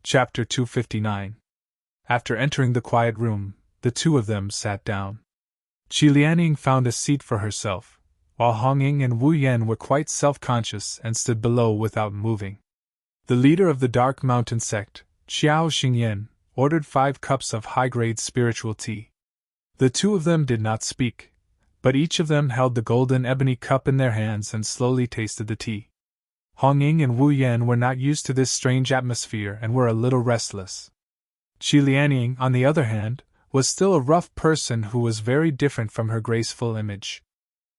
Chapter 259. After entering the quiet room, the two of them sat down. Qi Lianing found a seat for herself, while Hong Ying and Wu Yan were quite self-conscious and stood below without moving. The leader of the Dark Mountain sect, Qiao Xingyan, ordered 5 cups of high-grade spiritual tea. The two of them did not speak, but each of them held the golden ebony cup in their hands and slowly tasted the tea. Hong Ying and Wu Yan were not used to this strange atmosphere and were a little restless. Qi Lianing, on the other hand, was still a rough person who was very different from her graceful image.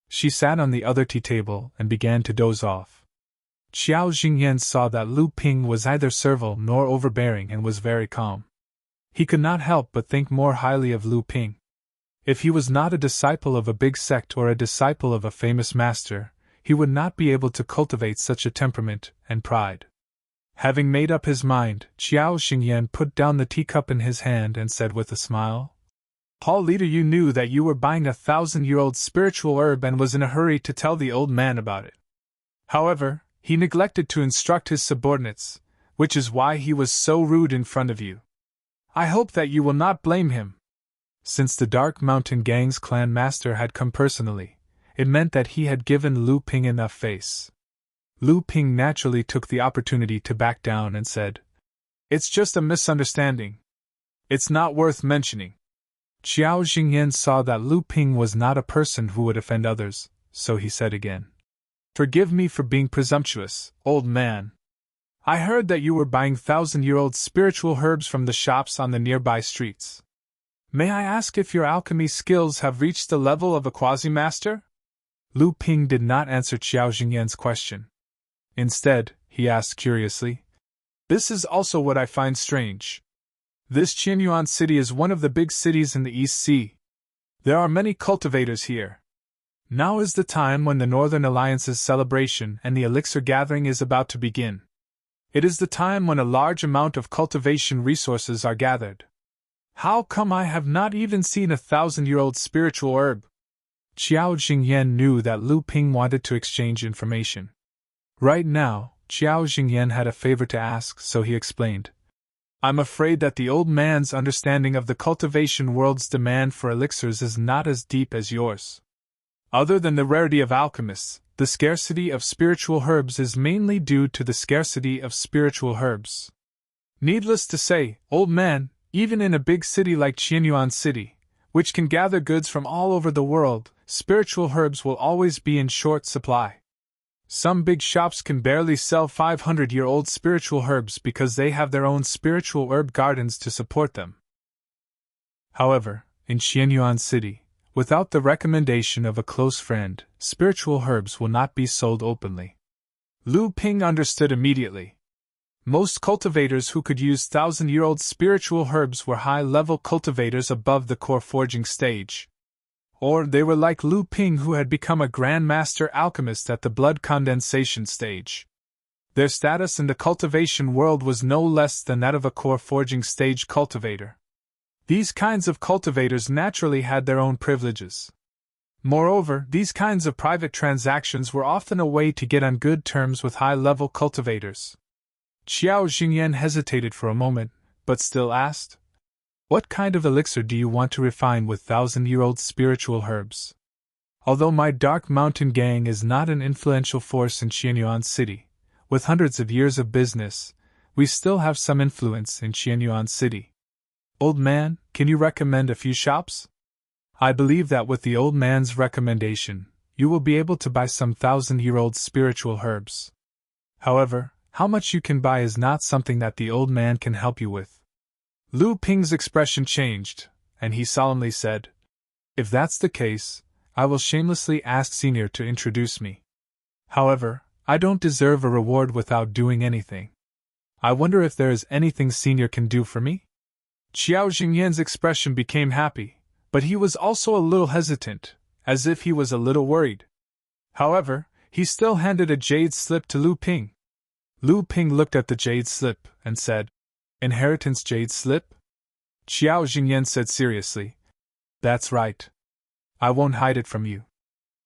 She sat on the other tea table and began to doze off. Qiao Xingyan saw that Lu Ping was neither servile nor overbearing and was very calm. He could not help but think more highly of Lu Ping. If he was not a disciple of a big sect or a disciple of a famous master, he would not be able to cultivate such a temperament and pride. Having made up his mind, Qiao Xingyan put down the teacup in his hand and said with a smile, "Hall leader, you knew that you were buying 1,000-year-old spiritual herb and was in a hurry to tell the old man about it. However, he neglected to instruct his subordinates, which is why he was so rude in front of you. I hope that you will not blame him." Since the Dark Mountain Gang's clan master had come personally, it meant that he had given Lu Ping enough face. Lu Ping naturally took the opportunity to back down and said, "It's just a misunderstanding. It's not worth mentioning." Qiao Xingyan saw that Lu Ping was not a person who would offend others, so he said again, "Forgive me for being presumptuous, old man. I heard that you were buying 1,000-year-old spiritual herbs from the shops on the nearby streets. May I ask if your alchemy skills have reached the level of a quasi-master?" Lu Ping did not answer Qiao Xingyan's question. Instead, he asked curiously, "This is also what I find strange. This Qianyuan city is one of the big cities in the East Sea. There are many cultivators here. Now is the time when the Northern Alliance's celebration and the elixir gathering is about to begin. It is the time when a large amount of cultivation resources are gathered. How come I have not even seen 1,000-year-old spiritual herb?" Qiao Xingyan knew that Lu Ping wanted to exchange information. Right now, Qiao Xingyan had a favor to ask, so he explained, "I'm afraid that the old man's understanding of the cultivation world's demand for elixirs is not as deep as yours. Other than the rarity of alchemists, the scarcity of spiritual herbs is mainly due to the scarcity of spiritual herbs. Needless to say, old man, even in a big city like Qianyuan City, which can gather goods from all over the world, spiritual herbs will always be in short supply. Some big shops can barely sell 500-year-old spiritual herbs because they have their own spiritual herb gardens to support them. However, in Qianyuan City, without the recommendation of a close friend, spiritual herbs will not be sold openly." Lu Ping understood immediately. Most cultivators who could use 1,000-year-old spiritual herbs were high-level cultivators above the core forging stage. Or they were like Lu Ping, who had become a Grand Master alchemist at the blood condensation stage. Their status in the cultivation world was no less than that of a core forging stage cultivator. These kinds of cultivators naturally had their own privileges. Moreover, these kinds of private transactions were often a way to get on good terms with high-level cultivators. Qiao Xingyan hesitated for a moment, but still asked, "What kind of elixir do you want to refine with 1,000-year-old spiritual herbs? Although my Dark Mountain Gang is not an influential force in Qianyuan City, with hundreds of years of business, we still have some influence in Qianyuan City. Old man, can you recommend a few shops? I believe that with the old man's recommendation, you will be able to buy some 1,000-year-old spiritual herbs. However, how much you can buy is not something that the old man can help you with." Lu Ping's expression changed, and he solemnly said, "If that's the case, I will shamelessly ask Senior to introduce me. However, I don't deserve a reward without doing anything. I wonder if there is anything Senior can do for me?" Qiao Xingyan's expression became happy, but he was also a little hesitant, as if he was a little worried. However, he still handed a jade slip to Lu Ping. Lu Ping looked at the jade slip and said, "Inheritance jade slip?" Qiao Xingyan said seriously, "That's right. I won't hide it from you.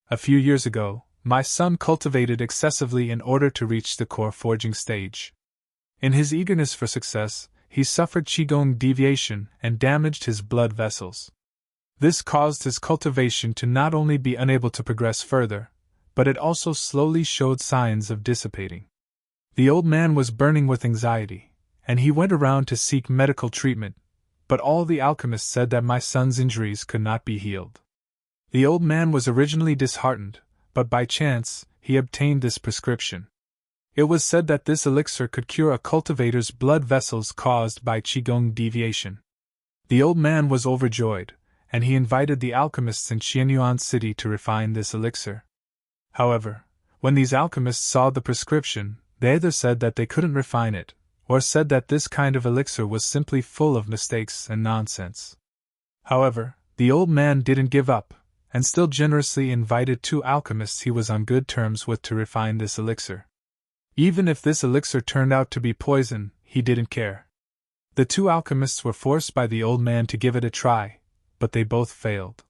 A few years ago, my son cultivated excessively in order to reach the core forging stage. In his eagerness for success, he suffered qigong deviation and damaged his blood vessels. This caused his cultivation to not only be unable to progress further, but it also slowly showed signs of dissipating. The old man was burning with anxiety, and he went around to seek medical treatment, but all the alchemists said that my son's injuries could not be healed. The old man was originally disheartened, but by chance, he obtained this prescription. It was said that this elixir could cure a cultivator's blood vessels caused by qigong deviation. The old man was overjoyed, and he invited the alchemists in Qianyuan City to refine this elixir. However, when these alchemists saw the prescription, they either said that they couldn't refine it, or said that this kind of elixir was simply full of mistakes and nonsense. However, the old man didn't give up, and still generously invited 2 alchemists he was on good terms with to refine this elixir. Even if this elixir turned out to be poison, he didn't care. The 2 alchemists were forced by the old man to give it a try, but they both failed.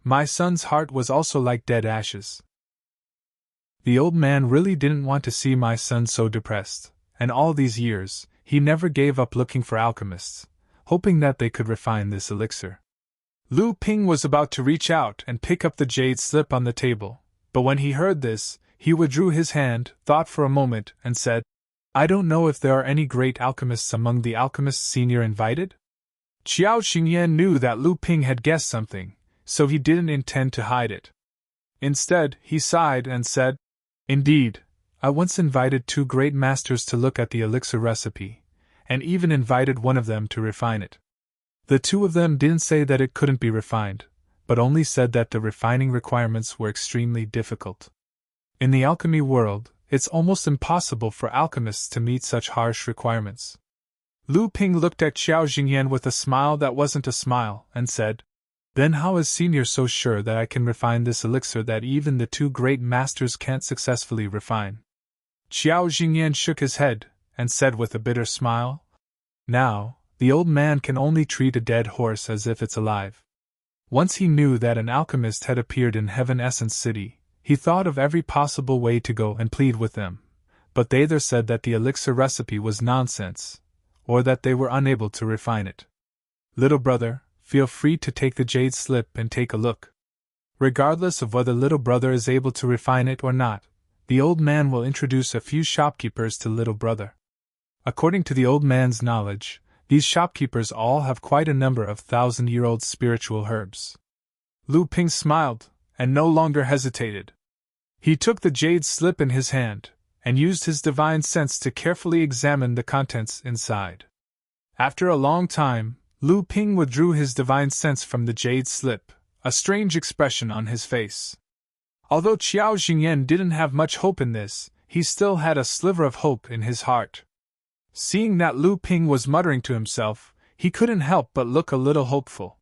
My son's heart was also like dead ashes. The old man really didn't want to see my son so depressed, and all these years, he never gave up looking for alchemists, hoping that they could refine this elixir. Lu Ping was about to reach out and pick up the jade slip on the table, but when he heard this, he withdrew his hand, thought for a moment, and said, "I don't know if there are any great alchemists among the alchemists senior invited?" Qiao Xingyan knew that Lu Ping had guessed something, so he didn't intend to hide it. Instead, he sighed and said, "Indeed, I once invited 2 great masters to look at the elixir recipe, and even invited one of them to refine it. The 2 of them didn't say that it couldn't be refined, but only said that the refining requirements were extremely difficult. In the alchemy world, it's almost impossible for alchemists to meet such harsh requirements." Lu Ping looked at Qiao Xingyan with a smile that wasn't a smile, and said, "Then how is Senior so sure that I can refine this elixir that even the 2 great masters can't successfully refine?" Qiao Xingyan shook his head, and said with a bitter smile, "Now, the old man can only treat a dead horse as if it's alive. Once he knew that an alchemist had appeared in Heaven Essence City, he thought of every possible way to go and plead with them, but they either said that the elixir recipe was nonsense, or that they were unable to refine it. Little brother, feel free to take the jade slip and take a look. Regardless of whether little brother is able to refine it or not, the old man will introduce a few shopkeepers to little brother. According to the old man's knowledge, these shopkeepers all have quite a number of 1,000-year-old spiritual herbs." Lu Ping smiled, and no longer hesitated. He took the jade slip in his hand, and used his divine sense to carefully examine the contents inside. After a long time, Lu Ping withdrew his divine sense from the jade slip, a strange expression on his face. Although Qiao Xingyan didn't have much hope in this, he still had a sliver of hope in his heart. Seeing that Lu Ping was muttering to himself, he couldn't help but look a little hopeful.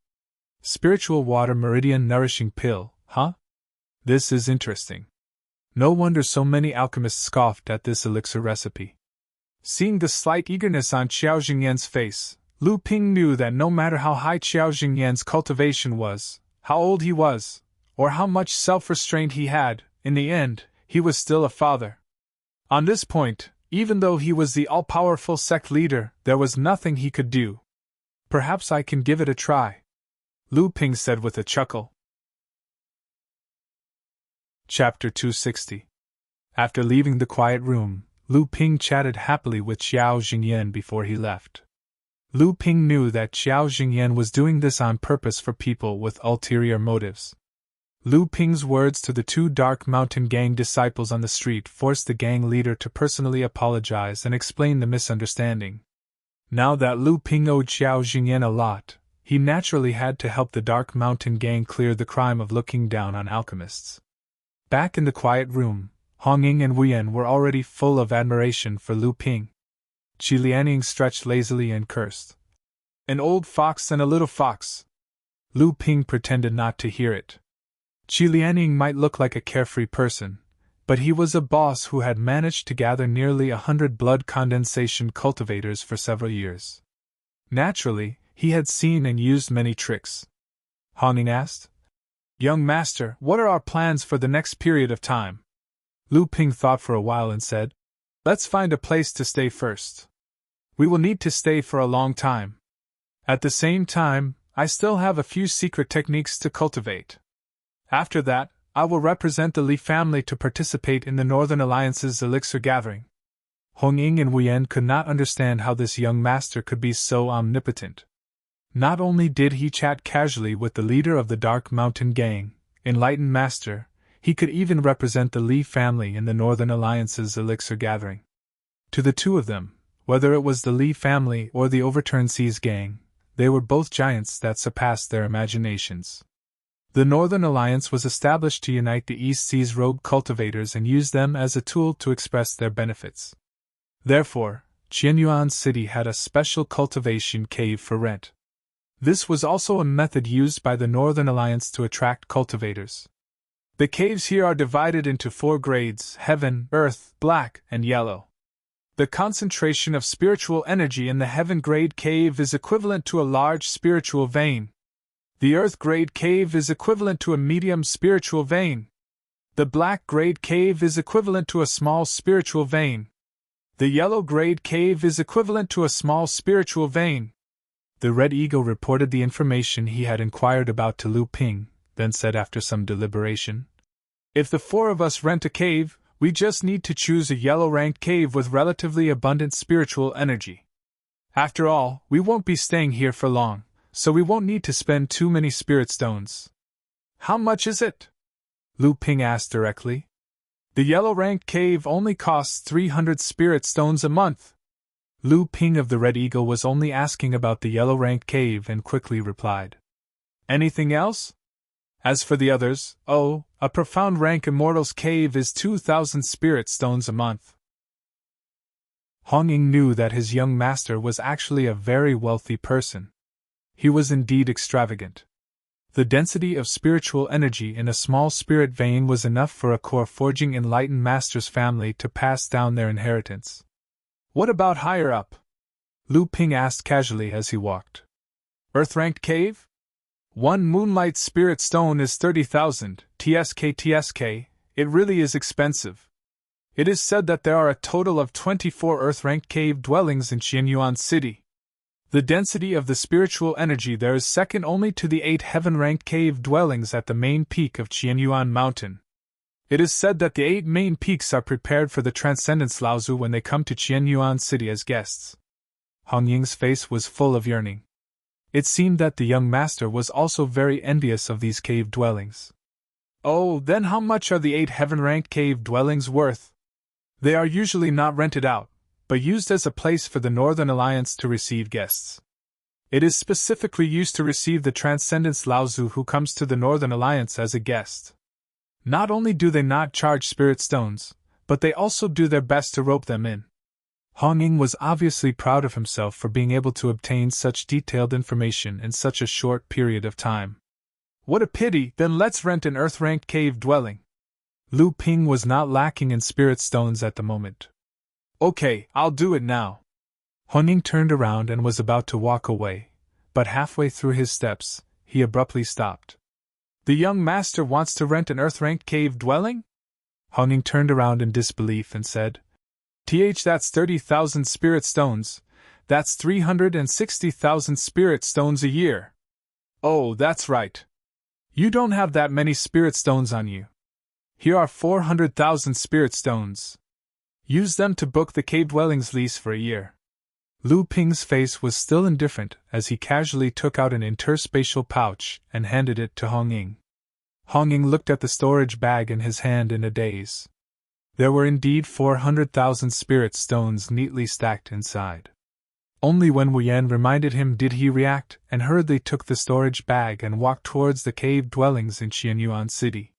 Spiritual water meridian nourishing pill, huh? This is interesting. No wonder so many alchemists scoffed at this elixir recipe. Seeing the slight eagerness on Qiao Xingyan's face, Lu Ping knew that no matter how high Qiao Xingyan's cultivation was, how old he was, or how much self-restraint he had, in the end, he was still a father. On this point, even though he was the all-powerful sect leader, there was nothing he could do. "Perhaps I can give it a try," Lu Ping said with a chuckle. Chapter 260. After leaving the quiet room, Lu Ping chatted happily with Qiao Xingyan before he left. Lu Ping knew that Qiao Xingyan was doing this on purpose for people with ulterior motives. Lu Ping's words to the 2 Dark Mountain Gang disciples on the street forced the gang leader to personally apologize and explain the misunderstanding. Now that Lu Ping owed Qiao Xingyan a lot, he naturally had to help the Dark Mountain Gang clear the crime of looking down on alchemists. Back in the quiet room, Hong Ying and Wu Yan were already full of admiration for Lu Ping. Qi Lianying stretched lazily and cursed. "An old fox and a little fox." Lu Ping pretended not to hear it. Qi Lianying might look like a carefree person, but he was a boss who had managed to gather nearly 100 blood condensation cultivators for several years. Naturally, he had seen and used many tricks. Hong Ying asked, "Young master, what are our plans for the next period of time?" Lu Ping thought for a while and said, "Let's find a place to stay first. We will need to stay for a long time. At the same time, I still have a few secret techniques to cultivate. After that, I will represent the Li family to participate in the Northern Alliance's elixir gathering. Hong Ying and Wu Yan could not understand how this young master could be so omnipotent. Not only did he chat casually with the leader of the Dark Mountain Gang, enlightened master, he could even represent the Li family in the Northern Alliance's elixir gathering. To the two of them, whether it was the Li family or the Overturned Seas Gang, they were both giants that surpassed their imaginations. The Northern Alliance was established to unite the East Sea's rogue cultivators and use them as a tool to express their benefits. Therefore, Qianyuan City had a special cultivation cave for rent. This was also a method used by the Northern Alliance to attract cultivators. The caves here are divided into 4 grades: heaven, earth, black, and yellow. The concentration of spiritual energy in the heaven grade cave is equivalent to a large spiritual vein. The earth grade cave is equivalent to a medium spiritual vein. The black grade cave is equivalent to a small spiritual vein. The yellow grade cave is equivalent to a small spiritual vein. The Red Eagle reported the information he had inquired about to Lu Ping, then said after some deliberation, "If the 4 of us rent a cave, we just need to choose a yellow-ranked cave with relatively abundant spiritual energy. After all, we won't be staying here for long, so we won't need to spend too many spirit stones." "How much is it?" Lu Ping asked directly. "The yellow-ranked cave only costs 300 spirit stones a month." Lu Ping of the Red Eagle was only asking about the yellow-ranked cave and quickly replied, "Anything else?" As for the others, a profound rank immortal's cave is 2,000 spirit stones a month. Hong Ying knew that his young master was actually a very wealthy person. He was indeed extravagant. The density of spiritual energy in a small spirit vein was enough for a core-forging enlightened master's family to pass down their inheritance. "What about higher up?" Lu Ping asked casually as he walked. "Earth-ranked cave? 1 moonlight spirit stone is 30,000, TSK. It really is expensive. It is said that there are a total of 24 earth-ranked cave dwellings in Qianyuan City. The density of the spiritual energy there is second only to the 8 heaven-ranked cave dwellings at the main peak of Qianyuan Mountain. It is said that the 8 main peaks are prepared for the Transcendence Laozu when they come to Qianyuan City as guests." Hong Ying's face was full of yearning. It seemed that the young master was also very envious of these cave dwellings. "Oh, then how much are the 8 heaven-ranked cave dwellings worth?" "They are usually not rented out, but used as a place for the Northern Alliance to receive guests. It is specifically used to receive the Transcendence Laozu who comes to the Northern Alliance as a guest. Not only do they not charge spirit stones, but they also do their best to rope them in." Hong Ying was obviously proud of himself for being able to obtain such detailed information in such a short period of time. "What a pity, then let's rent an earth-ranked cave dwelling." Lu Ping was not lacking in spirit stones at the moment. "Okay, I'll do it now." Hong Ying turned around and was about to walk away, but halfway through his steps, he abruptly stopped. "The young master wants to rent an earth-ranked cave dwelling?" Hong Ying turned around in disbelief and said, That's 30,000 spirit stones. That's 360,000 spirit stones a year." "Oh, that's right. You don't have that many spirit stones on you. Here are 400,000 spirit stones. Use them to book the cave dwelling's lease for a year." Lu Ping's face was still indifferent as he casually took out an interspatial pouch and handed it to Hong Ying. Hong Ying looked at the storage bag in his hand in a daze. There were indeed 400,000 spirit stones neatly stacked inside. Only when Wu Yan reminded him did he react, and hurriedly took the storage bag and walked towards the cave dwellings in Qianyuan City.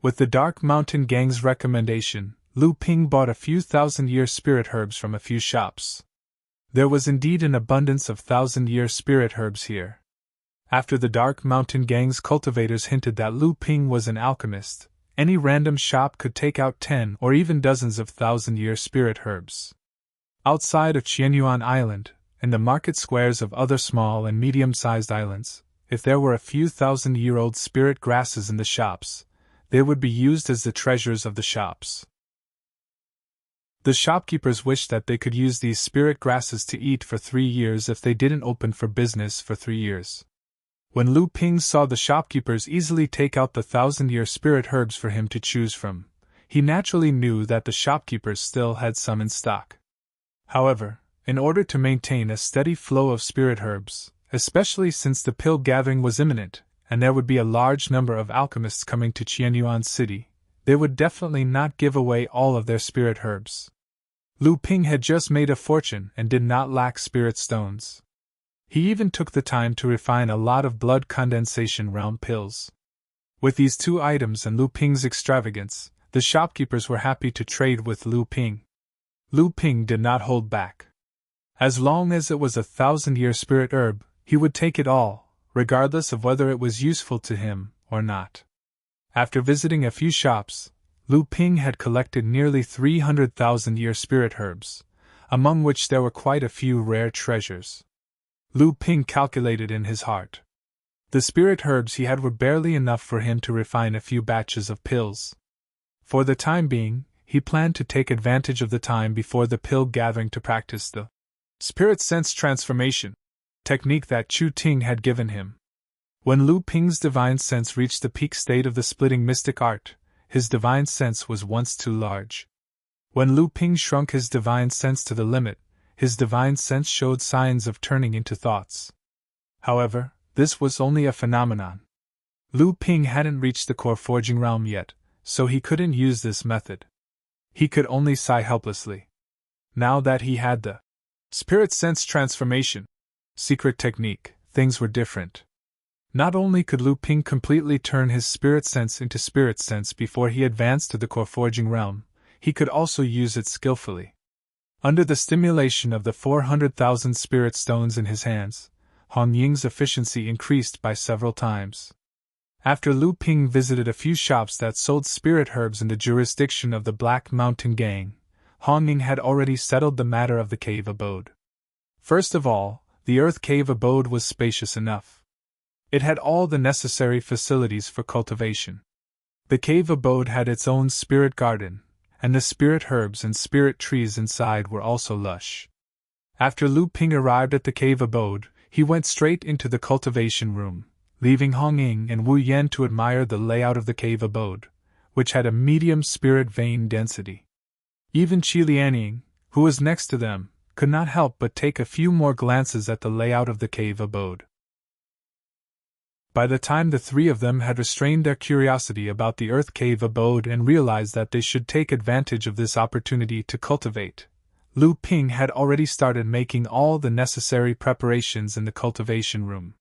With the Dark Mountain Gang's recommendation, Lu Ping bought a few thousand-year spirit herbs from a few shops. There was indeed an abundance of thousand-year spirit herbs here. After the Dark Mountain Gang's cultivators hinted that Lu Ping was an alchemist, any random shop could take out 10 or even dozens of thousand-year spirit herbs. Outside of Qianyuan Island, in the market squares of other small and medium-sized islands, if there were a few thousand-year-old spirit grasses in the shops, they would be used as the treasures of the shops. The shopkeepers wished that they could use these spirit grasses to eat for 3 years if they didn't open for business for 3 years. When Lu Ping saw the shopkeepers easily take out the 1,000-year spirit herbs for him to choose from, he naturally knew that the shopkeepers still had some in stock. However, in order to maintain a steady flow of spirit herbs, especially since the pill gathering was imminent, and there would be a large number of alchemists coming to Qianyuan City, they would definitely not give away all of their spirit herbs. Lu Ping had just made a fortune and did not lack spirit stones. He even took the time to refine a lot of blood condensation round pills. With these 2 items and Lu Ping's extravagance, the shopkeepers were happy to trade with Lu Ping. Lu Ping did not hold back. As long as it was a 1,000-year spirit herb, he would take it all, regardless of whether it was useful to him or not. After visiting a few shops, Lu Ping had collected nearly 300,000-year spirit herbs, among which there were quite a few rare treasures. Lu Ping calculated in his heart. The spirit herbs he had were barely enough for him to refine a few batches of pills. For the time being, he planned to take advantage of the time before the pill gathering to practice the spirit sense transformation technique that Chu Ting had given him. When Lu Ping's divine sense reached the peak state of the splitting mystic art, his divine sense was once too large. When Lu Ping shrunk his divine sense to the limit, his divine sense showed signs of turning into thoughts. However, this was only a phenomenon. Lu Ping hadn't reached the core forging realm yet, so he couldn't use this method. He could only sigh helplessly. Now that he had the spirit sense transformation secret technique, things were different. Not only could Lu Ping completely turn his spirit sense into spirit sense before he advanced to the core forging realm, he could also use it skillfully. Under the stimulation of the 400,000 spirit stones in his hands, Hong Ying's efficiency increased by several times. After Lu Ping visited a few shops that sold spirit herbs in the jurisdiction of the Black Mountain Gang, Hong Ying had already settled the matter of the cave abode. First of all, the earth cave abode was spacious enough. It had all the necessary facilities for cultivation. The cave abode had its own spirit garden, and the spirit herbs and spirit trees inside were also lush. After Lu Ping arrived at the cave abode, he went straight into the cultivation room, leaving Hong Ying and Wu Yan to admire the layout of the cave abode, which had a medium spirit vein density. Even Qi Lianying, who was next to them, could not help but take a few more glances at the layout of the cave abode. By the time the 3 of them had restrained their curiosity about the earth cave abode and realized that they should take advantage of this opportunity to cultivate, Lu Ping had already started making all the necessary preparations in the cultivation room.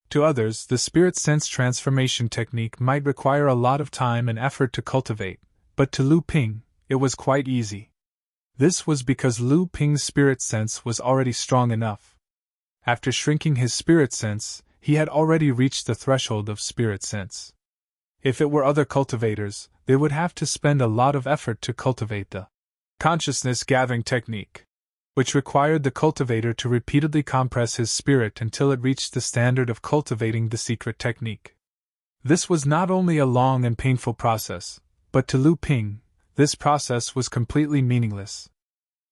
To others, the spirit sense transformation technique might require a lot of time and effort to cultivate, but to Lu Ping, it was quite easy. This was because Lu Ping's spirit sense was already strong enough. After shrinking his spirit sense, he had already reached the threshold of spirit sense. If it were other cultivators, they would have to spend a lot of effort to cultivate the consciousness gathering technique, which required the cultivator to repeatedly compress his spirit until it reached the standard of cultivating the secret technique. This was not only a long and painful process, but to Lu Ping, this process was completely meaningless.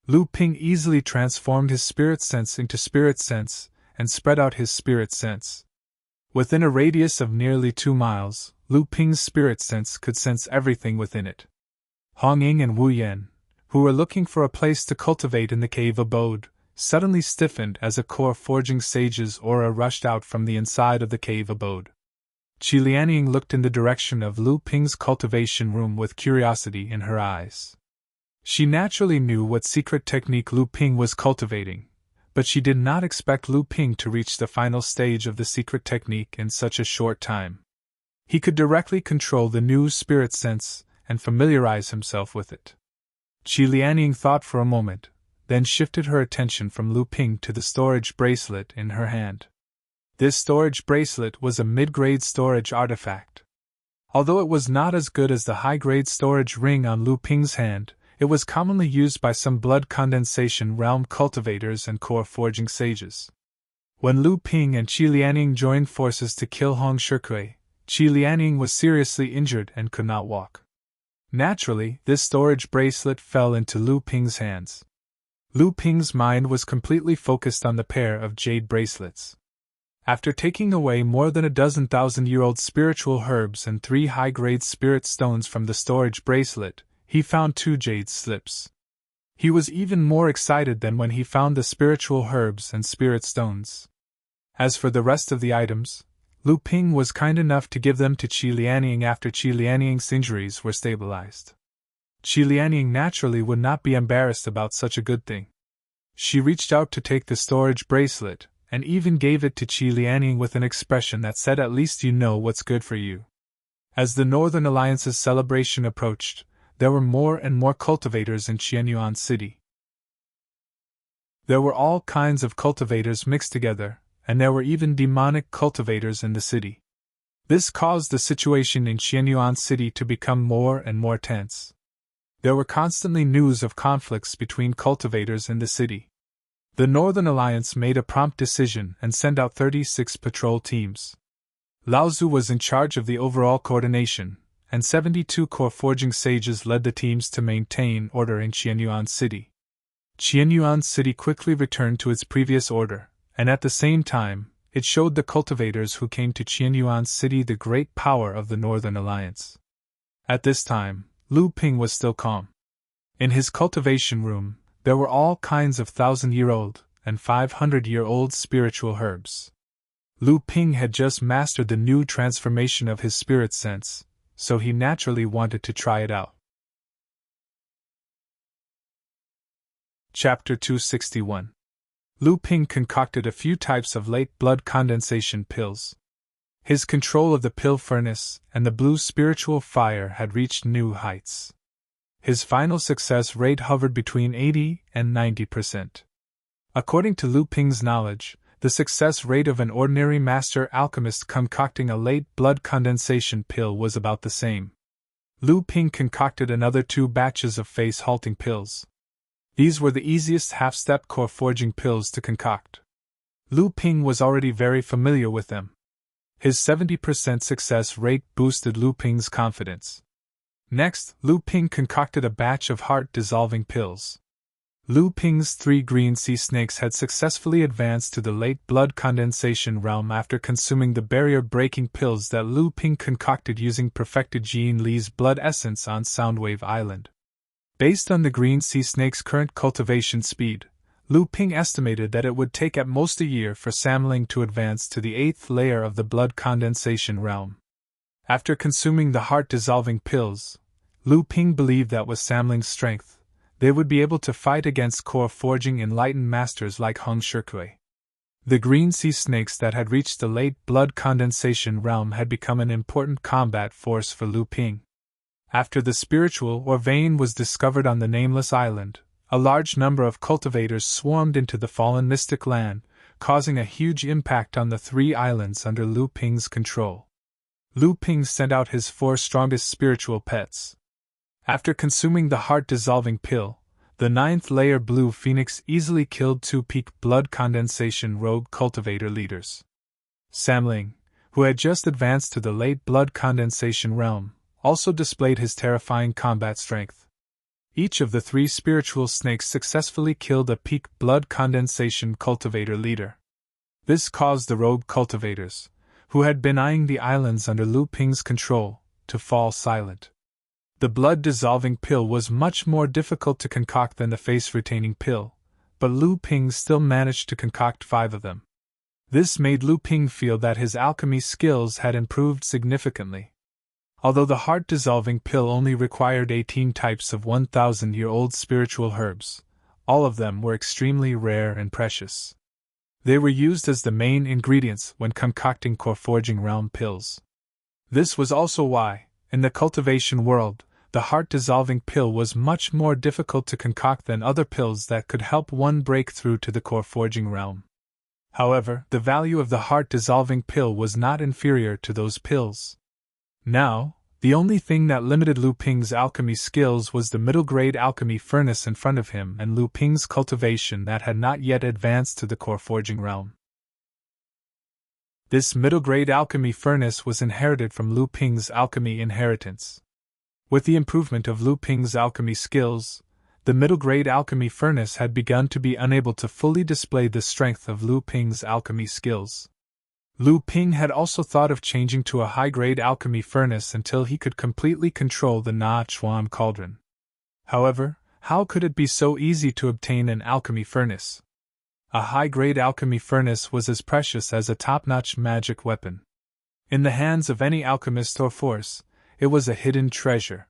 Lu Ping easily transformed his spirit sense into spirit sense, and spread out his spirit sense. Within a radius of nearly 2 miles, Lu Ping's spirit sense could sense everything within it. Hong Ying and Wu Yan, who were looking for a place to cultivate in the cave abode, suddenly stiffened as a core forging sage's aura rushed out from the inside of the cave abode. Qi Lianying looked in the direction of Lu Ping's cultivation room with curiosity in her eyes. She naturally knew what secret technique Lu Ping was cultivating, but she did not expect Lu Ping to reach the final stage of the secret technique in such a short time. He could directly control the new spirit sense and familiarize himself with it. Qi Lianying thought for a moment, then shifted her attention from Lu Ping to the storage bracelet in her hand. This storage bracelet was a mid-grade storage artifact. Although it was not as good as the high-grade storage ring on Lu Ping's hand, it was commonly used by some blood condensation realm cultivators and core forging sages. When Lu Ping and Qi Lianying joined forces to kill Hong Shikui, Qi Lianying was seriously injured and could not walk. Naturally, this storage bracelet fell into Lu Ping's hands. Lu Ping's mind was completely focused on the pair of jade bracelets. After taking away more than a dozen thousand-year-old spiritual herbs and 3 high-grade spirit stones from the storage bracelet, he found 2 jade slips. He was even more excited than when he found the spiritual herbs and spirit stones. As for the rest of the items, Lu Ping was kind enough to give them to Qi Lianying after Qi Lianying's injuries were stabilized. Qi Lianying naturally would not be embarrassed about such a good thing. She reached out to take the storage bracelet, and even gave it to Qi Lianying with an expression that said, "At least you know what's good for you." As the Northern Alliance's celebration approached, there were more and more cultivators in Qianyuan City. There were all kinds of cultivators mixed together, and there were even demonic cultivators in the city. This caused the situation in Qianyuan City to become more and more tense. There were constantly news of conflicts between cultivators in the city. The Northern Alliance made a prompt decision and sent out 36 patrol teams. Laozu was in charge of the overall coordination, and 72 core forging sages led the teams to maintain order in Qianyuan City. Qianyuan City quickly returned to its previous order, and at the same time, it showed the cultivators who came to Qianyuan City the great power of the Northern Alliance. At this time, Lu Ping was still calm. In his cultivation room, there were all kinds of 1,000-year-old and 500-year-old spiritual herbs. Lu Ping had just mastered the new transformation of his spirit sense, so he naturally wanted to try it out. Chapter 261. Lu Ping concocted a few types of late blood condensation pills. His control of the pill furnace and the blue spiritual fire had reached new heights. His final success rate hovered between 80 and 90%. According to Lu Ping's knowledge, the success rate of an ordinary master alchemist concocting a late blood condensation pill was about the same. Lu Ping concocted another 2 batches of face-halting pills. These were the easiest half-step core forging pills to concoct. Lu Ping was already very familiar with them. His 70% success rate boosted Lu Ping's confidence. Next, Lu Ping concocted a batch of heart-dissolving pills. Lu Ping's 3 green sea snakes had successfully advanced to the late blood condensation realm after consuming the barrier-breaking pills that Lu Ping concocted using perfected Jean Li's blood essence on Soundwave Island. Based on the green sea snake's current cultivation speed, Lu Ping estimated that it would take at most a year for Samling to advance to the 8th layer of the blood condensation realm. After consuming the heart-dissolving pills, Lu Ping believed that with Samling's strength, they would be able to fight against core forging enlightened masters like Heng Shikui. The green sea snakes that had reached the late blood condensation realm had become an important combat force for Lu Ping. After the spiritual or vein was discovered on the Nameless Island, a large number of cultivators swarmed into the fallen mystic land, causing a huge impact on the 3 islands under Lu Ping's control. Lu Ping sent out his 4 strongest spiritual pets. After consuming the heart-dissolving pill, the 9th layer Blue Phoenix easily killed 2 peak blood condensation rogue cultivator leaders. Samling, who had just advanced to the late blood condensation realm, also displayed his terrifying combat strength. Each of the 3 spiritual snakes successfully killed a peak blood condensation cultivator leader. This caused the rogue cultivators, who had been eyeing the islands under Lu Ping's control, to fall silent. The blood-dissolving pill was much more difficult to concoct than the face-retaining pill, but Lu Ping still managed to concoct 5 of them. This made Lu Ping feel that his alchemy skills had improved significantly. Although the heart-dissolving pill only required 18 types of 1,000-year-old spiritual herbs, all of them were extremely rare and precious. They were used as the main ingredients when concocting core forging realm pills. This was also why, in the cultivation world, the heart-dissolving pill was much more difficult to concoct than other pills that could help one break through to the core forging realm. However, the value of the heart-dissolving pill was not inferior to those pills. Now, the only thing that limited Lu Ping's alchemy skills was the middle-grade alchemy furnace in front of him and Lu Ping's cultivation that had not yet advanced to the core forging realm. This middle-grade alchemy furnace was inherited from Lu Ping's alchemy inheritance. With the improvement of Lu Ping's alchemy skills, the middle-grade alchemy furnace had begun to be unable to fully display the strength of Lu Ping's alchemy skills. Lu Ping had also thought of changing to a high-grade alchemy furnace until he could completely control the Na Chuan cauldron. However, how could it be so easy to obtain an alchemy furnace? A high-grade alchemy furnace was as precious as a top-notch magic weapon. In the hands of any alchemist or force, it was a hidden treasure.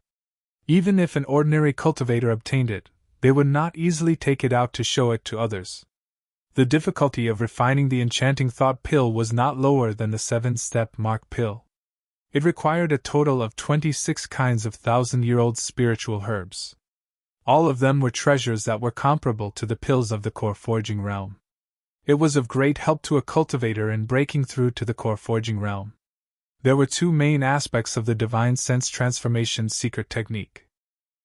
Even if an ordinary cultivator obtained it, they would not easily take it out to show it to others. The difficulty of refining the enchanting thought pill was not lower than the 7-step mark pill. It required a total of 26 kinds of 1,000-year-old spiritual herbs. All of them were treasures that were comparable to the pills of the core forging realm. It was of great help to a cultivator in breaking through to the core forging realm. There were two main aspects of the divine sense transformation secret technique.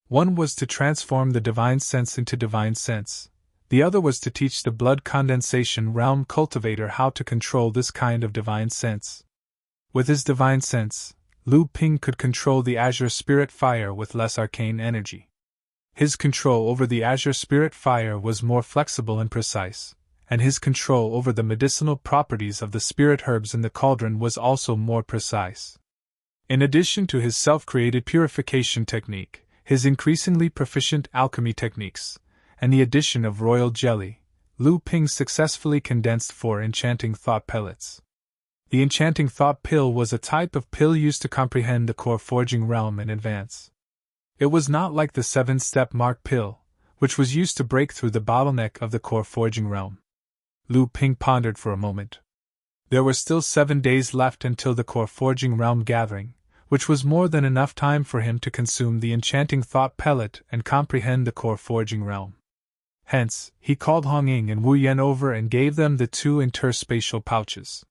One was to transform the divine sense into divine sense. The other was to teach the blood condensation realm cultivator how to control this kind of divine sense. With his divine sense, Lu Ping could control the azure spirit fire with less arcane energy. His control over the azure spirit fire was more flexible and precise, and his control over the medicinal properties of the spirit herbs in the cauldron was also more precise. In addition to his self-created purification technique, his increasingly proficient alchemy techniques, and the addition of royal jelly, Lu Ping successfully condensed 4 enchanting thought pellets. The enchanting thought pill was a type of pill used to comprehend the core forging realm in advance. It was not like the 7-step mark pill, which was used to break through the bottleneck of the core forging realm. Lu Ping pondered for a moment. There were still 7 days left until the core forging realm gathering, which was more than enough time for him to consume the enchanting thought pellet and comprehend the core forging realm. Hence, he called Hong Ying and Wu Yan over and gave them the 2 interspatial pouches.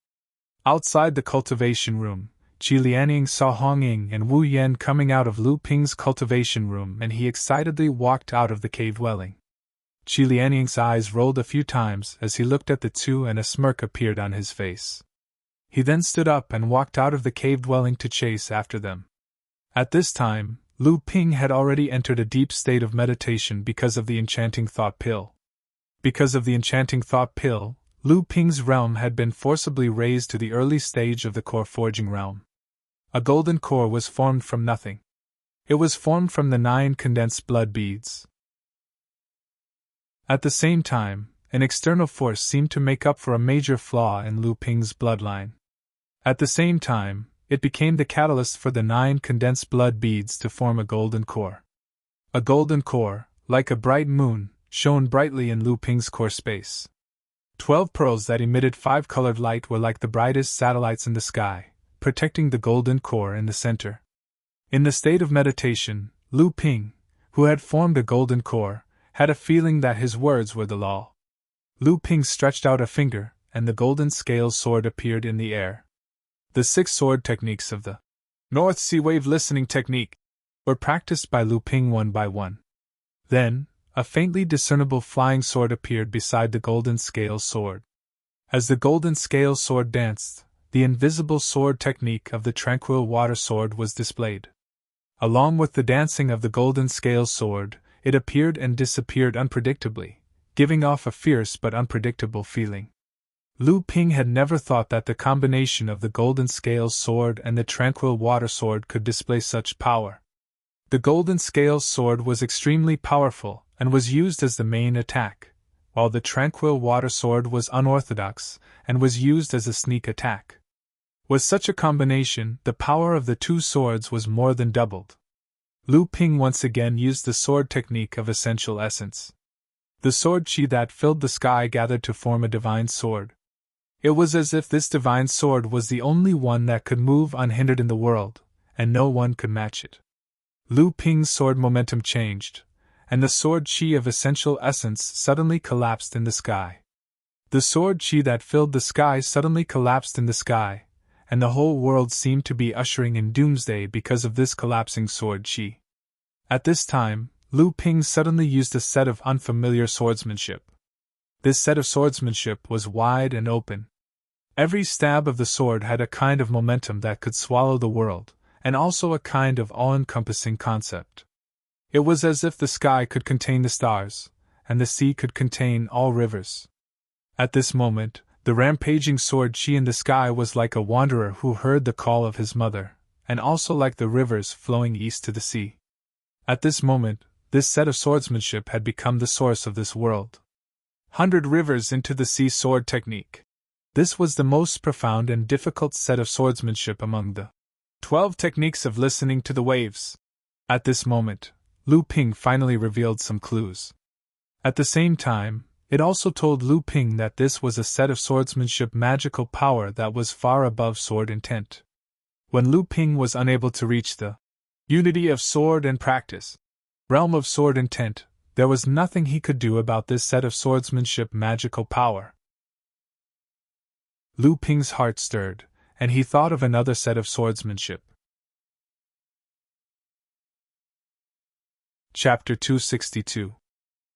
Outside the cultivation room, Qi Lianying saw Hong Ying and Wu Yan coming out of Lu Ping's cultivation room, and he excitedly walked out of the cave dwelling. Qi Lianying's eyes rolled a few times as he looked at the 2, and a smirk appeared on his face. He then stood up and walked out of the cave dwelling to chase after them. At this time, Lu Ping had already entered a deep state of meditation because of the enchanting thought pill. Because of the enchanting thought pill, Lu Ping's realm had been forcibly raised to the early stage of the core forging realm. A golden core was formed from nothing. It was formed from the 9 condensed blood beads. At the same time, an external force seemed to make up for a major flaw in Lu Ping's bloodline. At the same time, it became the catalyst for the 9 condensed blood beads to form a golden core. A golden core, like a bright moon, shone brightly in Lu Ping's core space. 12 pearls that emitted 5-colored light were like the brightest satellites in the sky, protecting the golden core in the center. In the state of meditation, Lu Ping, who had formed a golden core, had a feeling that his words were the law. Lu Ping stretched out a finger, and the golden scale sword appeared in the air. The 6 sword techniques of the North Sea Wave Listening Technique were practiced by Lu Ping one by one. Then, a faintly discernible flying sword appeared beside the golden scale sword. As the golden scale sword danced, the invisible sword technique of the tranquil water sword was displayed. Along with the dancing of the golden scale sword, it appeared and disappeared unpredictably, giving off a fierce but unpredictable feeling. Lu Ping had never thought that the combination of the golden scale sword and the tranquil water sword could display such power. The golden scale sword was extremely powerful and was used as the main attack, while the tranquil water sword was unorthodox and was used as a sneak attack. With such a combination, the power of the 2 swords was more than doubled. Lu Ping once again used the sword technique of essential essence. The sword chi that filled the sky gathered to form a divine sword. It was as if this divine sword was the only one that could move unhindered in the world, and no one could match it. Lu Ping's sword momentum changed, and the sword chi of essential essence suddenly collapsed in the sky. The sword chi that filled the sky suddenly collapsed in the sky, and the whole world seemed to be ushering in doomsday because of this collapsing sword chi. At this time, Lu Ping suddenly used a set of unfamiliar swordsmanship. This set of swordsmanship was wide and open. Every stab of the sword had a kind of momentum that could swallow the world, and also a kind of all-encompassing concept. It was as if the sky could contain the stars, and the sea could contain all rivers. At this moment, the rampaging sword chi in the sky was like a wanderer who heard the call of his mother, and also like the rivers flowing east to the sea. At this moment, this set of swordsmanship had become the source of this world. 100 rivers into the sea sword technique. This was the most profound and difficult set of swordsmanship among the 12 techniques of listening to the waves. At this moment, Lu Ping finally revealed some clues. At the same time, it also told Lu Ping that this was a set of swordsmanship magical power that was far above sword intent. When Lu Ping was unable to reach the unity of sword and practice, realm of sword intent, there was nothing he could do about this set of swordsmanship magical power. Lu Ping's heart stirred, and he thought of another set of swordsmanship. Chapter 262.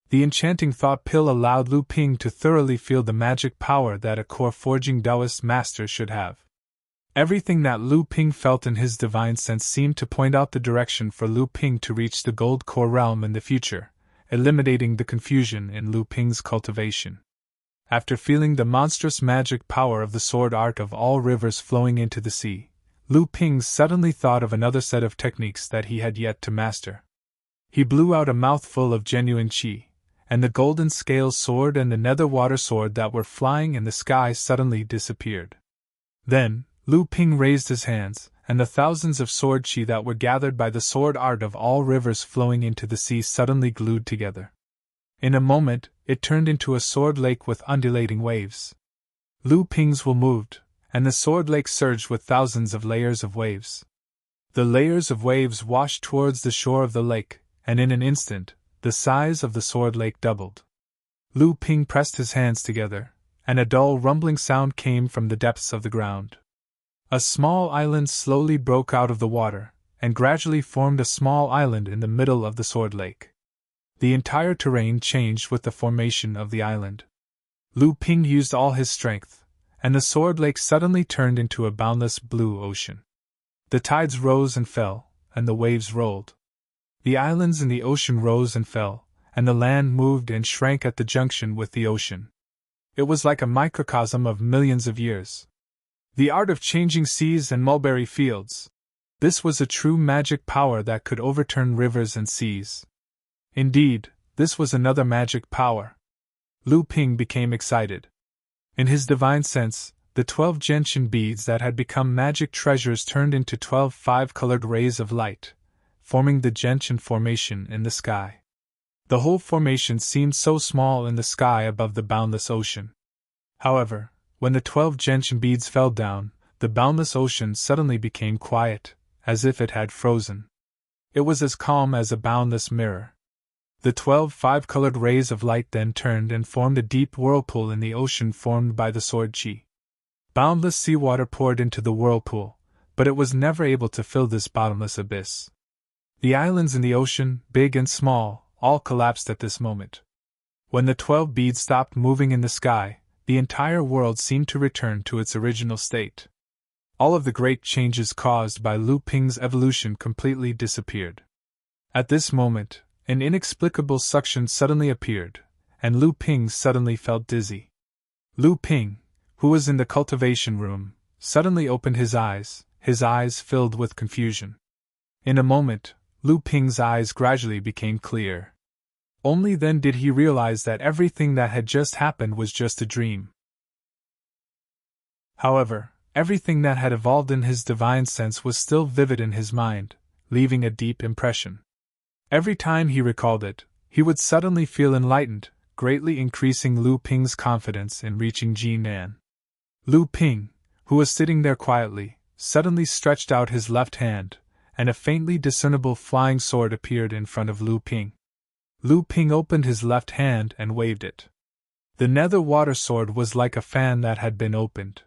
The enchanting thought pill allowed Lu Ping to thoroughly feel the magic power that a core forging Taoist master should have. Everything that Lu Ping felt in his divine sense seemed to point out the direction for Lu Ping to reach the gold core realm in the future, eliminating the confusion in Lu Ping's cultivation. After feeling the monstrous magic power of the sword art of all rivers flowing into the sea, Lu Ping suddenly thought of another set of techniques that he had yet to master. He blew out a mouthful of genuine qi, and the golden scale sword and the nether water sword that were flying in the sky suddenly disappeared. Then, Lu Ping raised his hands, and the thousands of sword qi that were gathered by the sword art of all rivers flowing into the sea suddenly glued together. In a moment, it turned into a sword lake with undulating waves. Lu Ping's will moved, and the sword lake surged with thousands of layers of waves. The layers of waves washed towards the shore of the lake, and in an instant, the size of the sword lake doubled. Lu Ping pressed his hands together, and a dull rumbling sound came from the depths of the ground. A small island slowly broke out of the water, and gradually formed a small island in the middle of the sword lake. The entire terrain changed with the formation of the island. Lu Ping used all his strength, and the sword lake suddenly turned into a boundless blue ocean. The tides rose and fell, and the waves rolled. The islands in the ocean rose and fell, and the land moved and shrank at the junction with the ocean. It was like a microcosm of millions of years. The art of changing seas and mulberry fields. This was a true magic power that could overturn rivers and seas. Indeed, this was another magic power. Lu Ping became excited. In his divine sense, the 12 gentian beads that had become magic treasures turned into 12 five-colored rays of light, forming the gentian formation in the sky. The whole formation seemed so small in the sky above the boundless ocean. However, when the 12 gentian beads fell down, the boundless ocean suddenly became quiet, as if it had frozen. It was as calm as a boundless mirror. The 12 five-colored rays of light then turned and formed a deep whirlpool in the ocean formed by the sword qi. Boundless seawater poured into the whirlpool, but it was never able to fill this bottomless abyss. The islands in the ocean, big and small, all collapsed at this moment. When the 12 beads stopped moving in the sky, the entire world seemed to return to its original state. All of the great changes caused by Lu Ping's evolution completely disappeared. At this moment, an inexplicable suction suddenly appeared, and Lu Ping suddenly felt dizzy. Lu Ping, who was in the cultivation room, suddenly opened his eyes filled with confusion. In a moment, Lu Ping's eyes gradually became clear. Only then did he realize that everything that had just happened was just a dream. However, everything that had evolved in his divine sense was still vivid in his mind, leaving a deep impression. Every time he recalled it, he would suddenly feel enlightened, greatly increasing Lu Ping's confidence in reaching Jinan. Lu Ping, who was sitting there quietly, suddenly stretched out his left hand, and a faintly discernible flying sword appeared in front of Lu Ping. Lu Ping opened his left hand and waved it. The nether water sword was like a fan that had been opened.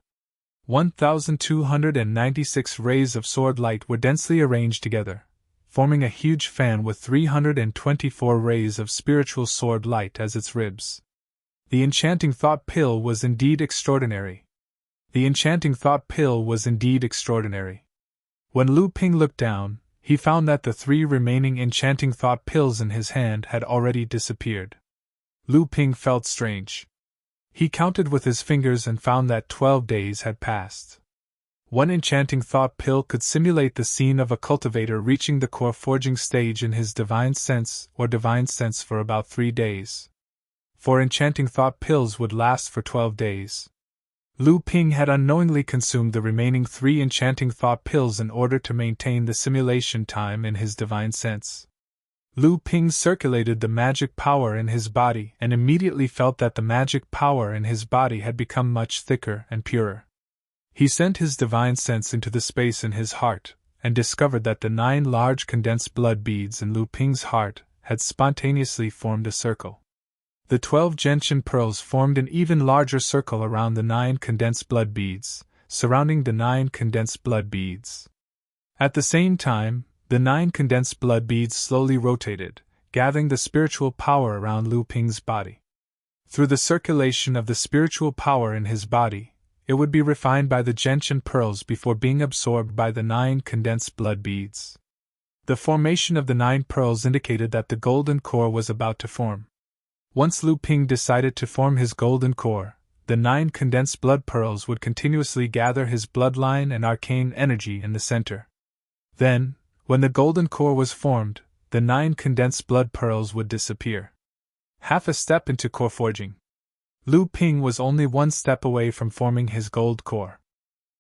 1,296 rays of sword light were densely arranged together, forming a huge fan with 324 rays of spiritual sword light as its ribs. The enchanting thought pill was indeed extraordinary. The enchanting thought pill was indeed extraordinary. When Lu Ping looked down, he found that the 3 remaining enchanting thought pills in his hand had already disappeared. Lu Ping felt strange. He counted with his fingers and found that 12 days had passed. One enchanting thought pill could simulate the scene of a cultivator reaching the core forging stage in his divine sense for about 3 days. 4 enchanting thought pills would last for 12 days. Lu Ping had unknowingly consumed the remaining 3 enchanting thought pills in order to maintain the simulation time in his divine sense. Lu Ping circulated the magic power in his body and immediately felt that the magic power in his body had become much thicker and purer. He sent his divine sense into the space in his heart, and discovered that the 9 large condensed blood beads in Lu Ping's heart had spontaneously formed a circle. The 12 gentian pearls formed an even larger circle around the 9 condensed blood beads, surrounding the 9 condensed blood beads. At the same time, the 9 condensed blood beads slowly rotated, gathering the spiritual power around Lu Ping's body. Through the circulation of the spiritual power in his body, it would be refined by the gentian pearls before being absorbed by the 9 condensed blood beads. The formation of the 9 pearls indicated that the golden core was about to form. Once Lu Ping decided to form his golden core, the 9 condensed blood pearls would continuously gather his bloodline and arcane energy in the center. Then, when the golden core was formed, the 9 condensed blood pearls would disappear. Half a step into core forging. Lu Ping was only 1 step away from forming his gold core.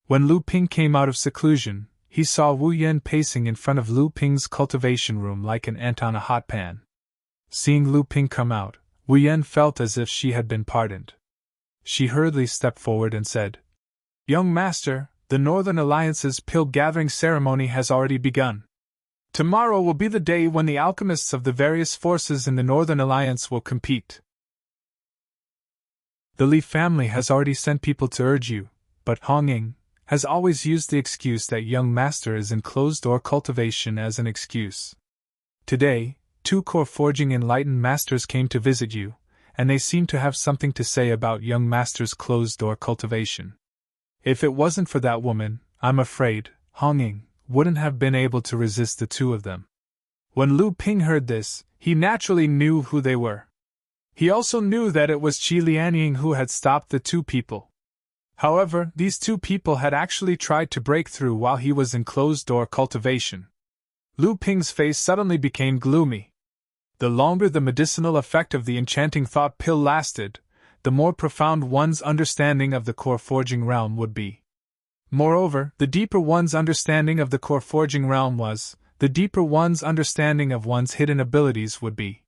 When Lu Ping came out of seclusion, he saw Wu Yan pacing in front of Lu Ping's cultivation room like an ant on a hot pan. Seeing Lu Ping come out, Wu Yan felt as if she had been pardoned. She hurriedly stepped forward and said, "Young master, the Northern Alliance's pill-gathering ceremony has already begun. Tomorrow will be the day when the alchemists of the various forces in the Northern Alliance will compete. The Li family has already sent people to urge you, but Hong Ying has always used the excuse that young master is in closed-door cultivation as an excuse. Today, 2 core forging enlightened masters came to visit you, and they seem to have something to say about young master's closed-door cultivation. If it wasn't for that woman, I'm afraid Hong Ying wouldn't have been able to resist the 2 of them." When Lu Ping heard this, he naturally knew who they were. He also knew that it was Qi Lianying who had stopped the 2 people. However, these 2 people had actually tried to break through while he was in closed-door cultivation. Lu Ping's face suddenly became gloomy. The longer the medicinal effect of the enchanting thought pill lasted, the more profound one's understanding of the core forging realm would be. Moreover, the deeper one's understanding of the core forging realm was, the deeper one's understanding of one's hidden abilities would be.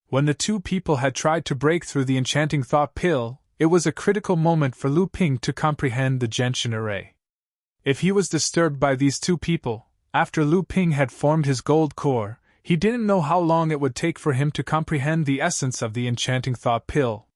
When the 2 people had tried to break through the enchanting thought pill, it was a critical moment for Lu Ping to comprehend the gentian array. If he was disturbed by these 2 people, after Lu Ping had formed his gold core, he didn't know how long it would take for him to comprehend the essence of the enchanting thought pill.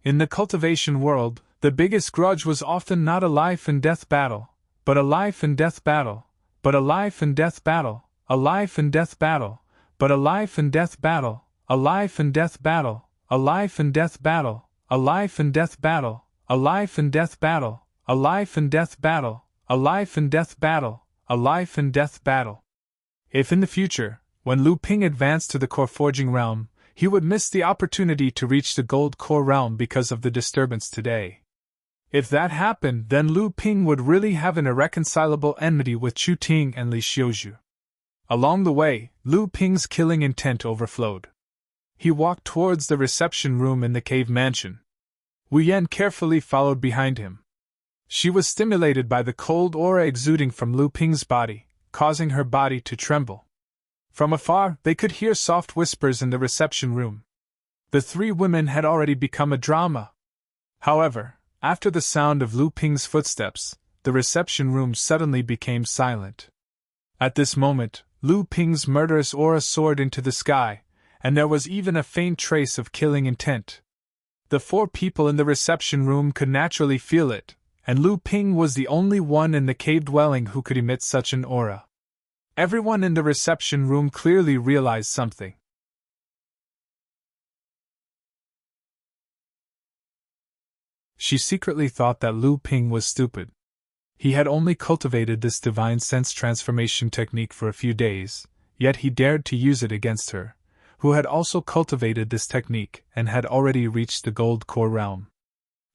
In the cultivation world, the biggest grudge was often not a life-and-death battle, but a life-and-death battle, but a life-and-death battle, a life-and-death battle, but a life-and-death battle, a life-and-death battle, a life-and-death battle, a life-and-death battle, a life-and-death battle, a life-and-death battle, a life-and-death battle, a life-and-death battle. If in the future, when Lu Ping advanced to the core forging realm, he would miss the opportunity to reach the gold core realm because of the disturbance today. If that happened, then Lu Ping would really have an irreconcilable enmity with Chu Ting and Li Xiuzhu. Along the way, Lu Ping's killing intent overflowed. He walked towards the reception room in the cave mansion. Wu Yan carefully followed behind him. She was stimulated by the cold aura exuding from Lu Ping's body, causing her body to tremble. From afar, they could hear soft whispers in the reception room. The 3 women had already become a drama. However, after the sound of Lu Ping's footsteps, the reception room suddenly became silent. At this moment, Lu Ping's murderous aura soared into the sky, and there was even a faint trace of killing intent. The 4 people in the reception room could naturally feel it, and Lu Ping was the only one in the cave dwelling who could emit such an aura. Everyone in the reception room clearly realized something. She secretly thought that Lu Ping was stupid. He had only cultivated this divine sense transformation technique for a few days, yet he dared to use it against her, who had also cultivated this technique and had already reached the gold core realm.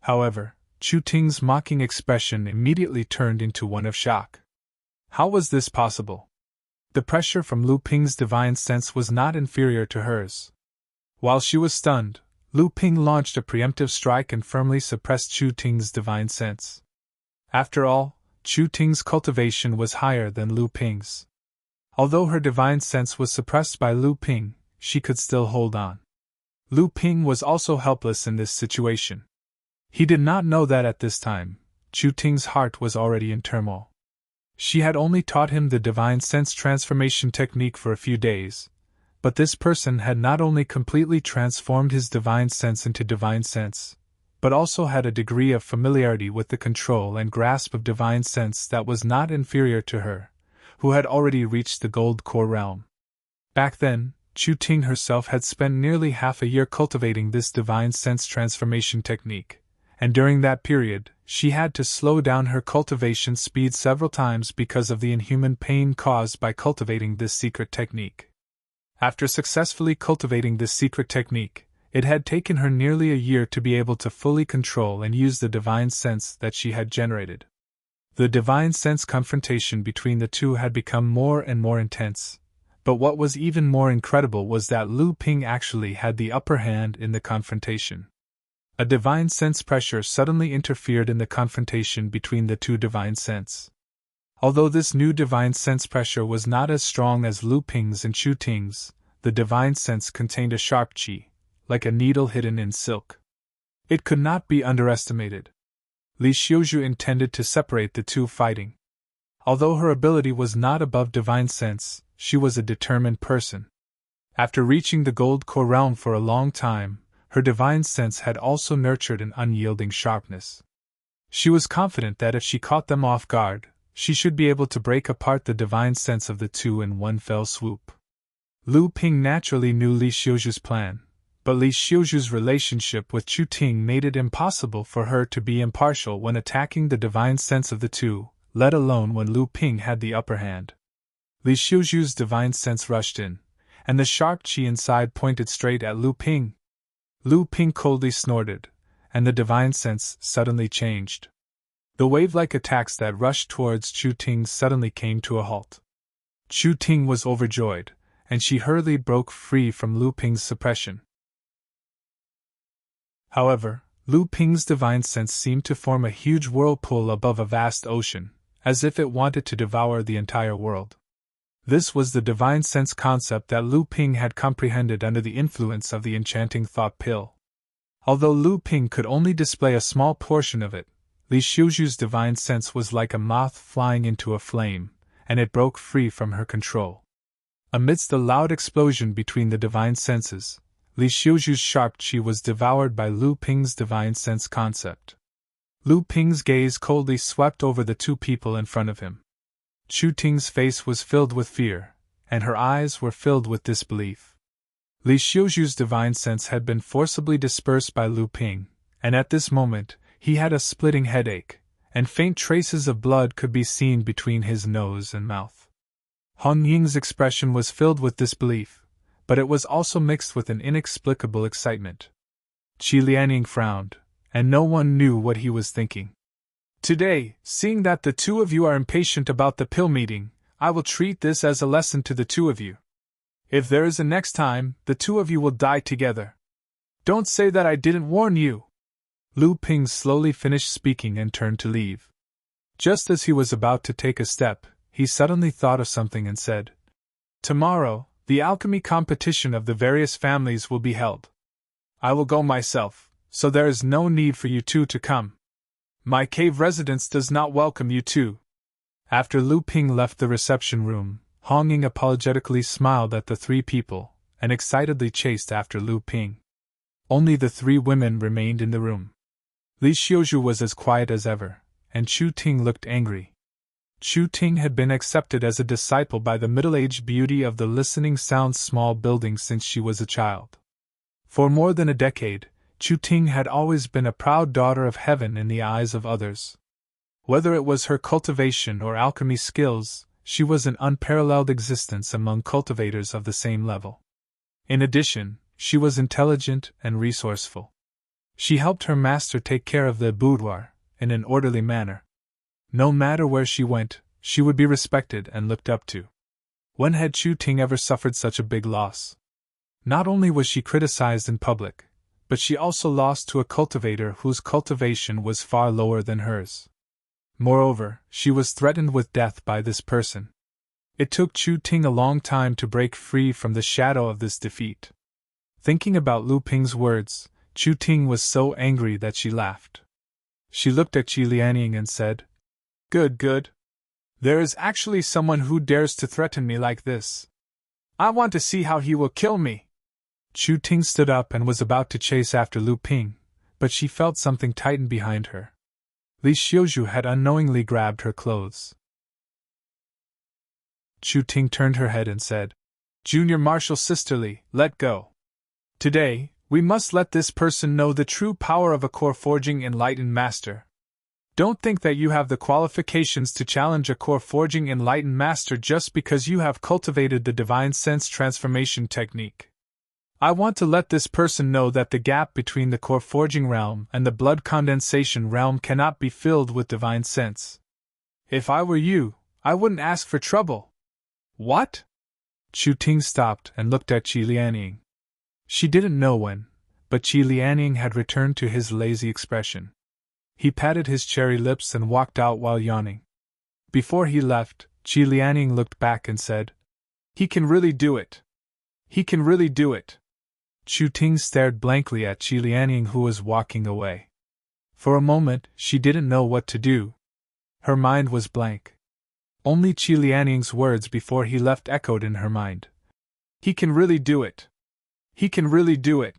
However, Chu Ting's mocking expression immediately turned into one of shock. How was this possible? The pressure from Lu Ping's divine sense was not inferior to hers. While she was stunned, Lu Ping launched a preemptive strike and firmly suppressed Chu Ting's divine sense. After all, Chu Ting's cultivation was higher than Lu Ping's. Although her divine sense was suppressed by Lu Ping, she could still hold on. Lu Ping was also helpless in this situation. He did not know that at this time, Chu Ting's heart was already in turmoil. She had only taught him the divine sense transformation technique for a few days, but this person had not only completely transformed his divine sense into divine sense, but also had a degree of familiarity with the control and grasp of divine sense that was not inferior to her, who had already reached the gold core realm. Back then, Chu Ting herself had spent nearly half a year cultivating this divine sense transformation technique, and during that period, she had to slow down her cultivation speed several times because of the inhuman pain caused by cultivating this secret technique. After successfully cultivating this secret technique, it had taken her nearly a year to be able to fully control and use the divine sense that she had generated. The divine sense confrontation between the two had become more and more intense, but what was even more incredible was that Lu Ping actually had the upper hand in the confrontation. A divine sense pressure suddenly interfered in the confrontation between the two divine sense. Although this new divine sense pressure was not as strong as Lu Ping's and Chu Ting's, the divine sense contained a sharp qi, like a needle hidden in silk. It could not be underestimated. Li Xiuzhu intended to separate the two fighting. Although her ability was not above divine sense, she was a determined person. After reaching the gold core realm for a long time, her divine sense had also nurtured an unyielding sharpness. She was confident that if she caught them off guard, she should be able to break apart the divine sense of the two in one fell swoop. Lu Ping naturally knew Li Xiuzhu's plan, but Li Xiuzhu's relationship with Chu Ting made it impossible for her to be impartial when attacking the divine sense of the two, let alone when Lu Ping had the upper hand. Li Xiuzhu's divine sense rushed in, and the sharp qi inside pointed straight at Lu Ping. Lu Ping coldly snorted, and the divine sense suddenly changed. The wave-like attacks that rushed towards Chu Ting suddenly came to a halt. Chu Ting was overjoyed, and she hurriedly broke free from Lu Ping's suppression. However, Lu Ping's divine sense seemed to form a huge whirlpool above a vast ocean, as if it wanted to devour the entire world. This was the divine sense concept that Lu Ping had comprehended under the influence of the enchanting thought pill. Although Lu Ping could only display a small portion of it, Li Xiuzhu's divine sense was like a moth flying into a flame, and it broke free from her control. Amidst the loud explosion between the divine senses, Li Xiuzhu's sharp qi was devoured by Lu Ping's divine sense concept. Lu Ping's gaze coldly swept over the two people in front of him. Chu Ting's face was filled with fear, and her eyes were filled with disbelief. Li Xiuzhu's divine sense had been forcibly dispersed by Lu Ping, and at this moment, he had a splitting headache, and faint traces of blood could be seen between his nose and mouth. Han Ying's expression was filled with disbelief, but it was also mixed with an inexplicable excitement. Qi Lianying frowned, and no one knew what he was thinking. Today, seeing that the two of you are impatient about the pill meeting, I will treat this as a lesson to the two of you. If there is a next time, the two of you will die together. Don't say that I didn't warn you. Lu Ping slowly finished speaking and turned to leave. Just as he was about to take a step, he suddenly thought of something and said, "Tomorrow, the alchemy competition of the various families will be held. I will go myself, so there is no need for you two to come. My cave residence does not welcome you two." After Lu Ping left the reception room, Hong Ying apologetically smiled at the three people, and excitedly chased after Lu Ping. Only the three women remained in the room. Li Xiuzhu was as quiet as ever, and Chu Ting looked angry. Chu Ting had been accepted as a disciple by the middle-aged beauty of the listening sounds small building since she was a child. For more than a decade, Chu Ting had always been a proud daughter of heaven in the eyes of others. Whether it was her cultivation or alchemy skills, she was an unparalleled existence among cultivators of the same level. In addition, she was intelligent and resourceful. She helped her master take care of the boudoir in an orderly manner. No matter where she went, she would be respected and looked up to. When had Chu Ting ever suffered such a big loss? Not only was she criticized in public, but she also lost to a cultivator whose cultivation was far lower than hers. Moreover, she was threatened with death by this person. It took Chu Ting a long time to break free from the shadow of this defeat. Thinking about Lu Ping's words, Chu Ting was so angry that she laughed. She looked at Qi Lianying and said, "Good, good. There is actually someone who dares to threaten me like this. I want to see how he will kill me." Chu Ting stood up and was about to chase after Lu Ping, but she felt something tighten behind her. Li Xiuzhu had unknowingly grabbed her clothes. Chu Ting turned her head and said, "Junior Marshal Sister Li, let go. Today, we must let this person know the true power of a core forging enlightened master. Don't think that you have the qualifications to challenge a core forging enlightened master just because you have cultivated the divine sense transformation technique. I want to let this person know that the gap between the core forging realm and the blood condensation realm cannot be filled with divine sense. If I were you, I wouldn't ask for trouble." "What?" Chu Ting stopped and looked at Qi Lianying. She didn't know when, but Qi Lianying had returned to his lazy expression. He patted his cherry lips and walked out while yawning. Before he left, Qi Lianying looked back and said, "He can really do it. He can really do it." Chu Ting stared blankly at Qi Lianying, who was walking away. For a moment, she didn't know what to do. Her mind was blank. Only Qi Lianying's words before he left echoed in her mind. "He can really do it. He can really do it."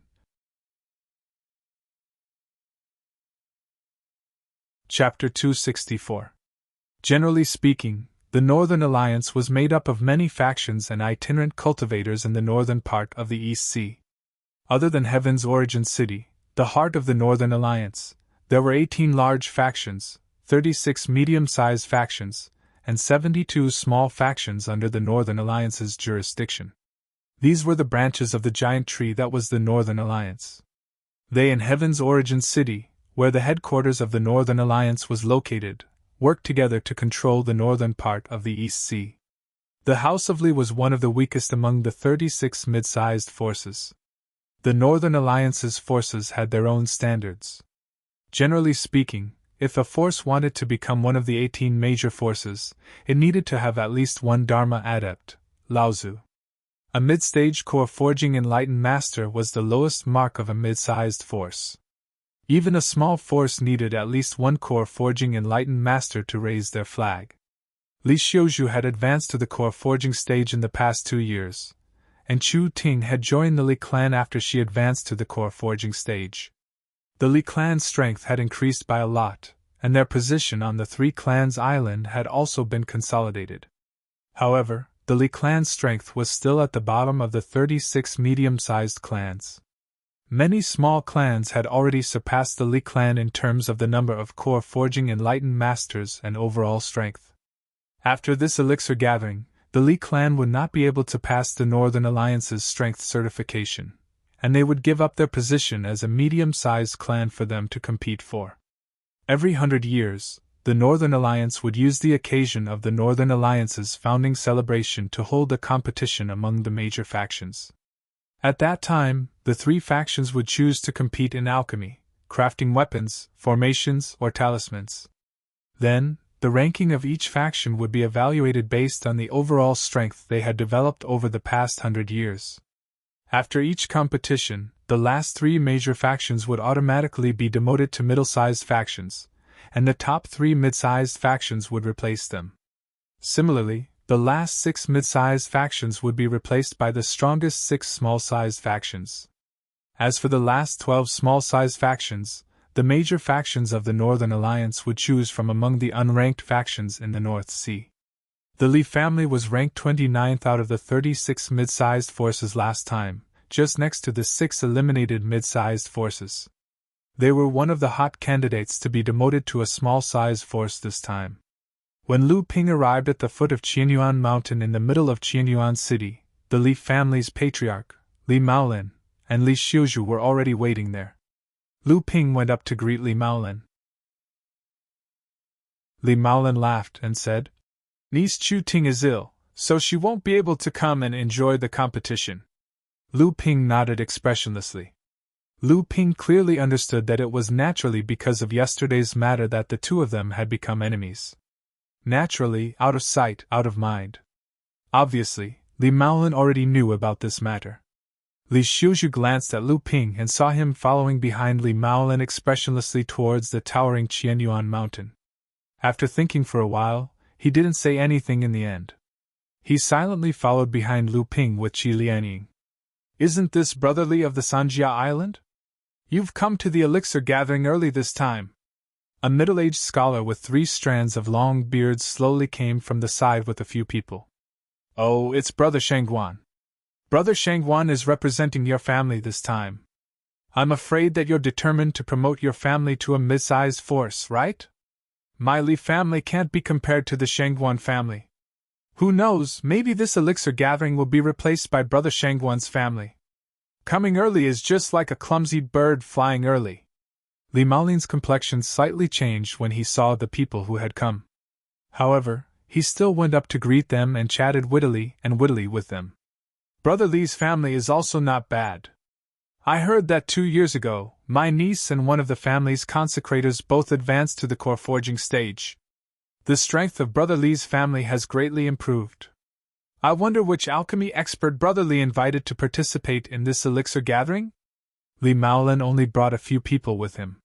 Chapter 264. Generally speaking, the Northern Alliance was made up of many factions and itinerant cultivators in the northern part of the East Sea. Other than Heaven's origin city, the heart of the Northern Alliance, there were 18 large factions, 36 medium-sized factions, and 72 small factions under the Northern Alliance's jurisdiction. These were the branches of the giant tree that was the Northern Alliance. They in Heaven's origin city, where the headquarters of the Northern Alliance was located, worked together to control the northern part of the East Sea. The House of Li was one of the weakest among the 36 mid-sized forces. The Northern Alliance's forces had their own standards. Generally speaking, if a force wanted to become one of the 18 major forces, it needed to have at least one Dharma adept, Laozu. A mid-stage core forging enlightened master was the lowest mark of a mid-sized force. Even a small force needed at least one core forging enlightened master to raise their flag. Li Xiuzhu had advanced to the core forging stage in the past 2 years, and Chu Ting had joined the Li clan after she advanced to the core forging stage. The Li clan's strength had increased by a lot, and their position on the Three Clans Island had also been consolidated. However, the Li clan's strength was still at the bottom of the 36 medium-sized clans. Many small clans had already surpassed the Li clan in terms of the number of core forging enlightened masters and overall strength. After this elixir gathering, the Li clan would not be able to pass the Northern Alliance's strength certification, and they would give up their position as a medium-sized clan for them to compete for. Every 100 years, the Northern Alliance would use the occasion of the Northern Alliance's founding celebration to hold a competition among the major factions. At that time, the 3 factions would choose to compete in alchemy, crafting weapons, formations, or talismans. Then, the ranking of each faction would be evaluated based on the overall strength they had developed over the past 100 years. After each competition, the last 3 major factions would automatically be demoted to middle-sized factions, and the top 3 mid-sized factions would replace them. Similarly, the last 6 mid-sized factions would be replaced by the strongest 6 small-sized factions. As for the last 12 small-sized factions, the major factions of the Northern Alliance would choose from among the unranked factions in the North Sea. The Li family was ranked 29th out of the 36 mid-sized forces last time, just next to the 6 eliminated mid-sized forces. They were one of the hot candidates to be demoted to a small-size force this time. When Lu Ping arrived at the foot of Qianyuan Mountain in the middle of Qianyuan City, the Li family's patriarch, Li Maolin, and Li Xiuzhu were already waiting there. Lu Ping went up to greet Li Maolin. Li Maolin laughed and said, "Niece Chu Ting is ill, so she won't be able to come and enjoy the competition." Lu Ping nodded expressionlessly. Lu Ping clearly understood that it was naturally because of yesterday's matter that the two of them had become enemies. Naturally, out of sight, out of mind. Obviously, Li Maolin already knew about this matter. Li Xiuzhu glanced at Lu Ping and saw him following behind Li Maolin expressionlessly towards the towering Qianyuan Mountain. After thinking for a while, he didn't say anything in the end. He silently followed behind Lu Ping with Qi Lianying. "Isn't this brotherly of the Sanjia Island? You've come to the elixir gathering early this time." A middle-aged scholar with 3 strands of long beards slowly came from the side with a few people. "Oh, it's Brother Shangguan. Brother Shangguan is representing your family this time. I'm afraid that you're determined to promote your family to a mid-sized force, right? My Li family can't be compared to the Shangguan family. Who knows, maybe this elixir gathering will be replaced by Brother Shangguan's family. Coming early is just like a clumsy bird flying early." Li Maolin's complexion slightly changed when he saw the people who had come. However, he still went up to greet them and chatted wittily with them. "Brother Li's family is also not bad. I heard that 2 years ago, my niece and one of the family's consecrators both advanced to the core forging stage. The strength of Brother Li's family has greatly improved. I wonder which alchemy expert Brother Li invited to participate in this elixir gathering?" Li Maolin only brought a few people with him.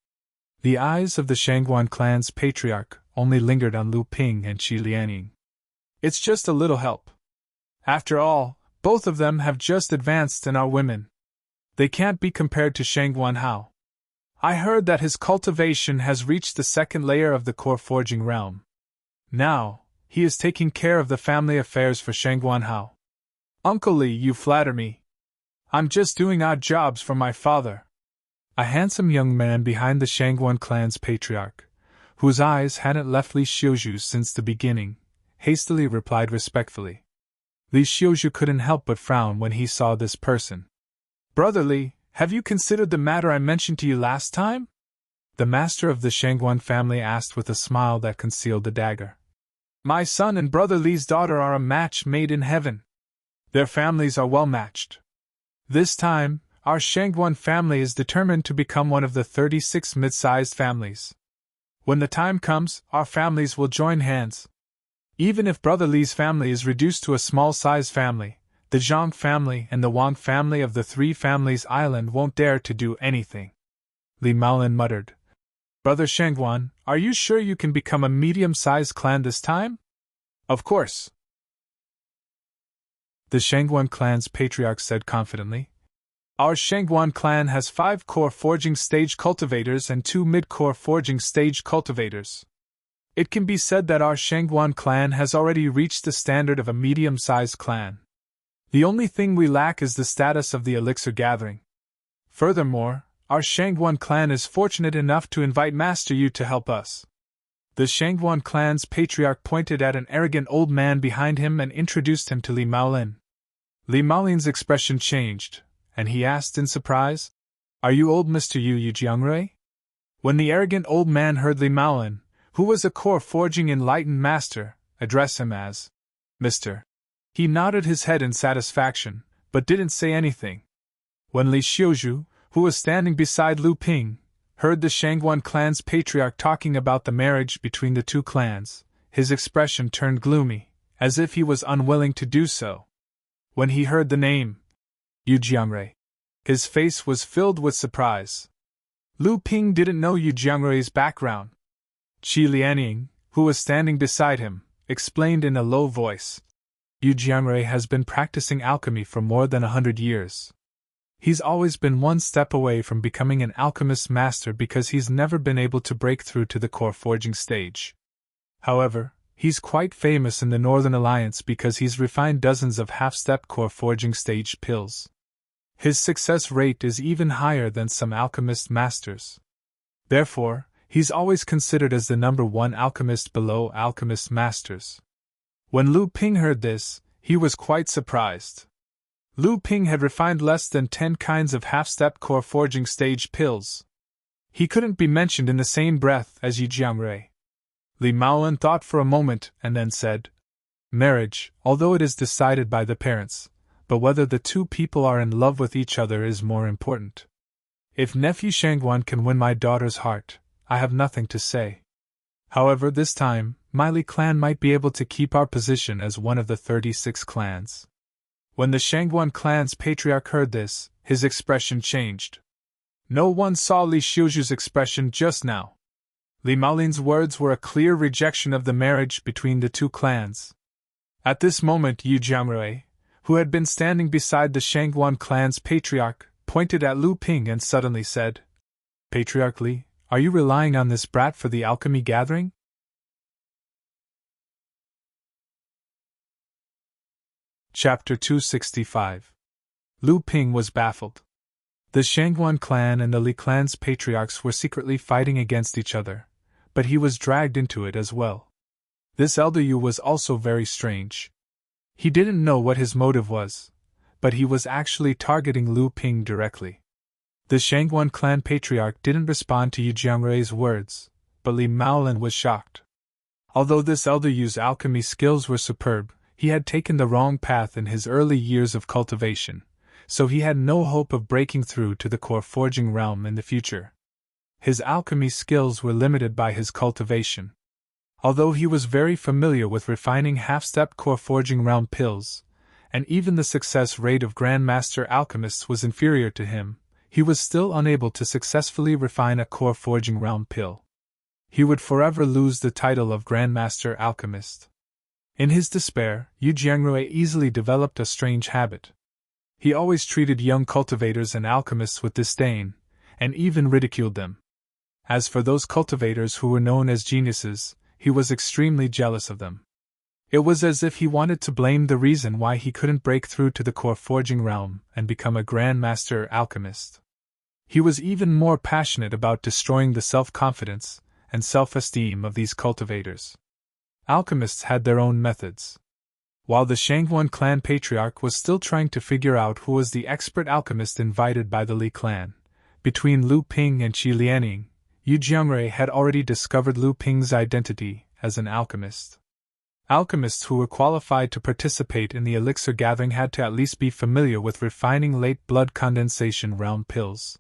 The eyes of the Shangguan clan's patriarch only lingered on Lu Ping and Qi Lianying. "It's just a little help. After all, both of them have just advanced and are women. They can't be compared to Shangguan Hao. I heard that his cultivation has reached the 2nd layer of the core forging realm. Now, he is taking care of the family affairs for Shangguan Hao. Uncle Li, you flatter me. I'm just doing odd jobs for my father." A handsome young man behind the Shangguan clan's patriarch, whose eyes hadn't left Li Xiuzhu since the beginning, hastily replied respectfully. Li Xiuzhu couldn't help but frown when he saw this person. "Brother Li, have you considered the matter I mentioned to you last time?" the master of the Shangguan family asked with a smile that concealed the dagger. "My son and Brother Li's daughter are a match made in heaven. Their families are well matched. This time, our Shangguan family is determined to become one of the 36 mid-sized families. When the time comes, our families will join hands. Even if Brother Li's family is reduced to a small-sized family, the Zhang family and the Wang family of the 3 families island won't dare to do anything." Li Maolin muttered, "Brother Shangguan, are you sure you can become a medium-sized clan this time?" "Of course." The Shangguan clan's patriarch said confidently. "Our Shangguan clan has 5 core forging stage cultivators and 2 mid-core forging stage cultivators. It can be said that our Shangguan clan has already reached the standard of a medium-sized clan. The only thing we lack is the status of the elixir gathering. Furthermore, our Shangguan clan is fortunate enough to invite Master Yu to help us." The Shangguan clan's patriarch pointed at an arrogant old man behind him and introduced him to Li Maolin. Li Maolin's expression changed, and he asked in surprise, "Are you old Mr. Yu Jiangrui?" When the arrogant old man heard Li Maolin, who was a core forging enlightened master, address him as Mr. He nodded his head in satisfaction, but didn't say anything. When Li Xiuzhu, who was standing beside Lu Ping, heard the Shangguan clan's patriarch talking about the marriage between the 2 clans, his expression turned gloomy, as if he was unwilling to do so. When he heard the name, Yu Jiangrui, his face was filled with surprise. Lu Ping didn't know Yu Jiangrui's background. Qi Lianying, who was standing beside him, explained in a low voice. Yu Jiangrui has been practicing alchemy for more than 100 years. He's always been one step away from becoming an alchemist master because he's never been able to break through to the core forging stage. However, he's quite famous in the Northern Alliance because he's refined dozens of half-step core forging stage pills. His success rate is even higher than some alchemist masters. Therefore, he's always considered as the number one alchemist below alchemist masters. When Lu Ping heard this, he was quite surprised. Lu Ping had refined less than 10 kinds of half-step core forging stage pills. He couldn't be mentioned in the same breath as Yu Jiangrui. Li Maolin thought for a moment and then said, "Marriage, although it is decided by the parents, but whether the two people are in love with each other is more important. If nephew Shangguan can win my daughter's heart, I have nothing to say. However, this time, my Li clan might be able to keep our position as one of the 36 clans." When the Shangguan clan's patriarch heard this, his expression changed. No one saw Li Xiuju's expression just now. Li Maolin's words were a clear rejection of the marriage between the two clans. At this moment, Yu Jiangrui, who had been standing beside the Shangguan clan's patriarch, pointed at Lu Ping and suddenly said, "Patriarch Li, are you relying on this brat for the alchemy gathering?" Chapter 265. Lu Ping was baffled. The Shangguan clan and the Li clan's patriarchs were secretly fighting against each other, but he was dragged into it as well. This elder Yu was also very strange. He didn't know what his motive was, but he was actually targeting Lu Ping directly. The Shangguan clan patriarch didn't respond to Yu Jiangrui's words, but Li Maolin was shocked. Although this elder Yu's alchemy skills were superb, he had taken the wrong path in his early years of cultivation, so he had no hope of breaking through to the core forging realm in the future. His alchemy skills were limited by his cultivation. Although he was very familiar with refining half-step core forging realm pills, and even the success rate of Grandmaster alchemists was inferior to him, he was still unable to successfully refine a core forging realm pill. He would forever lose the title of Grandmaster alchemist. In his despair, Yu Jiangrui easily developed a strange habit. He always treated young cultivators and alchemists with disdain, and even ridiculed them. As for those cultivators who were known as geniuses, he was extremely jealous of them. It was as if he wanted to blame the reason why he couldn't break through to the core forging realm and become a Grandmaster alchemist. He was even more passionate about destroying the self-confidence and self-esteem of these cultivators. Alchemists had their own methods. While the Shangguan clan patriarch was still trying to figure out who was the expert alchemist invited by the Li clan, between Lu Ping and Qi Lianing, Yu Jiangrui had already discovered Lu Ping's identity as an alchemist. Alchemists who were qualified to participate in the elixir gathering had to at least be familiar with refining late blood condensation realm pills.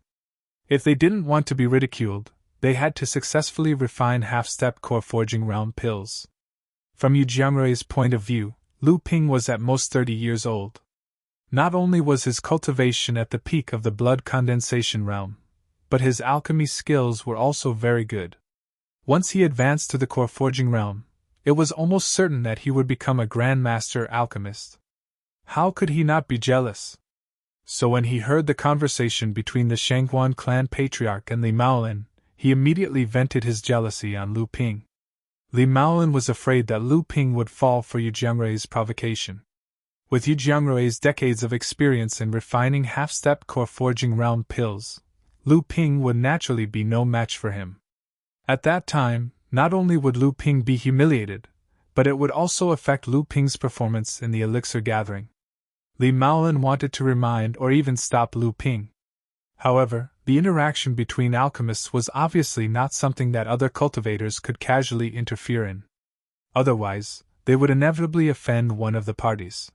If they didn't want to be ridiculed, they had to successfully refine half-step core forging realm pills. From Yu Jiangrui's point of view, Lu Ping was at most 30 years old. Not only was his cultivation at the peak of the blood condensation realm, but his alchemy skills were also very good. Once he advanced to the core forging realm, it was almost certain that he would become a Grandmaster alchemist. How could he not be jealous? So when he heard the conversation between the Shangguan clan patriarch and Li Maolin, he immediately vented his jealousy on Lu Ping. Li Maolin was afraid that Lu Ping would fall for Yu Jiangrui's provocation. With Yu Jiangrui's decades of experience in refining half-step core forging realm pills, Lu Ping would naturally be no match for him. At that time, not only would Lu Ping be humiliated, but it would also affect Lu Ping's performance in the elixir gathering. Li Maolin wanted to remind or even stop Lu Ping. However, the interaction between alchemists was obviously not something that other cultivators could casually interfere in. Otherwise, they would inevitably offend one of the parties.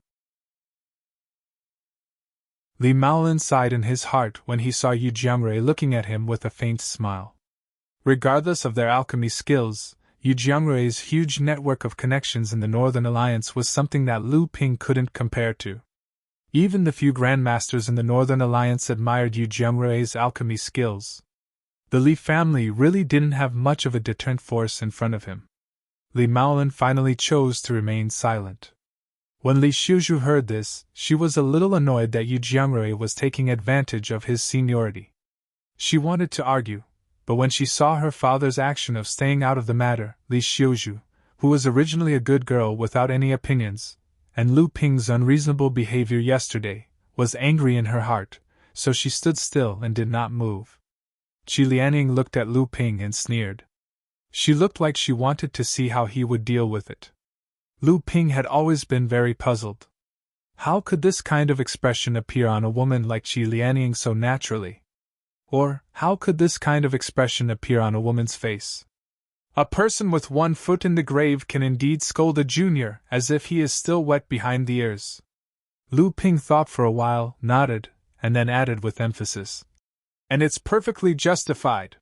Li Maolin sighed in his heart when he saw Yu Jiangrui looking at him with a faint smile. Regardless of their alchemy skills, Yu Jiangrui's huge network of connections in the Northern Alliance was something that Lu Ping couldn't compare to. Even the few Grandmasters in the Northern Alliance admired Yu Jiangrui's alchemy skills. The Li family really didn't have much of a deterrent force in front of him. Li Maolin finally chose to remain silent. When Li Xiuju heard this, she was a little annoyed that Yu Jiangrui was taking advantage of his seniority. She wanted to argue, but when she saw her father's action of staying out of the matter, Li Xiuju, who was originally a good girl without any opinions, and Lu Ping's unreasonable behavior yesterday, was angry in her heart, so she stood still and did not move. Qi Lianing looked at Lu Ping and sneered. She looked like she wanted to see how he would deal with it. Lu Ping had always been very puzzled. How could this kind of expression appear on a woman like Qi Lianing so naturally? Or, how could this kind of expression appear on a woman's face? A person with one foot in the grave can indeed scold a junior as if he is still wet behind the ears. Lu Ping thought for a while, nodded, and then added with emphasis. And it's perfectly justified.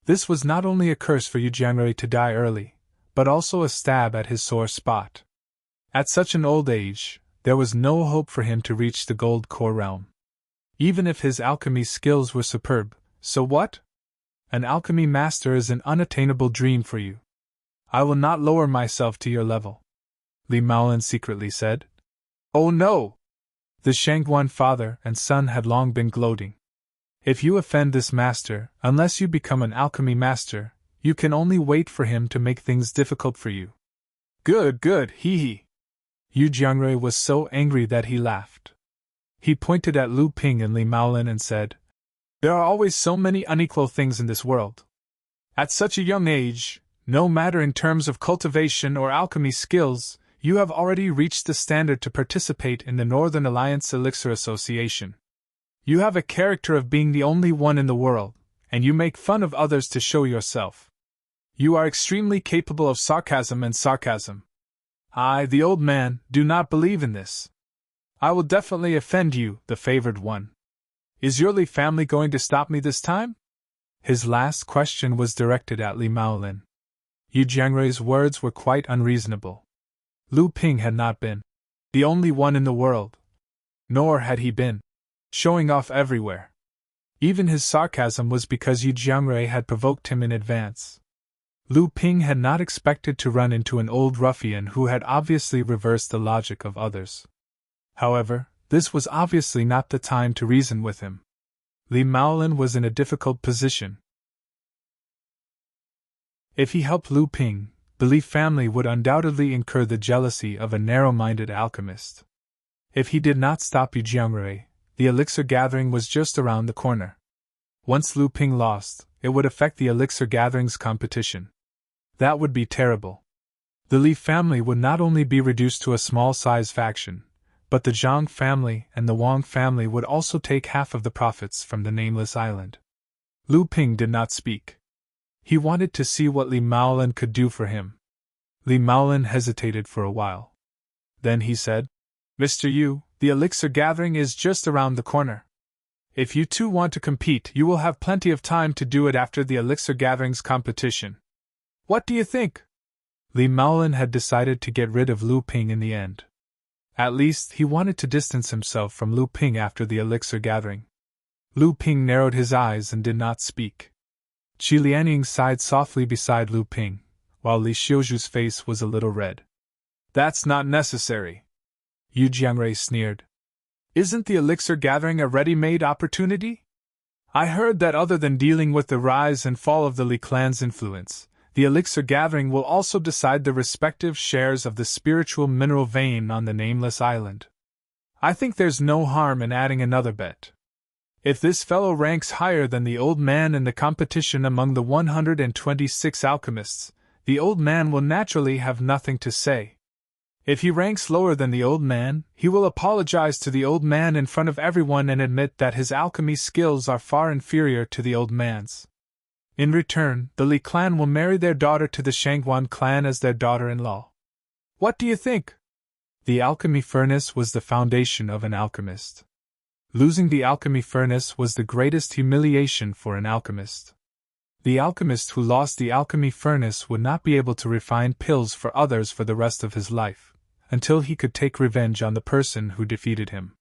This was not only a curse for Yu Jiangrui to die early, but also a stab at his sore spot. At such an old age, there was no hope for him to reach the gold core realm. Even if his alchemy skills were superb, so what? An alchemy master is an unattainable dream for you. I will not lower myself to your level, Li Maolin secretly said. Oh no! The Shangguan father and son had long been gloating. If you offend this master, unless you become an alchemy master, you can only wait for him to make things difficult for you. Good, hee hee. Yu Jiangrui was so angry that he laughed. He pointed at Lu Ping and Li Maolin and said, There are always so many unequal things in this world. At such a young age, no matter in terms of cultivation or alchemy skills, you have already reached the standard to participate in the Northern Alliance Elixir Association. You have a character of being the only one in the world, and you make fun of others to show yourself. You are extremely capable of sarcasm and sarcasm. I, the old man, do not believe in this. I will definitely offend you, the favored one. Is your Li family going to stop me this time? His last question was directed at Li Maolin. Yu Jiangrui's words were quite unreasonable. Lu Ping had not been the only one in the world. Nor had he been showing off everywhere. Even his sarcasm was because Yu Jiangrui had provoked him in advance. Lu Ping had not expected to run into an old ruffian who had obviously reversed the logic of others. However, this was obviously not the time to reason with him. Li Maolin was in a difficult position. If he helped Lu Ping, the Li family would undoubtedly incur the jealousy of a narrow-minded alchemist. If he did not stop Yu Jiangrui, the elixir gathering was just around the corner. Once Lu Ping lost, it would affect the elixir gathering's competition. That would be terrible. The Li family would not only be reduced to a small-size faction, but the Zhang family and the Wang family would also take half of the profits from the nameless island. Lu Ping did not speak. He wanted to see what Li Maolin could do for him. Li Maolin hesitated for a while. Then he said, Mr. Yu, the elixir gathering is just around the corner. If you two want to compete, you will have plenty of time to do it after the elixir gathering's competition. What do you think? Li Maolin had decided to get rid of Lu Ping in the end. At least, he wanted to distance himself from Lu Ping after the elixir gathering. Lu Ping narrowed his eyes and did not speak. Qi Lianing sighed softly beside Lu Ping, while Li Xiuju's face was a little red. That's not necessary. Yu Jiangrui sneered. Isn't the elixir gathering a ready-made opportunity? I heard that other than dealing with the rise and fall of the Li clan's influence, the elixir gathering will also decide the respective shares of the spiritual mineral vein on the nameless island. I think there's no harm in adding another bet. If this fellow ranks higher than the old man in the competition among the 126 alchemists, the old man will naturally have nothing to say. If he ranks lower than the old man, he will apologize to the old man in front of everyone and admit that his alchemy skills are far inferior to the old man's. In return, the Li clan will marry their daughter to the Shangguan clan as their daughter-in-law. What do you think? The alchemy furnace was the foundation of an alchemist. Losing the alchemy furnace was the greatest humiliation for an alchemist. The alchemist who lost the alchemy furnace would not be able to refine pills for others for the rest of his life, until he could take revenge on the person who defeated him.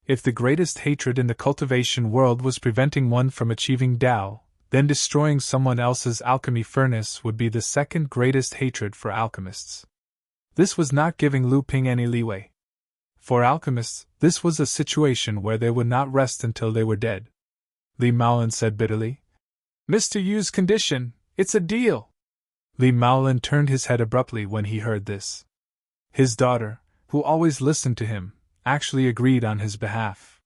If the greatest hatred in the cultivation world was preventing one from achieving Tao, then destroying someone else's alchemy furnace would be the second greatest hatred for alchemists. This was not giving Lu Ping any leeway. For alchemists, this was a situation where they would not rest until they were dead. Li Maolin said bitterly, Mr. Yu's condition, it's a deal. Li Maolin turned his head abruptly when he heard this. His daughter, who always listened to him, actually agreed on his behalf.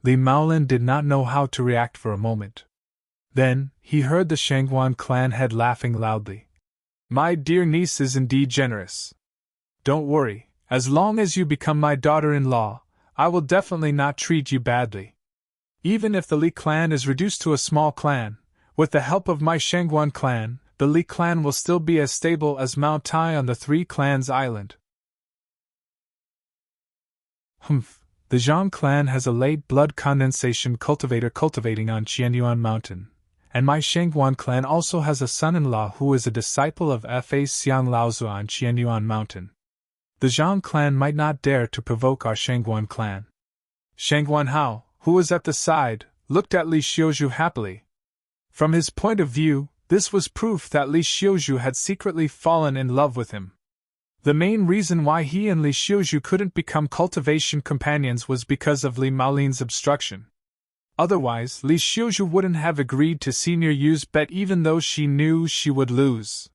Li Maolin did not know how to react for a moment. Then, he heard the Shangguan clan head laughing loudly. My dear niece is indeed generous. Don't worry, as long as you become my daughter-in-law, I will definitely not treat you badly. Even if the Li clan is reduced to a small clan, with the help of my Shangguan clan, the Li clan will still be as stable as Mount Tai on the Three Clans Island. Humph, the Zhang clan has a late blood condensation cultivator cultivating on Qianyuan Mountain, and my Shangguan clan also has a son-in-law who is a disciple of Fa Xiang Laozua on Qianyuan Mountain. The Zhang clan might not dare to provoke our Shangguan clan. Shangguan Hao, who was at the side, looked at Li Xiuzhu happily. From his point of view, this was proof that Li Xiuzhu had secretly fallen in love with him. The main reason why he and Li Xiuzhu couldn't become cultivation companions was because of Li Maolin's obstruction. Otherwise, Li Xiuzhu wouldn't have agreed to Senior Yu's bet even though she knew she would lose.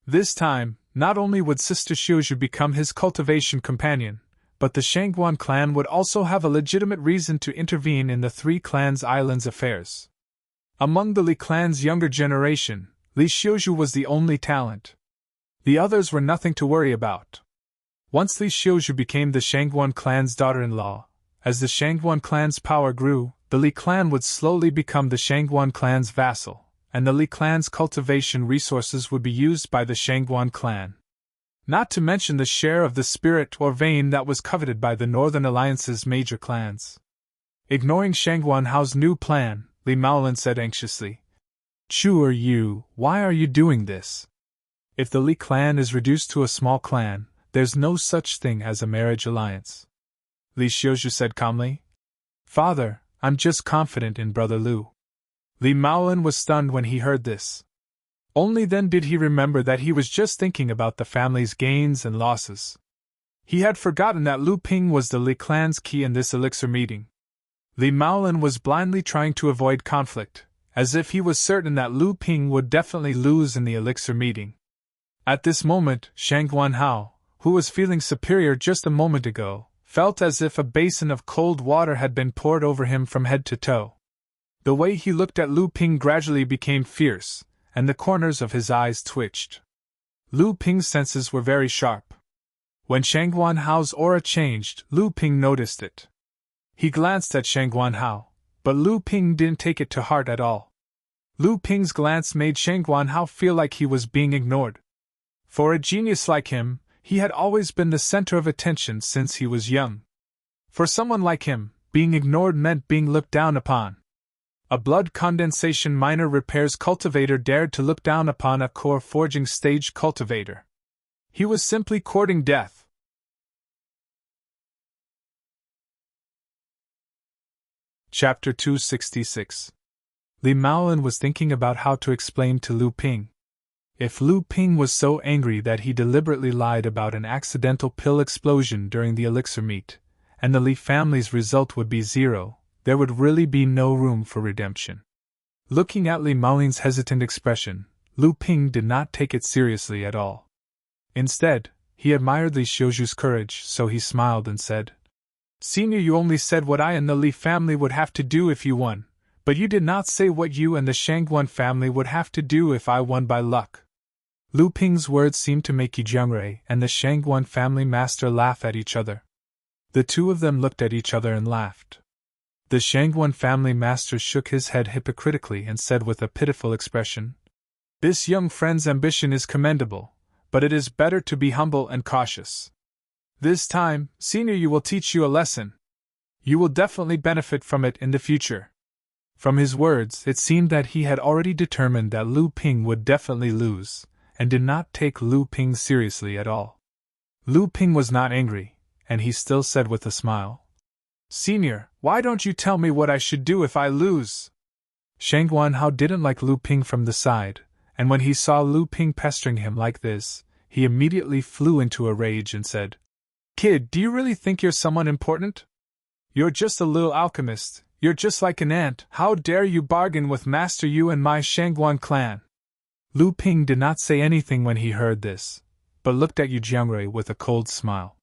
This time, not only would Sister Xiuzhu become his cultivation companion, but the Shangguan clan would also have a legitimate reason to intervene in the Three Clans Islands affairs. Among the Li clan's younger generation, Li Xiuzhu was the only talent. The others were nothing to worry about. Once Li Xiuzhu became the Shangguan clan's daughter-in-law, as the Shangguan clan's power grew, the Li clan would slowly become the Shangguan clan's vassal, and the Li clan's cultivation resources would be used by the Shangguan clan. Not to mention the share of the spirit or vein that was coveted by the Northern Alliance's major clans. Ignoring Shangguan Hao's new plan, Li Maolin said anxiously, Chu Yu, why are you doing this? If the Li clan is reduced to a small clan, there's no such thing as a marriage alliance. Li Xiuzhu said calmly. Father, I'm just confident in Brother Lu. Li Maolin was stunned when he heard this. Only then did he remember that he was just thinking about the family's gains and losses. He had forgotten that Lu Ping was the Li clan's key in this elixir meeting. Li Maolin was blindly trying to avoid conflict, as if he was certain that Lu Ping would definitely lose in the elixir meeting. At this moment, Shangguan Hao, who was feeling superior just a moment ago, felt as if a basin of cold water had been poured over him from head to toe. The way he looked at Lu Ping gradually became fierce, and the corners of his eyes twitched. Lu Ping's senses were very sharp. When Shangguan Hao's aura changed, Lu Ping noticed it. He glanced at Shangguan Hao, but Lu Ping didn't take it to heart at all. Lu Ping's glance made Shangguan Hao feel like he was being ignored. For a genius like him, he had always been the center of attention since he was young. For someone like him, being ignored meant being looked down upon. A blood condensation minor repairs cultivator dared to look down upon a core forging stage cultivator. He was simply courting death. Chapter 266. Li Maolin was thinking about how to explain to Lu Ping. If Lu Ping was so angry that he deliberately lied about an accidental pill explosion during the elixir meet, and the Li family's result would be 0, there would really be no room for redemption. Looking at Li Maolin's hesitant expression, Lu Ping did not take it seriously at all. Instead, he admired Li Xiuzhu's courage, so he smiled and said, Senior, you only said what I and the Li family would have to do if you won, but you did not say what you and the Shangguan family would have to do if I won by luck. Lu Ping's words seemed to make Yu Jiangrui and the Shangguan family master laugh at each other. The two of them looked at each other and laughed. The Shangguan family master shook his head hypocritically and said with a pitiful expression, This young friend's ambition is commendable, but it is better to be humble and cautious. This time, Senior Yu will teach you a lesson. You will definitely benefit from it in the future. From his words, it seemed that he had already determined that Lu Ping would definitely lose, and did not take Lu Ping seriously at all. Lu Ping was not angry, and he still said with a smile, Senior, why don't you tell me what I should do if I lose? Shangguan Hao didn't like Lu Ping from the side, and when he saw Lu Ping pestering him like this, he immediately flew into a rage and said, Kid, do you really think you're someone important? You're just a little alchemist, you're just like an ant, how dare you bargain with Master Yu and my Shangguan clan? Lu Ping did not say anything when he heard this, but looked at Yu Jiangrui with a cold smile.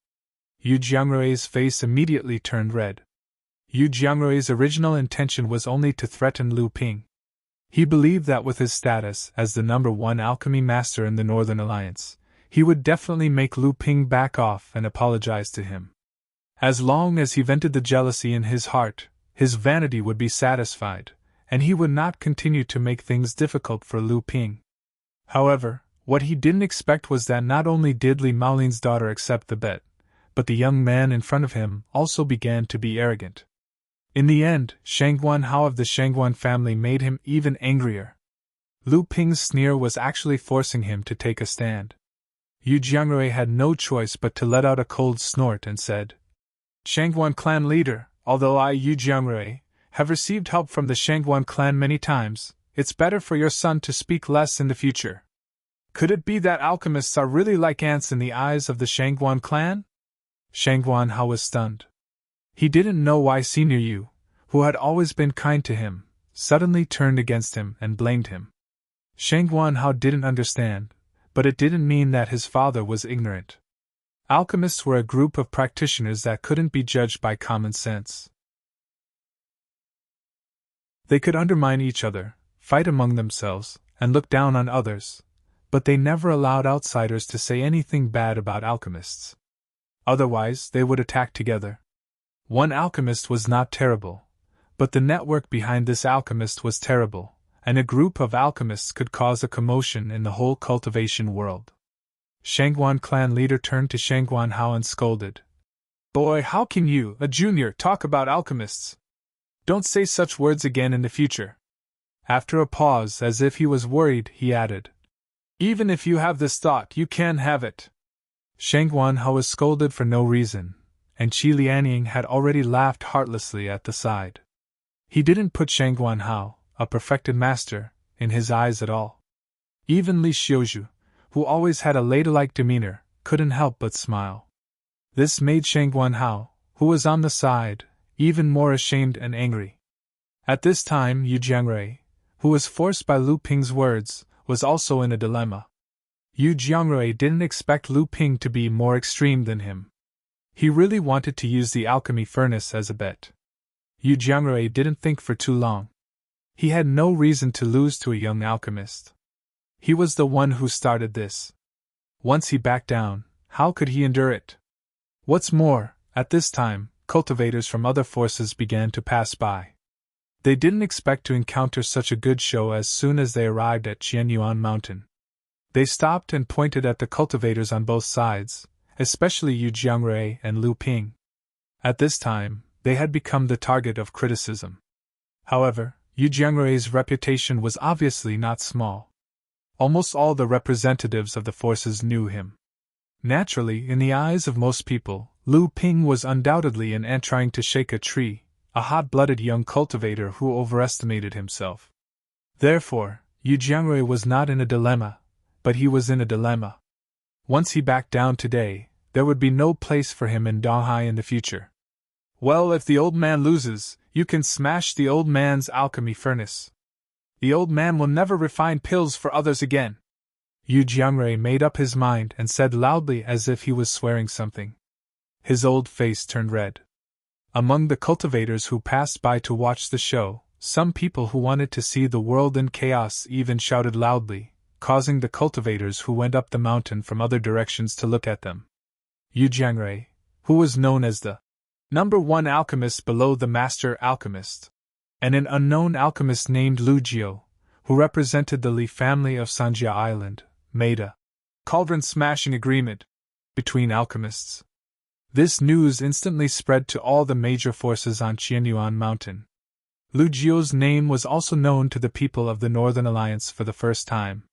Yu Jiangrui's face immediately turned red. Yu Jiangrui's original intention was only to threaten Lu Ping. He believed that with his status as the #1 alchemy master in the Northern Alliance, he would definitely make Lu Ping back off and apologize to him. As long as he vented the jealousy in his heart, his vanity would be satisfied, and he would not continue to make things difficult for Lu Ping. However, what he didn't expect was that not only did Li Maolin's daughter accept the bet, but the young man in front of him also began to be arrogant. In the end, Shangguan Hao of the Shangguan family made him even angrier. Lu Ping's sneer was actually forcing him to take a stand. Yu Jiangrui had no choice but to let out a cold snort and said, "Shangguan clan leader, although I, Yu Jiangrui, have received help from the Shangguan clan many times, it's better for your son to speak less in the future. Could it be that alchemists are really like ants in the eyes of the Shangguan clan?" Shangguan Hao was stunned. He didn't know why Senior Yu, who had always been kind to him, suddenly turned against him and blamed him. Shangguan Hao didn't understand, but it didn't mean that his father was ignorant. Alchemists were a group of practitioners that couldn't be judged by common sense. They could undermine each other, fight among themselves, and look down on others, but they never allowed outsiders to say anything bad about alchemists. Otherwise, they would attack together. One alchemist was not terrible, but the network behind this alchemist was terrible, and a group of alchemists could cause a commotion in the whole cultivation world. Shangguan clan leader turned to Shangguan Hao and scolded, "Boy, how can you, a junior, talk about alchemists? Don't say such words again in the future." After a pause, as if he was worried, he added, "Even if you have this thought, you can have it." Shangguan Hao was scolded for no reason, and Qi Lianying had already laughed heartlessly at the side. He didn't put Shangguan Hao, a perfected master, in his eyes at all. Even Li Xiuzhu, who always had a ladylike demeanor, couldn't help but smile. This made Shangguan Hao, who was on the side, even more ashamed and angry. At this time, Yu Jiangrui, who was forced by Lu Ping's words, was also in a dilemma. Yu Jiangrui didn't expect Lu Ping to be more extreme than him. He really wanted to use the alchemy furnace as a bet. Yu Jiangrui didn't think for too long. He had no reason to lose to a young alchemist. He was the one who started this. Once he backed down, how could he endure it? What's more, at this time, cultivators from other forces began to pass by. They didn't expect to encounter such a good show as soon as they arrived at Qianyuan Mountain. They stopped and pointed at the cultivators on both sides, especially Yu Jiangrui and Lu Ping. At this time, they had become the target of criticism. However, Yu Jiangrui's reputation was obviously not small. Almost all the representatives of the forces knew him. Naturally, in the eyes of most people, Lu Ping was undoubtedly an ant trying to shake a tree, a hot-blooded young cultivator who overestimated himself. Therefore, Yu Jiangrui was not in a dilemma, but he was in a dilemma. Once he backed down today, there would be no place for him in Donghai in the future. "Well, if the old man loses, you can smash the old man's alchemy furnace. The old man will never refine pills for others again." Yu Jiangrui made up his mind and said loudly as if he was swearing something. His old face turned red. Among the cultivators who passed by to watch the show, some people who wanted to see the world in chaos even shouted loudly, causing the cultivators who went up the mountain from other directions to look at them. Yu Jiangrui, who was known as the #1 alchemist below the master alchemist, and an unknown alchemist named Lu Jiu, who represented the Li family of Sanjia Island, made a cauldron-smashing agreement between alchemists. This news instantly spread to all the major forces on Qianyuan Mountain. Lu Jiu's name was also known to the people of the Northern Alliance for the first time.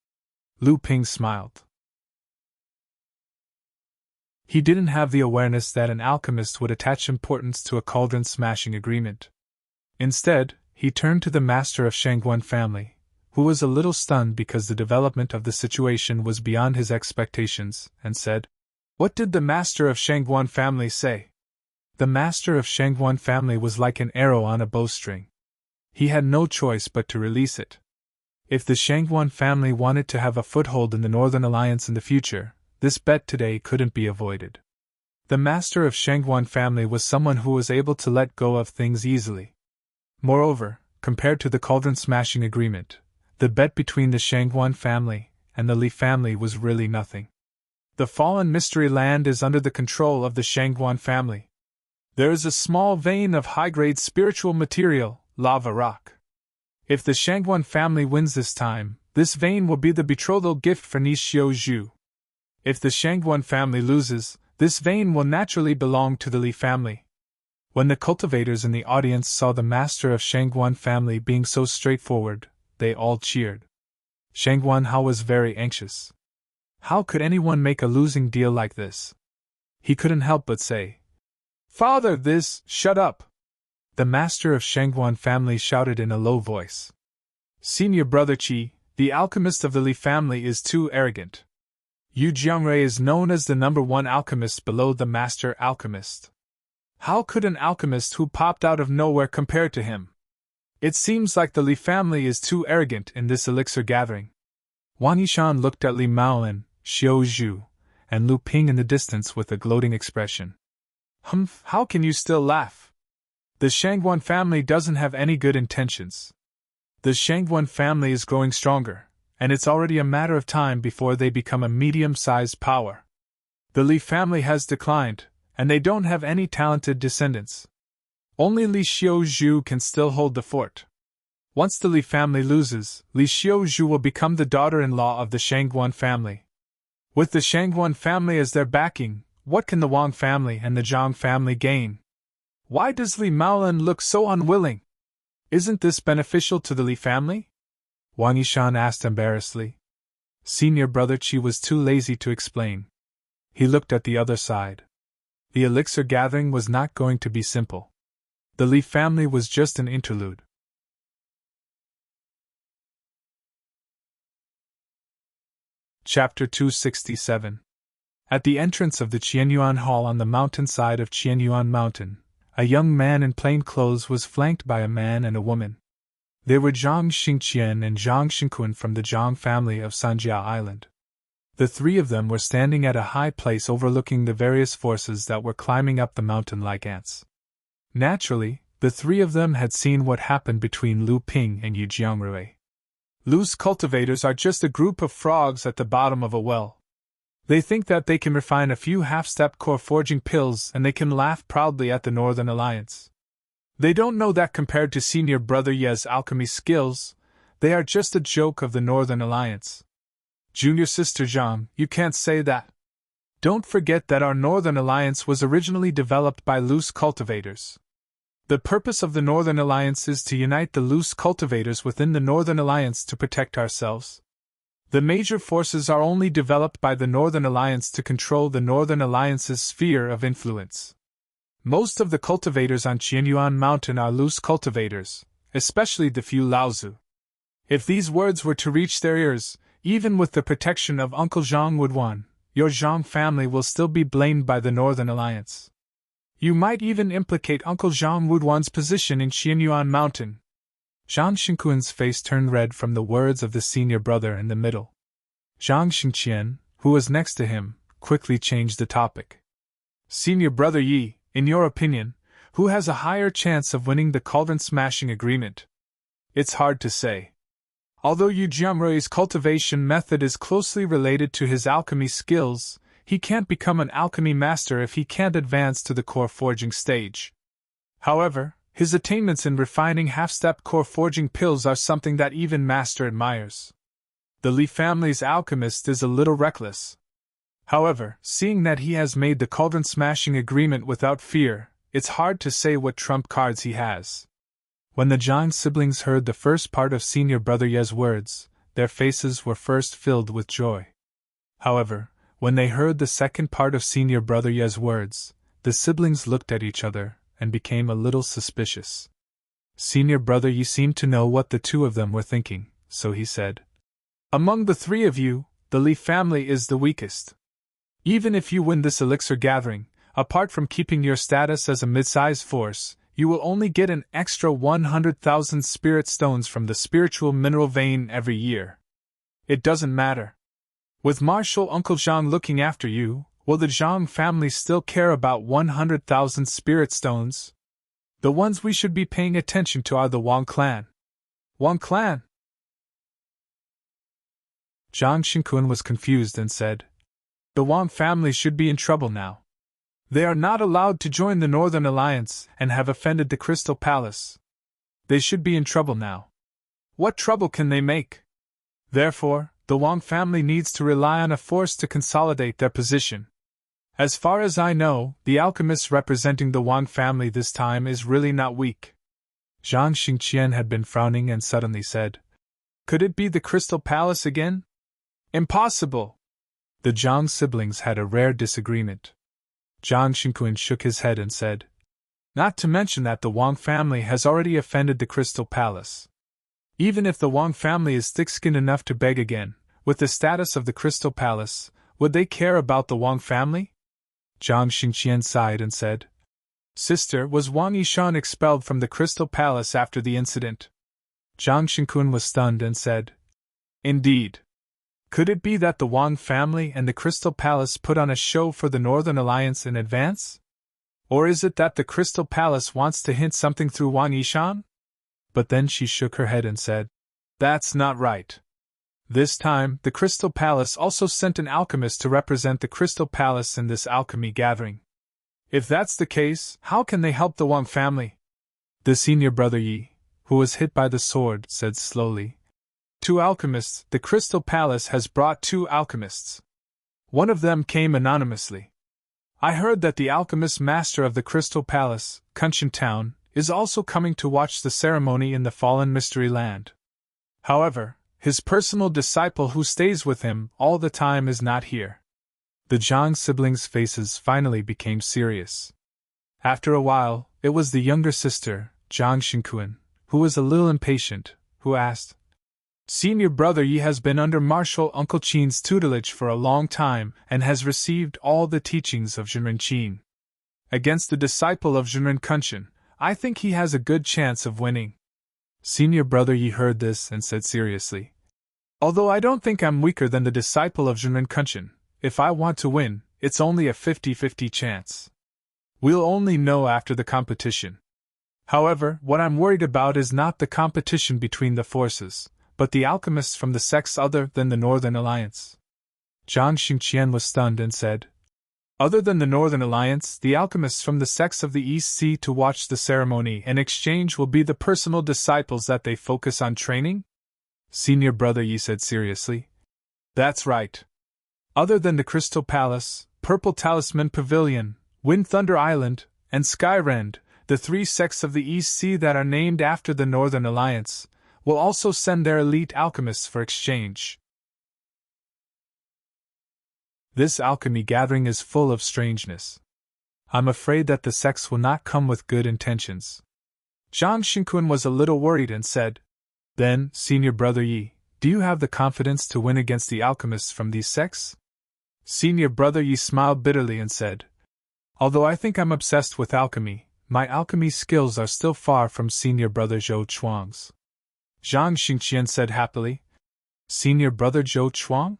Lu Ping smiled. He didn't have the awareness that an alchemist would attach importance to a cauldron-smashing agreement. Instead, he turned to the master of Shangguan family, who was a little stunned because the development of the situation was beyond his expectations, and said, "What did the master of Shangguan family say?" The master of Shangguan family was like an arrow on a bowstring. He had no choice but to release it. If the Shangguan family wanted to have a foothold in the Northern Alliance in the future, this bet today couldn't be avoided. The master of Shangguan family was someone who was able to let go of things easily. Moreover, compared to the cauldron-smashing agreement, The bet between the Shangguan family and the Li family was really nothing. The fallen mystery land is under the control of the Shangguan family. There is a small vein of high-grade spiritual material, lava rock. If the Shangguan family wins this time, this vein will be the betrothal gift for Ni Xiu. If the Shangguan family loses, this vein will naturally belong to the Li family. When the cultivators in the audience saw the master of Shangguan family being so straightforward, they all cheered. Shangguan Hao was very anxious. How could anyone make a losing deal like this? He couldn't help but say, "Father, shut up!" The master of Shangguan family shouted in a low voice. "Senior brother Qi, the alchemist of the Li family, is too arrogant. Yu Jiangrui is known as the #1 alchemist below the master alchemist. How could an alchemist who popped out of nowhere compare to him? It seems like the Li family is too arrogant in this elixir gathering." Wang Yishan looked at Li Maolin, Xiao Zhu, and Lu Ping in the distance with a gloating expression. "Humph, how can you still laugh? The Shangguan family doesn't have any good intentions. The Shangguan family is growing stronger, and it's already a matter of time before they become a medium-sized power. The Li family has declined, and they don't have any talented descendants. Only Li Xiaozhu can still hold the fort. Once the Li family loses, Li Xiaozhu will become the daughter-in-law of the Shangguan family. With the Shangguan family as their backing, what can the Wang family and the Zhang family gain? Why does Li Maolin look so unwilling? Isn't this beneficial to the Li family?" Wang Yishan asked embarrassedly. Senior brother Qi was too lazy to explain. He looked at the other side. The elixir gathering was not going to be simple. The Li family was just an interlude. Chapter 267. At the entrance of the Qianyuan Hall on the mountainside of Qianyuan Mountain, a young man in plain clothes was flanked by a man and a woman. They were Zhang Xingqian and Zhang Xingkun from the Zhang family of Sanjia Island. The three of them were standing at a high place overlooking the various forces that were climbing up the mountain like ants. Naturally, the three of them had seen what happened between Lu Ping and Yu Jiangrui. Lu's cultivators are just a group of frogs at the bottom of a well. They think that they can refine a few half-step core forging pills and they can laugh proudly at the Northern Alliance. They don't know that compared to senior brother Ye's alchemy skills, they are just a joke of the Northern Alliance. Junior sister Zhang, you can't say that. Don't forget that our Northern Alliance was originally developed by loose cultivators. The purpose of the Northern Alliance is to unite the loose cultivators within the Northern Alliance to protect ourselves. The major forces are only developed by the Northern Alliance to control the Northern Alliance's sphere of influence. Most of the cultivators on Qianyuan Mountain are loose cultivators, especially the few Laozu. If these words were to reach their ears, even with the protection of Uncle Zhang Woodwan, your Zhang family will still be blamed by the Northern Alliance. You might even implicate Uncle Zhang Woodwan's position in Qianyuan Mountain. Zhang Xingquan's face turned red from the words of the senior brother in the middle. Zhang Xingqian, who was next to him, quickly changed the topic. Senior brother Yi, in your opinion, who has a higher chance of winning the cauldron-smashing agreement? It's hard to say. Although Yu Jiangrui's cultivation method is closely related to his alchemy skills, he can't become an alchemy master if he can't advance to the core forging stage. However, his attainments in refining half-step core forging pills are something that even master admires. The Li family's alchemist is a little reckless. However, seeing that he has made the cauldron-smashing agreement without fear, it's hard to say what trump cards he has. When the Zhang siblings heard the first part of senior brother Ye's words, their faces were first filled with joy. However, when they heard the second part of senior brother Ye's words, the siblings looked at each other and became a little suspicious. Senior brother Yi seemed to know what the two of them were thinking, so he said, "Among the three of you, the Li family is the weakest. Even if you win this elixir gathering, apart from keeping your status as a mid-sized force, you will only get an extra 100,000 spirit stones from the spiritual mineral vein every year. It doesn't matter. With Marshal Uncle Zhang looking after you, will the Zhang family still care about 100,000 spirit stones? The ones we should be paying attention to are the Wang clan." "Wang clan?" Zhang Xingkun was confused and said, "The Wang family should be in trouble now. They are not allowed to join the Northern Alliance and have offended the Crystal Palace. They should be in trouble now. What trouble can they make? Therefore, the Wang family needs to rely on a force to consolidate their position. As far as I know, the alchemist representing the Wang family this time is really not weak." Zhang Xingqian had been frowning and suddenly said, "Could it be the Crystal Palace again?" "Impossible!" The Zhang siblings had a rare disagreement. Zhang Xingqun shook his head and said, "Not to mention that the Wang family has already offended the Crystal Palace. Even if the Wang family is thick-skinned enough to beg again, with the status of the Crystal Palace, would they care about the Wang family?" Zhang Xingqian sighed and said, "Sister, was Wang Yishan expelled from the Crystal Palace after the incident?" Zhang Xingkun was stunned and said, "Indeed. Could it be that the Wang family and the Crystal Palace put on a show for the Northern Alliance in advance? Or is it that the Crystal Palace wants to hint something through Wang Yishan?" But then she shook her head and said, "That's not right. This time, the Crystal Palace also sent an alchemist to represent the Crystal Palace in this alchemy gathering. If that's the case, how can they help the Wang family?" The senior brother Yi, who was hit by the sword, said slowly, "Two alchemists. The Crystal Palace has brought two alchemists. One of them came anonymously. I heard that the alchemist master of the Crystal Palace, Kunshan Town, is also coming to watch the ceremony in the Fallen Mystery Land. However, his personal disciple who stays with him all the time is not here." The Zhang siblings' faces finally became serious. After a while, it was the younger sister, Zhang Xingkun, who was a little impatient, who asked, "Senior brother Yi has been under Marshal Uncle Qin's tutelage for a long time and has received all the teachings of Zhenren Qin. Against the disciple of Zhenren Kunshan, I think he has a good chance of winning." Senior brother Yi heard this and said seriously, "Although I don't think I'm weaker than the disciple of Zhenren Kunshan, if I want to win, it's only a 50-50 chance. We'll only know after the competition. However, what I'm worried about is not the competition between the forces, but the alchemists from the sects other than the Northern Alliance." Zhang Xingqian was stunned and said, "Other than the Northern Alliance, the alchemists from the sects of the East Sea to watch the ceremony and exchange will be the personal disciples that they focus on training?" Senior brother Yi said seriously, "That's right. Other than the Crystal Palace, Purple Talisman Pavilion, Wind Thunder Island, and Skyrend, the three sects of the East Sea that are named after the Northern Alliance will also send their elite alchemists for exchange. This alchemy gathering is full of strangeness. I'm afraid that the sects will not come with good intentions." Zhang Xingkun was a little worried and said, "Then, senior brother Yi, do you have the confidence to win against the alchemists from these sects?" Senior brother Yi smiled bitterly and said, "Although I think I'm obsessed with alchemy, my alchemy skills are still far from senior brother Zhou Chuang's." Zhang Xingqian said happily, "Senior brother Zhou Chuang?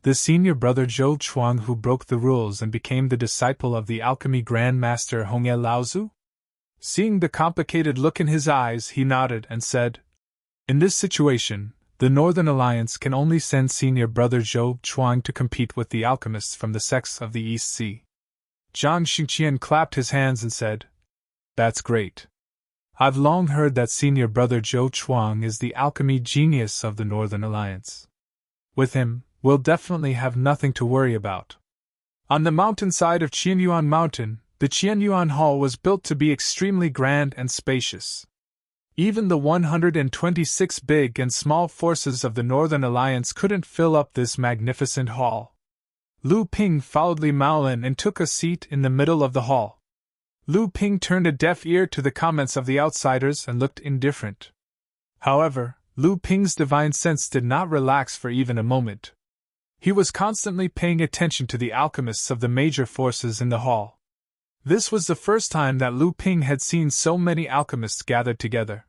The senior brother Zhou Chuang who broke the rules and became the disciple of the alchemy Grand Master Hongye Laozu?" Seeing the complicated look in his eyes, he nodded and said, "In this situation, the Northern Alliance can only send senior brother Zhou Chuang to compete with the alchemists from the sects of the East Sea." Zhang Xingqian clapped his hands and said, "That's great. I've long heard that senior brother Zhou Chuang is the alchemy genius of the Northern Alliance. With him, we'll definitely have nothing to worry about." On the mountainside of Qianyuan Mountain, the Qianyuan Hall was built to be extremely grand and spacious. Even the 126 big and small forces of the Northern Alliance couldn't fill up this magnificent hall. Lu Ping followed Li Maolin and took a seat in the middle of the hall. Lu Ping turned a deaf ear to the comments of the outsiders and looked indifferent. However, Lu Ping's divine sense did not relax for even a moment. He was constantly paying attention to the alchemists of the major forces in the hall. This was the first time that Lu Ping had seen so many alchemists gathered together.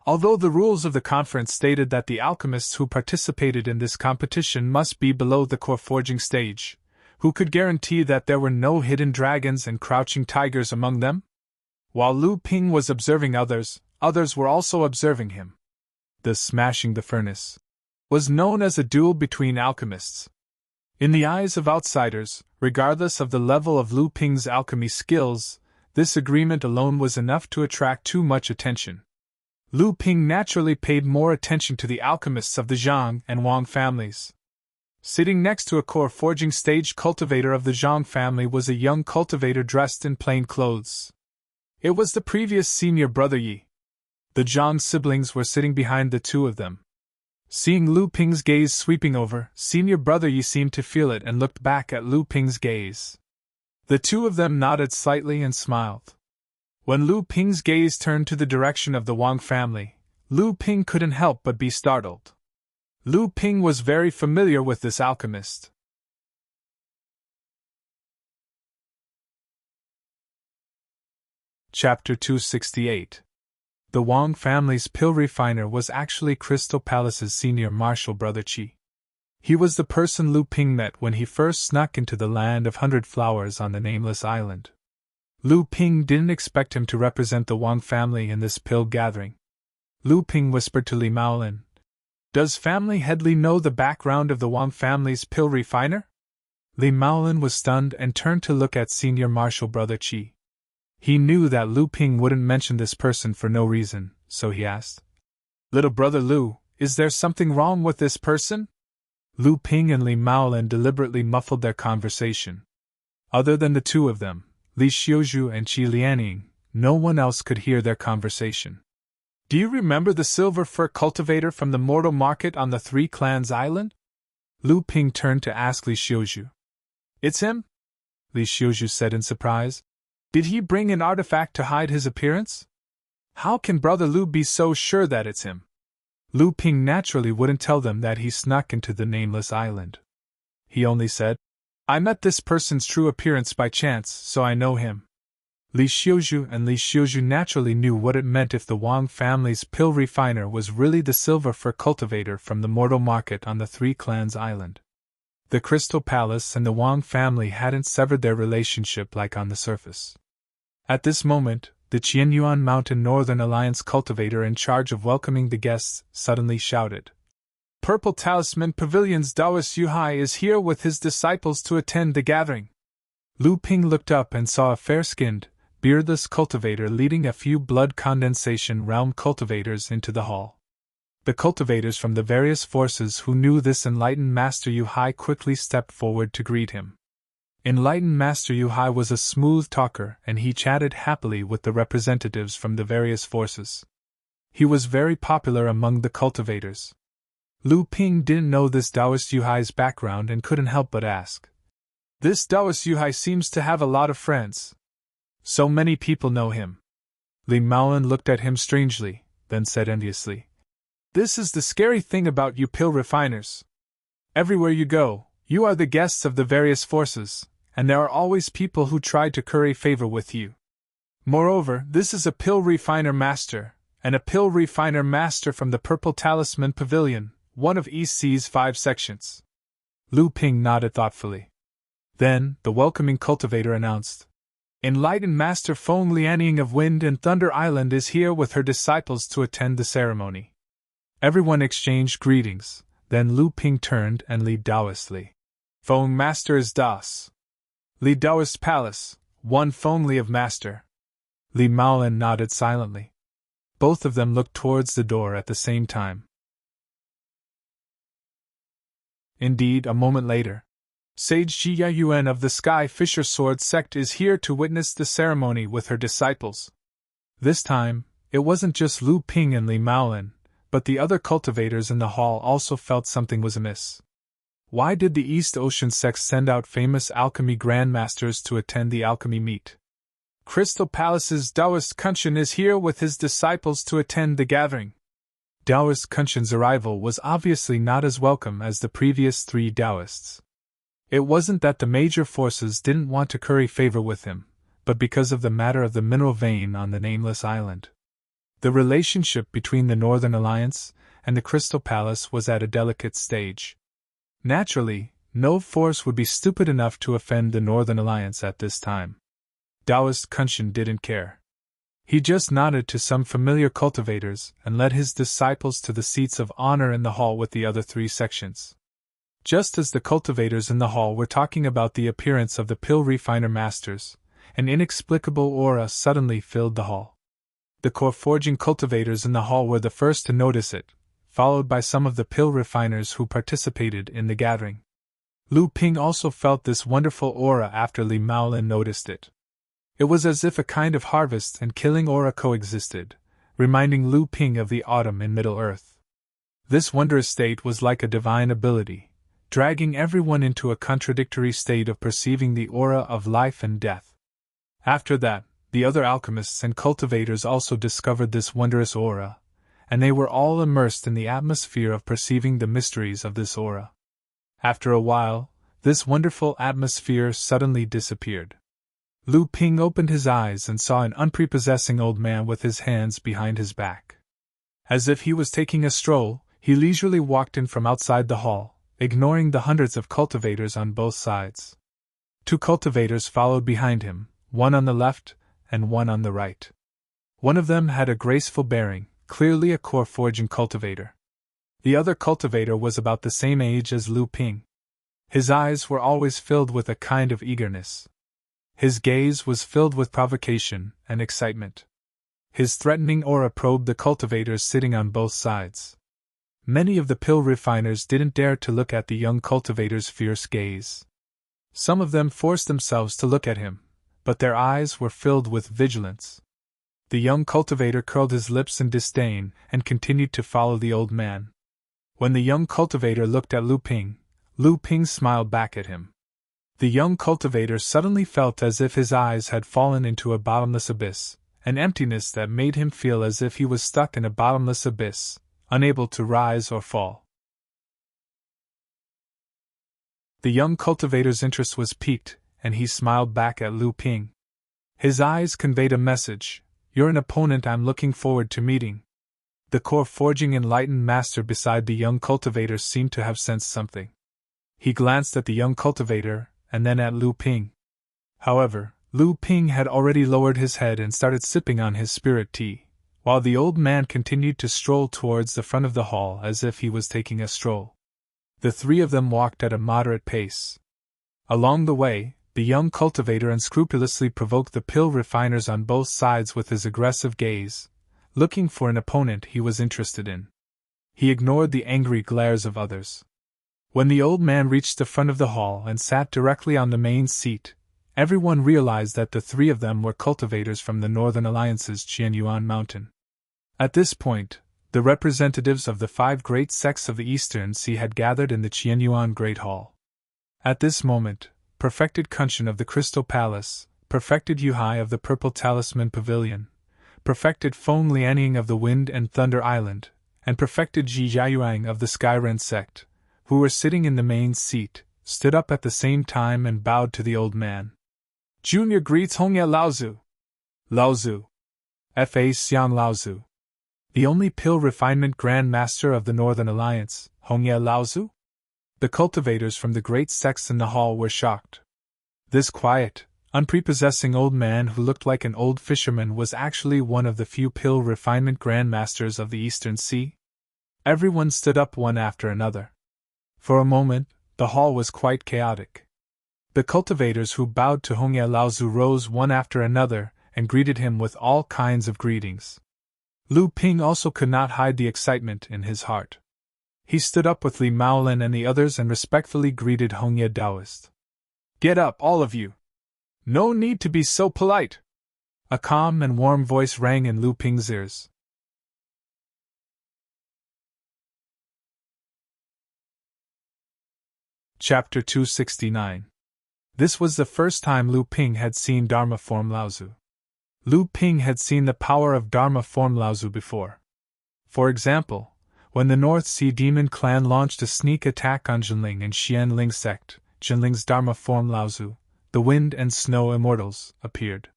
Although the rules of the conference stated that the alchemists who participated in this competition must be below the core forging stage, who could guarantee that there were no hidden dragons and crouching tigers among them? While Lu Ping was observing others, others were also observing him. The smashing the furnace. was known as a duel between alchemists. In the eyes of outsiders, regardless of the level of Lu Ping's alchemy skills, this agreement alone was enough to attract too much attention. Lu Ping naturally paid more attention to the alchemists of the Zhang and Wang families. Sitting next to a core forging stage cultivator of the Zhang family was a young cultivator dressed in plain clothes. It was the previous senior brother Yi. The Zhang siblings were sitting behind the two of them. Seeing Lu Ping's gaze sweeping over, senior brother Yi seemed to feel it and looked back at Lu Ping's gaze. The two of them nodded slightly and smiled. When Lu Ping's gaze turned to the direction of the Wang family, Lu Ping couldn't help but be startled. Lu Ping was very familiar with this alchemist. Chapter 268. The Wang family's pill refiner was actually Crystal Palace's senior martial brother Qi. He was the person Lu Ping met when he first snuck into the Land of 100 Flowers on the Nameless Island. Lu Ping didn't expect him to represent the Wang family in this pill gathering. Lu Ping whispered to Li Maolin, "Does family head Li know the background of the Wang family's pill refiner?" Li Maolin was stunned and turned to look at senior martial brother Qi. He knew that Lu Ping wouldn't mention this person for no reason, so he asked, "Little brother Lu, is there something wrong with this person?" Lu Ping and Li Maolin deliberately muffled their conversation. Other than the two of them, Li Xiuzhu and Qi Lianing, no one else could hear their conversation. "Do you remember the silver fir cultivator from the mortal market on the Three Clans Island?" Lu Ping turned to ask Li Xiuzhu. "It's him?" Li Xiuzhu said in surprise. "Did he bring an artifact to hide his appearance? How can brother Lu be so sure that it's him?" Lu Ping naturally wouldn't tell them that he snuck into the Nameless Island. He only said, "I met this person's true appearance by chance, so I know him." Li Xiuzhu naturally knew what it meant if the Wang family's pill refiner was really the silver fir cultivator from the mortal market on the Three Clans Island. The Crystal Palace and the Wang family hadn't severed their relationship like on the surface. At this moment, the Qianyuan Mountain Northern Alliance cultivator in charge of welcoming the guests suddenly shouted, "Purple Talisman Pavilion's Taoist Yuhai is here with his disciples to attend the gathering." Lu Ping looked up and saw a fair-skinned, beardless cultivator leading a few blood condensation realm cultivators into the hall. The cultivators from the various forces who knew this enlightened Master Yuhai quickly stepped forward to greet him. Enlightened Master Yuhai was a smooth talker and he chatted happily with the representatives from the various forces. He was very popular among the cultivators. Lu Ping didn't know this Taoist Yuhai's background and couldn't help but ask. "This Taoist Yuhai seems to have a lot of friends. So many people know him." Li Maolin looked at him strangely, then said enviously, "This is the scary thing about you pill refiners. Everywhere you go, you are the guests of the various forces, and there are always people who try to curry favor with you. Moreover, this is a pill refiner master, and a pill refiner master from the Purple Talisman Pavilion, one of EC's 5 sections." Lu Ping nodded thoughtfully. Then, the welcoming cultivator announced, "Enlightened Master Feng Lianying of Wind and Thunder Island is here with her disciples to attend the ceremony." Everyone exchanged greetings, then Lu Ping turned and Li Taoist Li. "Feng Master is Das. Li Taoist Palace, one Feng Li of Master." Li Maolin nodded silently. Both of them looked towards the door at the same time. Indeed, a moment later, Sage Jia Yuan of the Sky Fisher Sword sect is here to witness the ceremony with her disciples. This time, it wasn't just Lu Ping and Li Maolin, but the other cultivators in the hall also felt something was amiss. Why did the East Ocean sect send out famous alchemy grandmasters to attend the alchemy meet? Crystal Palace's Taoist Kunshan is here with his disciples to attend the gathering. Taoist Kunshan's arrival was obviously not as welcome as the previous 3 Taoists. It wasn't that the major forces didn't want to curry favor with him, but because of the matter of the mineral vein on the Nameless Island. The relationship between the Northern Alliance and the Crystal Palace was at a delicate stage. Naturally, no force would be stupid enough to offend the Northern Alliance at this time. Taoist Kunshan didn't care. He just nodded to some familiar cultivators and led his disciples to the seats of honor in the hall with the other 3 sections. Just as the cultivators in the hall were talking about the appearance of the pill refiner masters, an inexplicable aura suddenly filled the hall. The core forging cultivators in the hall were the first to notice it, followed by some of the pill refiners who participated in the gathering. Lu Ping also felt this wonderful aura after Li Maolin noticed it. It was as if a kind of harvest and killing aura coexisted, reminding Lu Ping of the autumn in Middle-earth. This wondrous state was like a divine ability, dragging everyone into a contradictory state of perceiving the aura of life and death. After that, the other alchemists and cultivators also discovered this wondrous aura, and they were all immersed in the atmosphere of perceiving the mysteries of this aura. After a while, this wonderful atmosphere suddenly disappeared. Lu Ping opened his eyes and saw an unprepossessing old man with his hands behind his back. As if he was taking a stroll, he leisurely walked in from outside the hall, ignoring the hundreds of cultivators on both sides. 2 cultivators followed behind him, one on the left and one on the right. One of them had a graceful bearing, clearly a core forging cultivator. The other cultivator was about the same age as Lu Ping. His eyes were always filled with a kind of eagerness. His gaze was filled with provocation and excitement. His threatening aura probed the cultivators sitting on both sides. Many of the pill refiners didn't dare to look at the young cultivator's fierce gaze. Some of them forced themselves to look at him, but their eyes were filled with vigilance. The young cultivator curled his lips in disdain and continued to follow the old man. When the young cultivator looked at Lu Ping smiled back at him. The young cultivator suddenly felt as if his eyes had fallen into a bottomless abyss, an emptiness that made him feel as if he was stuck in a bottomless abyss, unable to rise or fall. The young cultivator's interest was piqued, and he smiled back at Lu Ping. His eyes conveyed a message: "You're an opponent I'm looking forward to meeting." The core forging enlightened master beside the young cultivator seemed to have sensed something. He glanced at the young cultivator, and then at Lu Ping. However, Lu Ping had already lowered his head and started sipping on his spirit tea, while the old man continued to stroll towards the front of the hall as if he was taking a stroll. The 3 of them walked at a moderate pace. Along the way, the young cultivator unscrupulously provoked the pill refiners on both sides with his aggressive gaze, looking for an opponent he was interested in. He ignored the angry glares of others. When the old man reached the front of the hall and sat directly on the main seat, everyone realized that the 3 of them were cultivators from the Northern Alliance's Qianyuan Mountain. At this point, the representatives of the 5 great sects of the Eastern Sea had gathered in the Qianyuan Great Hall. At this moment, perfected Kunshan of the Crystal Palace, perfected Yuhai of the Purple Talisman Pavilion, perfected Feng Lianying of the Wind and Thunder Island, and perfected Ji Jiayuang of the Skyren sect, who were sitting in the main seat, stood up at the same time and bowed to the old man. "Junior greets Hongye Laozu." Laozu. F.A. Xiang Laozu. The only pill refinement Grand Master of the Northern Alliance, Hongye Laozu? The cultivators from the great sects in the hall were shocked. This quiet, unprepossessing old man who looked like an old fisherman was actually one of the few pill refinement Grand Masters of the Eastern Sea? Everyone stood up one after another. For a moment, the hall was quite chaotic. The cultivators who bowed to Hongye Laozu rose one after another and greeted him with all kinds of greetings. Lu Ping also could not hide the excitement in his heart. He stood up with Li Maolin and the others and respectfully greeted Hongye Daoist. "Get up, all of you! No need to be so polite!" A calm and warm voice rang in Lu Ping's ears. Chapter 269. This was the first time Lu Ping had seen Dharma form Laozu. Lu Ping had seen the power of Dharma form Laozu before. For example, when the North Sea Demon Clan launched a sneak attack on Jinling and Xianling sect, Jinling's Dharma form Laozu, the Wind and Snow Immortals, appeared.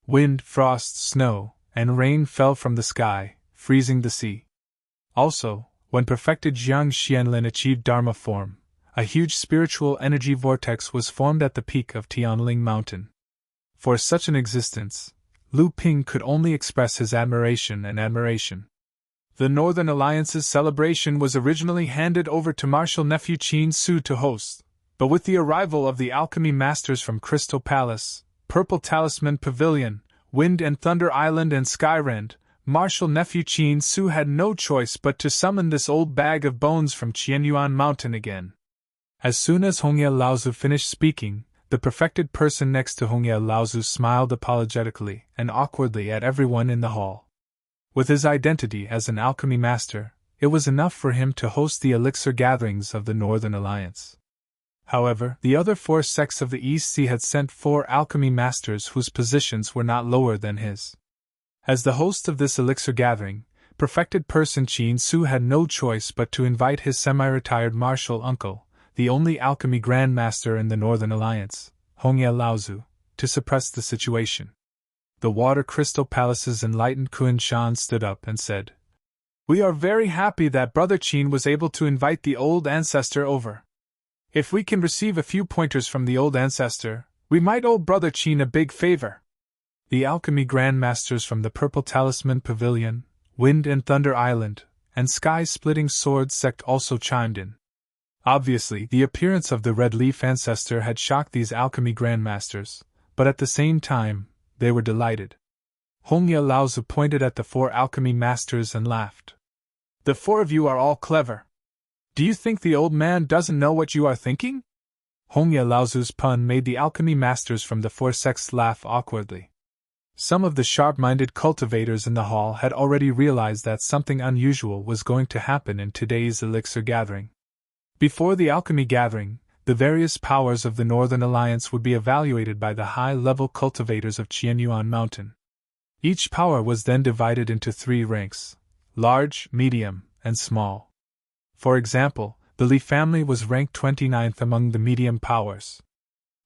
Wind, frost, snow, and rain fell from the sky, freezing the sea. Also, when perfected Jiang Xianlin achieved Dharma form, a huge spiritual energy vortex was formed at the peak of Tianling Mountain. For such an existence, Lu Ping could only express his admiration and admiration. The Northern Alliance's celebration was originally handed over to Marshal Nephew Qin Su to host, but with the arrival of the alchemy masters from Crystal Palace, Purple Talisman Pavilion, Wind and Thunder Island and Skyrend, Marshal Nephew Qin Su had no choice but to summon this old bag of bones from Qianyuan Mountain again. As soon as Hongye Laozu finished speaking, the perfected person next to Hongye Laozu smiled apologetically and awkwardly at everyone in the hall. With his identity as an alchemy master, it was enough for him to host the elixir gatherings of the Northern Alliance. However, the other 4 sects of the East Sea had sent 4 alchemy masters whose positions were not lower than his. As the host of this elixir gathering, perfected person Qin Su had no choice but to invite his semi-retired martial uncle, the only alchemy grandmaster in the Northern Alliance, Hongye Laozu, to suppress the situation. The Water Crystal Palace's enlightened Kun Shan stood up and said, "We are very happy that Brother Qin was able to invite the old ancestor over. If we can receive a few pointers from the old ancestor, we might owe Brother Qin a big favor." The alchemy grandmasters from the Purple Talisman Pavilion, Wind and Thunder Island, and Sky-Splitting Sword sect also chimed in. Obviously, the appearance of the Red Leaf ancestor had shocked these alchemy grandmasters, but at the same time, they were delighted. Hongye Laozu pointed at the 4 alchemy masters and laughed. "The 4 of you are all clever. Do you think the old man doesn't know what you are thinking?" Hongye Laozu's pun made the alchemy masters from the 4 sects laugh awkwardly. Some of the sharp-minded cultivators in the hall had already realized that something unusual was going to happen in today's elixir gathering. Before the alchemy gathering, the various powers of the Northern Alliance would be evaluated by the high-level cultivators of Qianyuan Mountain. Each power was then divided into 3 ranks: large, medium, and small. For example, the Li family was ranked 29th among the medium powers.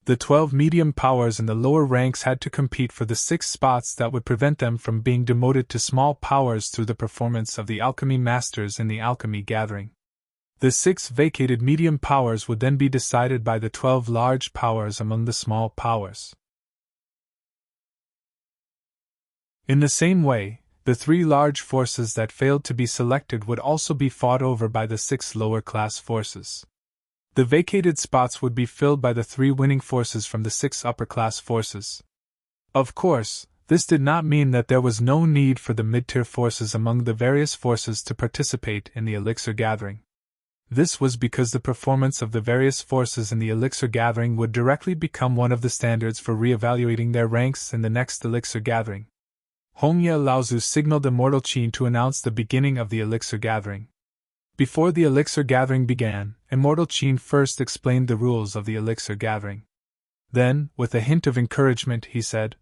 The 12 medium powers in the lower ranks had to compete for the 6 spots that would prevent them from being demoted to small powers through the performance of the alchemy masters in the alchemy gathering. The 6 vacated medium powers would then be decided by the 12 large powers among the small powers. In the same way, the 3 large forces that failed to be selected would also be fought over by the 6 lower-class forces. The vacated spots would be filled by the 3 winning forces from the 6 upper-class forces. Of course, this did not mean that there was no need for the mid-tier forces among the various forces to participate in the elixir gathering. This was because the performance of the various forces in the elixir gathering would directly become one of the standards for re-evaluating their ranks in the next elixir gathering. Hongye Laozu signaled Immortal Qin to announce the beginning of the elixir gathering. Before the elixir gathering began, Immortal Qin first explained the rules of the elixir gathering. Then, with a hint of encouragement, he said,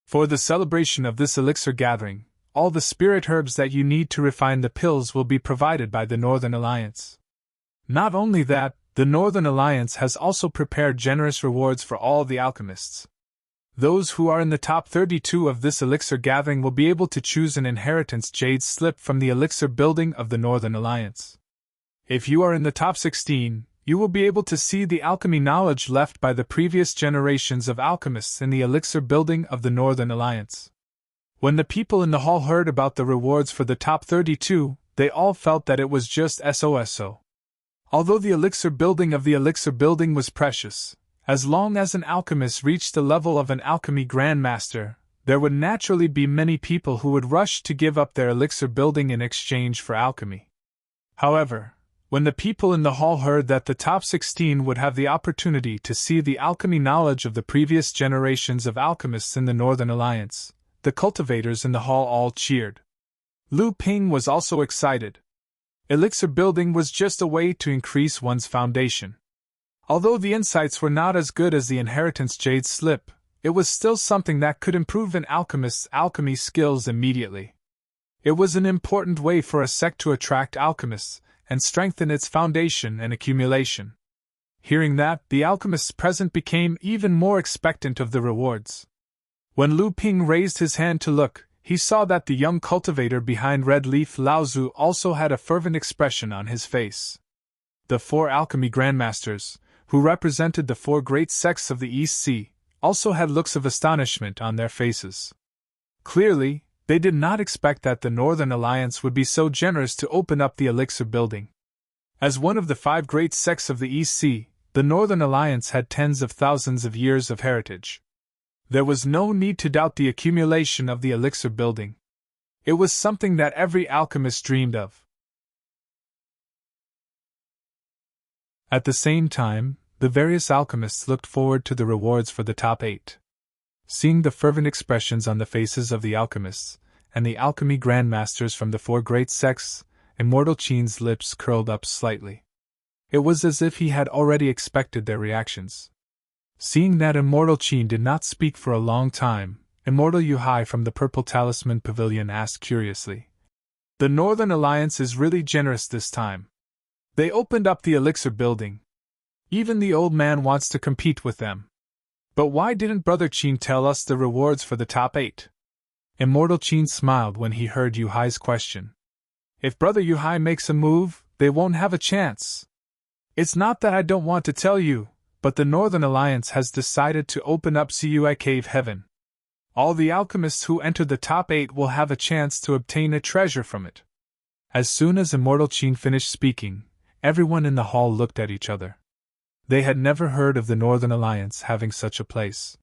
"For the celebration of this elixir gathering, all the spirit herbs that you need to refine the pills will be provided by the Northern Alliance. Not only that, the Northern Alliance has also prepared generous rewards for all the alchemists. Those who are in the top 32 of this elixir gathering will be able to choose an inheritance jade slip from the elixir building of the Northern Alliance. If you are in the top 16, you will be able to see the alchemy knowledge left by the previous generations of alchemists in the elixir building of the Northern Alliance." When the people in the hall heard about the rewards for the top 32, they all felt that it was just SOSO. Although the elixir building of the elixir building was precious, as long as an alchemist reached the level of an alchemy grandmaster, there would naturally be many people who would rush to give up their elixir building in exchange for alchemy. However, when the people in the hall heard that the top 16 would have the opportunity to see the alchemy knowledge of the previous generations of alchemists in the Northern Alliance, the cultivators in the hall all cheered. Lu Ping was also excited. Elixir building was just a way to increase one's foundation. Although the insights were not as good as the inheritance jade slip, it was still something that could improve an alchemist's alchemy skills immediately. It was an important way for a sect to attract alchemists and strengthen its foundation and accumulation. Hearing that, the alchemists present became even more expectant of the rewards. When Lu Ping raised his hand to look, he saw that the young cultivator behind Red Leaf Laozu also had a fervent expression on his face. The 4 alchemy grandmasters, who represented the 4 great sects of the East Sea, also had looks of astonishment on their faces. Clearly, they did not expect that the Northern Alliance would be so generous to open up the elixir building. As one of the 5 great sects of the East Sea, the Northern Alliance had tens of thousands of years of heritage. There was no need to doubt the accumulation of the elixir building. It was something that every alchemist dreamed of. At the same time, the various alchemists looked forward to the rewards for the top 8. Seeing the fervent expressions on the faces of the alchemists, and the alchemy grandmasters from the 4 great sects, Immortal Qin's lips curled up slightly. It was as if he had already expected their reactions. Seeing that Immortal Qin did not speak for a long time, Immortal Yuhai from the Purple Talisman Pavilion asked curiously, "The Northern Alliance is really generous this time. They opened up the elixir building. Even the old man wants to compete with them. But why didn't Brother Qin tell us the rewards for the top 8? Immortal Qin smiled when he heard Yuhai's question. "If Brother Yuhai makes a move, they won't have a chance. It's not that I don't want to tell you, but the Northern Alliance has decided to open up Ziyue Cave Heaven. All the alchemists who enter the top 8 will have a chance to obtain a treasure from it." As soon as Immortal Qin finished speaking, everyone in the hall looked at each other. They had never heard of the Northern Alliance having such a place.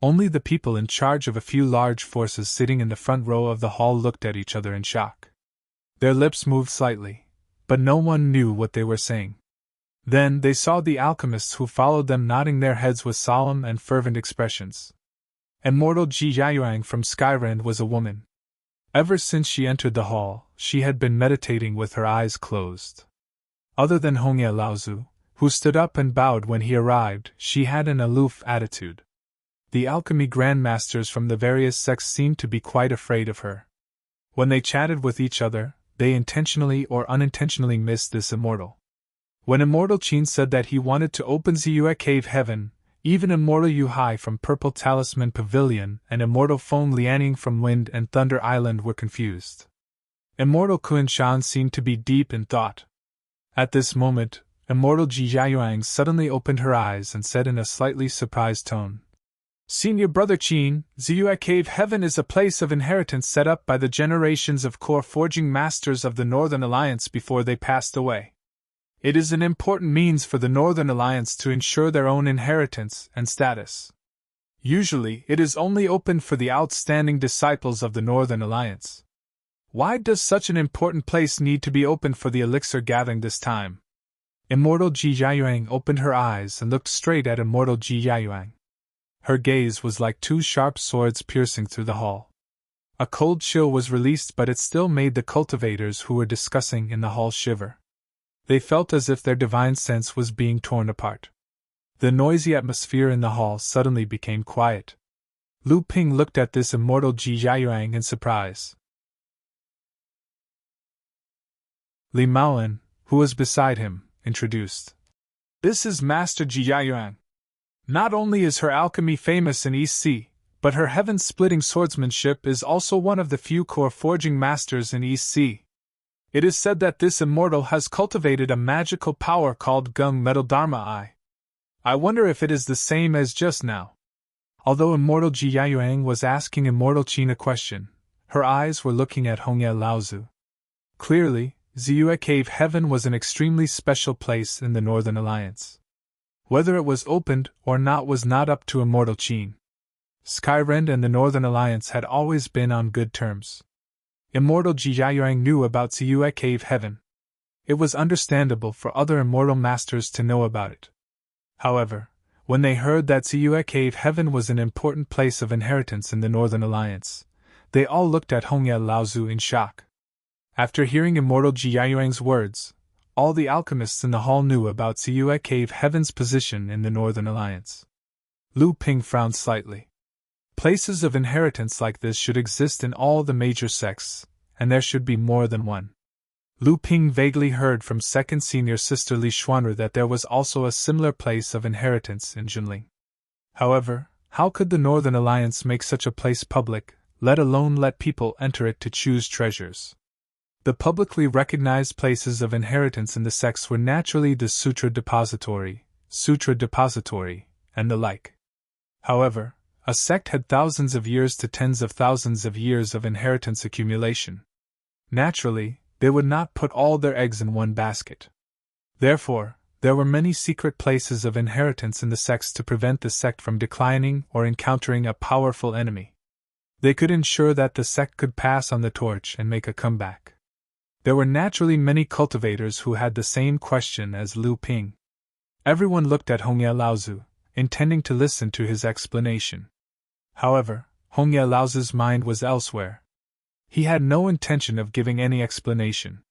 Only the people in charge of a few large forces sitting in the front row of the hall looked at each other in shock. Their lips moved slightly, but no one knew what they were saying. Then they saw the alchemists who followed them nodding their heads with solemn and fervent expressions. Immortal Ji Yayuang from Skyrend was a woman. Ever since she entered the hall, she had been meditating with her eyes closed. Other than Hongye Laozu, who stood up and bowed when he arrived, she had an aloof attitude. The alchemy grandmasters from the various sects seemed to be quite afraid of her. When they chatted with each other, they intentionally or unintentionally missed this immortal. When Immortal Qin said that he wanted to open Ziyue Cave Heaven, even Immortal Yuhai from Purple Talisman Pavilion and Immortal Feng Lianing from Wind and Thunder Island were confused. Immortal Kunshan seemed to be deep in thought. At this moment, Immortal Ji Yayuang suddenly opened her eyes and said in a slightly surprised tone, "Senior Brother Qin, Ziyue Cave Heaven is a place of inheritance set up by the generations of core forging masters of the Northern Alliance before they passed away. It is an important means for the Northern Alliance to ensure their own inheritance and status. Usually, it is only open for the outstanding disciples of the Northern Alliance. Why does such an important place need to be opened for the elixir gathering this time?" Immortal Ji Yayuang opened her eyes and looked straight at Immortal Ji Yayuang. Her gaze was like 2 sharp swords piercing through the hall. A cold chill was released, but it still made the cultivators who were discussing in the hall shiver. They felt as if their divine sense was being torn apart. The noisy atmosphere in the hall suddenly became quiet. Lu Ping looked at this Immortal Ji Yayuang in surprise. Li Maoan, who was beside him, introduced. "This is Master Ji Yayuang. Not only is her alchemy famous in East Sea, but her heaven-splitting swordsmanship is also one of the few core forging masters in East Sea. It is said that this immortal has cultivated a magical power called Gung Metal Dharma Eye. I wonder if it is the same as just now." Although Immortal Ji Yayuang was asking Immortal Qin a question, her eyes were looking at Hongye Laozu. Clearly, Ziyue Cave Heaven was an extremely special place in the Northern Alliance. Whether it was opened or not was not up to Immortal Qin. Skyrend and the Northern Alliance had always been on good terms. Immortal Ji Yayuang knew about Ziyue Cave Heaven. It was understandable for other immortal masters to know about it. However, when they heard that Ziyue Cave Heaven was an important place of inheritance in the Northern Alliance, they all looked at Hongye Laozu in shock. After hearing Immortal Ji Yayuang's words, all the alchemists in the hall knew about Ziyue Cave Heaven's position in the Northern Alliance. Lu Ping frowned slightly. Places of inheritance like this should exist in all the major sects, and there should be more than one. Lu Ping vaguely heard from second senior sister Li Xuanru that there was also a similar place of inheritance in Junling. However, how could the Northern Alliance make such a place public, let alone let people enter it to choose treasures? The publicly recognized places of inheritance in the sects were naturally the Sutra Depository, and the like. However, A sect had thousands of years to tens of thousands of years of inheritance accumulation. Naturally, they would not put all their eggs in one basket. Therefore, there were many secret places of inheritance in the sects to prevent the sect from declining or encountering a powerful enemy. They could ensure that the sect could pass on the torch and make a comeback. There were naturally many cultivators who had the same question as Lu Ping. Everyone looked at Hongye Laozu, intending to listen to his explanation. However, Hongye Laozu's mind was elsewhere. He had no intention of giving any explanation.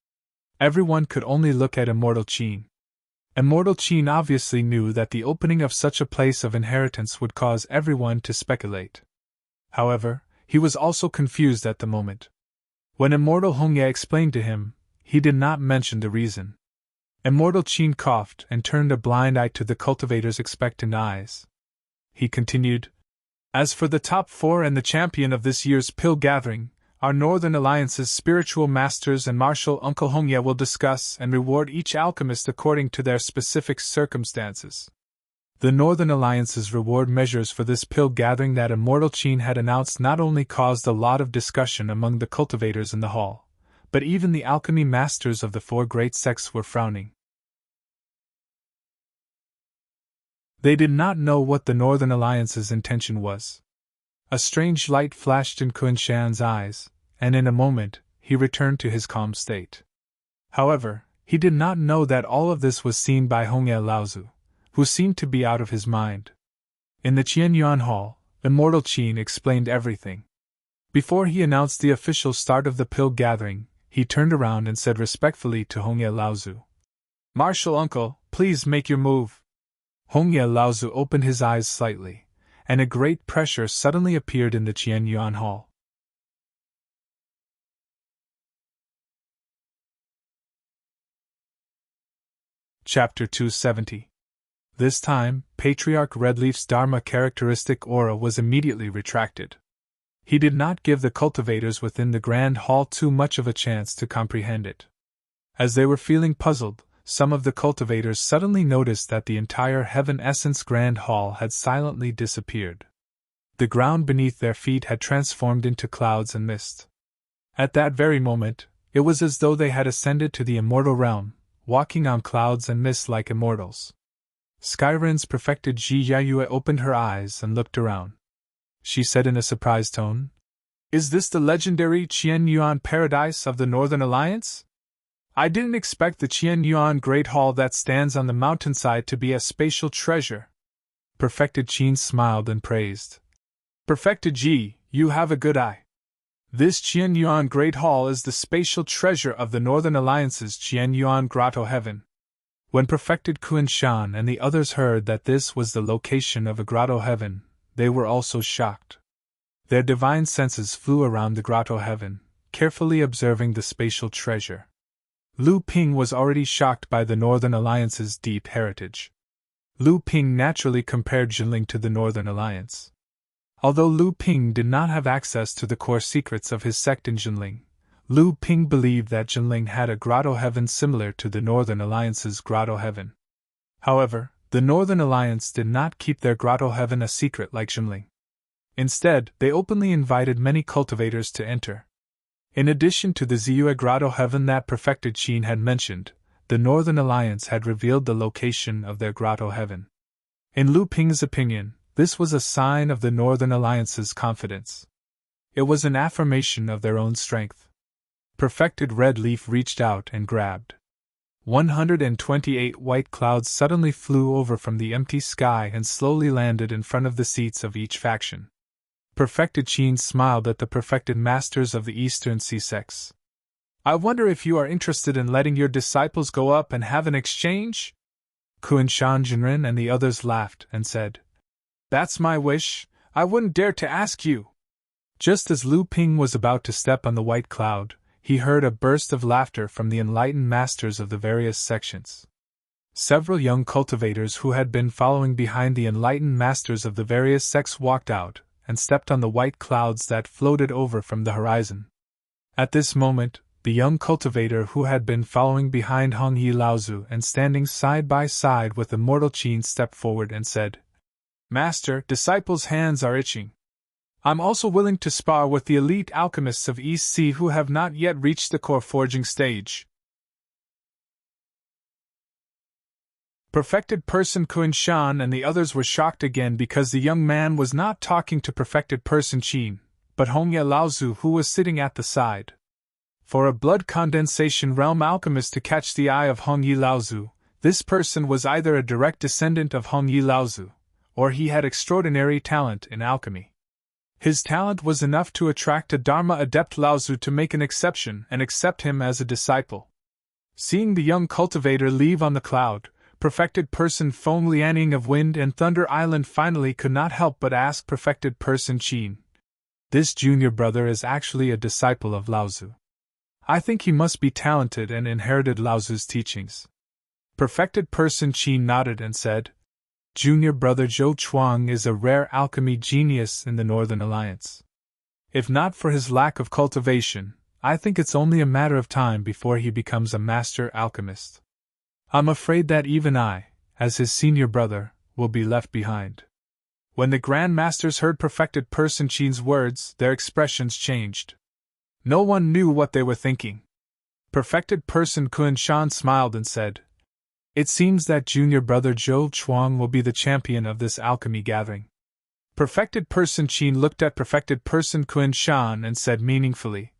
Everyone could only look at Immortal Qin. Immortal Qin obviously knew that the opening of such a place of inheritance would cause everyone to speculate. However, he was also confused at the moment. When Immortal Hongye explained to him, he did not mention the reason. Immortal Qin coughed and turned a blind eye to the cultivator's expectant eyes. He continued, "As for the top 4 and the champion of this year's pill gathering, our Northern Alliance's spiritual masters and Martial Uncle Hongye will discuss and reward each alchemist according to their specific circumstances." The Northern Alliance's reward measures for this pill gathering that Immortal Qin had announced not only caused a lot of discussion among the cultivators in the hall, but even the alchemy masters of the 4 great sects were frowning. They did not know what the Northern Alliance's intention was. A strange light flashed in Kunshan's eyes, and in a moment, he returned to his calm state. However, he did not know that all of this was seen by Hongye Laozu, who seemed to be out of his mind. In the Qianyuan Hall, Immortal Qin explained everything. Before he announced the official start of the pill gathering, he turned around and said respectfully to Hongye Laozu, "Martial Uncle, please make your move." Hongye Laozu opened his eyes slightly, and a great pressure suddenly appeared in the Qianyuan Hall. Chapter 270. This time, Patriarch Redleaf's Dharma characteristic aura was immediately retracted. He did not give the cultivators within the Grand Hall too much of a chance to comprehend it. As they were feeling puzzled, some of the cultivators suddenly noticed that the entire Heaven Essence Grand Hall had silently disappeared. The ground beneath their feet had transformed into clouds and mist. At that very moment, it was as though they had ascended to the immortal realm, walking on clouds and mist like immortals. Skyrin's perfected Ji Yayue opened her eyes and looked around. She said in a surprised tone, "Is this the legendary Qianyuan Paradise of the Northern Alliance? I didn't expect the Qianyuan Great Hall that stands on the mountainside to be a spatial treasure." Perfected Qin smiled and praised. "Perfected Ji, you have a good eye. This Qianyuan Great Hall is the spatial treasure of the Northern Alliance's Qianyuan Grotto Heaven." When Perfected Kunshan and the others heard that this was the location of a grotto heaven, they were also shocked. Their divine senses flew around the grotto heaven, carefully observing the spatial treasure. Lu Ping was already shocked by the Northern Alliance's deep heritage. Lu Ping naturally compared Jinling to the Northern Alliance. Although Lu Ping did not have access to the core secrets of his sect in Jinling, Lu Ping believed that Jinling had a grotto heaven similar to the Northern Alliance's grotto heaven. However, the Northern Alliance did not keep their grotto heaven a secret like Jinling. Instead, they openly invited many cultivators to enter. In addition to the Ziyue grotto heaven that Perfected Qin had mentioned, the Northern Alliance had revealed the location of their grotto heaven. In Lu Ping's opinion, this was a sign of the Northern Alliance's confidence. It was an affirmation of their own strength. Perfected Red Leaf reached out and grabbed. 128 white clouds suddenly flew over from the empty sky and slowly landed in front of the seats of each faction. Perfected Qin smiled at the perfected masters of the Eastern Sea sects. "I wonder if you are interested in letting your disciples go up and have an exchange?" Kunshan Jinren and the others laughed and said, "That's my wish. I wouldn't dare to ask you." Just as Lu Ping was about to step on the white cloud, he heard a burst of laughter from the enlightened masters of the various sections. Several young cultivators who had been following behind the enlightened masters of the various sects walked out and stepped on the white clouds that floated over from the horizon. At this moment, the young cultivator who had been following behind Hongye Laozu and standing side by side with Immortal Qin stepped forward and said, Master, disciples' hands are itching. I'm also willing to spar with the elite alchemists of East Sea who have not yet reached the core forging stage. Perfected Person Kun Shan and the others were shocked again because the young man was not talking to Perfected Person Qin, but Hongye Laozu, who was sitting at the side. For a blood condensation realm alchemist to catch the eye of Hongye Laozu, this person was either a direct descendant of Hongye Laozu, or he had extraordinary talent in alchemy. His talent was enough to attract a Dharma adept Laozu to make an exception and accept him as a disciple. Seeing the young cultivator leave on the cloud, Perfected Person Feng Lianing of Wind and Thunder Island finally could not help but ask Perfected Person Qin. This junior brother is actually a disciple of Laozu. I think he must be talented and inherited Laozu's teachings. Perfected Person Qin nodded and said, Junior brother Zhou Chuang is a rare alchemy genius in the Northern Alliance. If not for his lack of cultivation, I think it's only a matter of time before he becomes a master alchemist. I'm afraid that even I, as his senior brother, will be left behind. When the Grand Masters heard Perfected Person Qin's words, their expressions changed. No one knew what they were thinking. Perfected Person Kun Shan smiled and said, It seems that junior brother Zhou Chuang will be the champion of this alchemy gathering. Perfected Person Qin looked at Perfected Person Kun Shan and said meaningfully,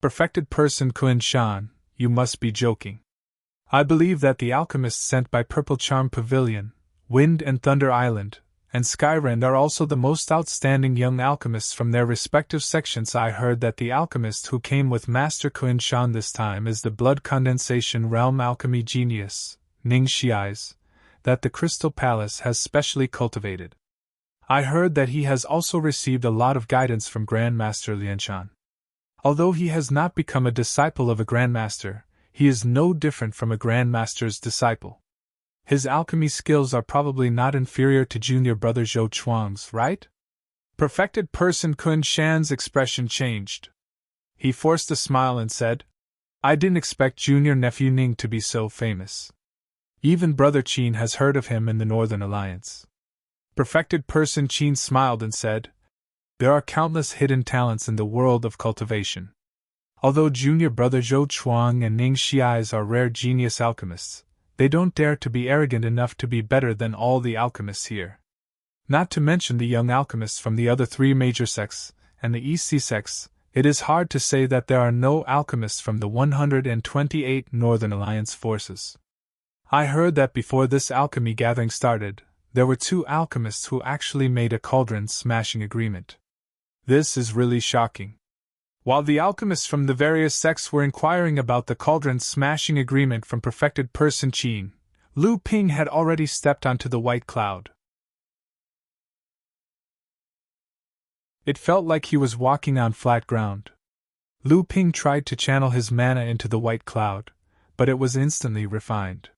Perfected Person Kun Shan, you must be joking. I believe that the alchemists sent by Purple Charm Pavilion, Wind and Thunder Island, and Skyrend are also the most outstanding young alchemists from their respective sections. I heard that the alchemist who came with Master Kun Shan this time is the blood condensation realm alchemy genius, Ning Xiai's, that the Crystal Palace has specially cultivated. I heard that he has also received a lot of guidance from Grandmaster Lianshan. Although he has not become a disciple of a Grandmaster, he is no different from a Grandmaster's disciple. His alchemy skills are probably not inferior to junior brother Zhou Chuang's, right? Perfected Person Kun Shan's expression changed. He forced a smile and said, I didn't expect junior nephew Ning to be so famous. Even brother Qin has heard of him in the Northern Alliance. Perfected Person Qin smiled and said, There are countless hidden talents in the world of cultivation. Although junior brother Zhou Chuang and Ning Xiai's are rare genius alchemists, they don't dare to be arrogant enough to be better than all the alchemists here. Not to mention the young alchemists from the other three major sects, and the East Sea sects, it is hard to say that there are no alchemists from the 128 Northern Alliance forces. I heard that before this alchemy gathering started, there were 2 alchemists who actually made a cauldron-smashing agreement. This is really shocking. While the alchemists from the various sects were inquiring about the cauldron-smashing agreement from Perfected Person Qin, Lu Ping had already stepped onto the white cloud. It felt like he was walking on flat ground. Lu Ping tried to channel his mana into the white cloud, but it was instantly refined.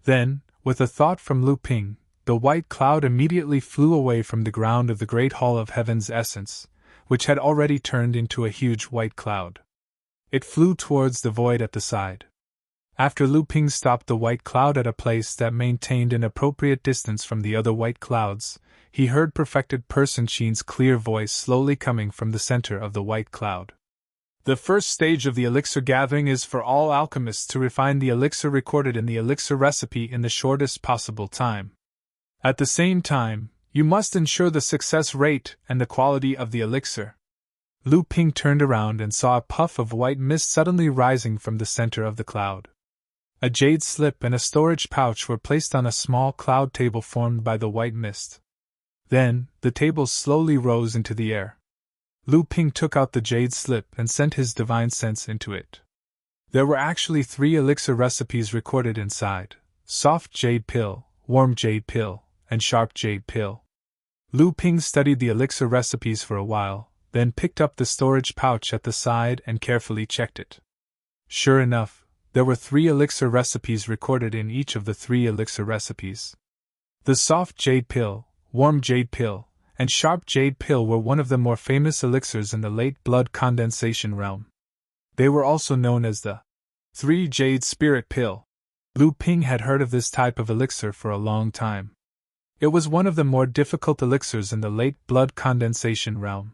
Then, with a thought from Lu Ping, the white cloud immediately flew away from the ground of the Great Hall of Heaven's essence, which had already turned into a huge white cloud. It flew towards the void at the side. After Lu Ping stopped the white cloud at a place that maintained an appropriate distance from the other white clouds, he heard Perfected Person Qin's clear voice slowly coming from the center of the white cloud. The first stage of the elixir gathering is for all alchemists to refine the elixir recorded in the elixir recipe in the shortest possible time. At the same time, you must ensure the success rate and the quality of the elixir. Lu Ping turned around and saw a puff of white mist suddenly rising from the center of the cloud. A jade slip and a storage pouch were placed on a small cloud table formed by the white mist. Then, the table slowly rose into the air. Lu Ping took out the jade slip and sent his divine sense into it. There were actually 3 elixir recipes recorded inside: soft jade pill, warm jade pill, and sharp jade pill. Lu Ping studied the elixir recipes for a while, then picked up the storage pouch at the side and carefully checked it. Sure enough, there were 3 elixir recipes recorded in each of the 3 elixir recipes. The soft jade pill, warm jade pill, and sharp jade pill were one of the more famous elixirs in the late blood condensation realm. They were also known as the 3 jade spirit pill. Lu Ping had heard of this type of elixir for a long time. It was one of the more difficult elixirs in the late blood condensation realm.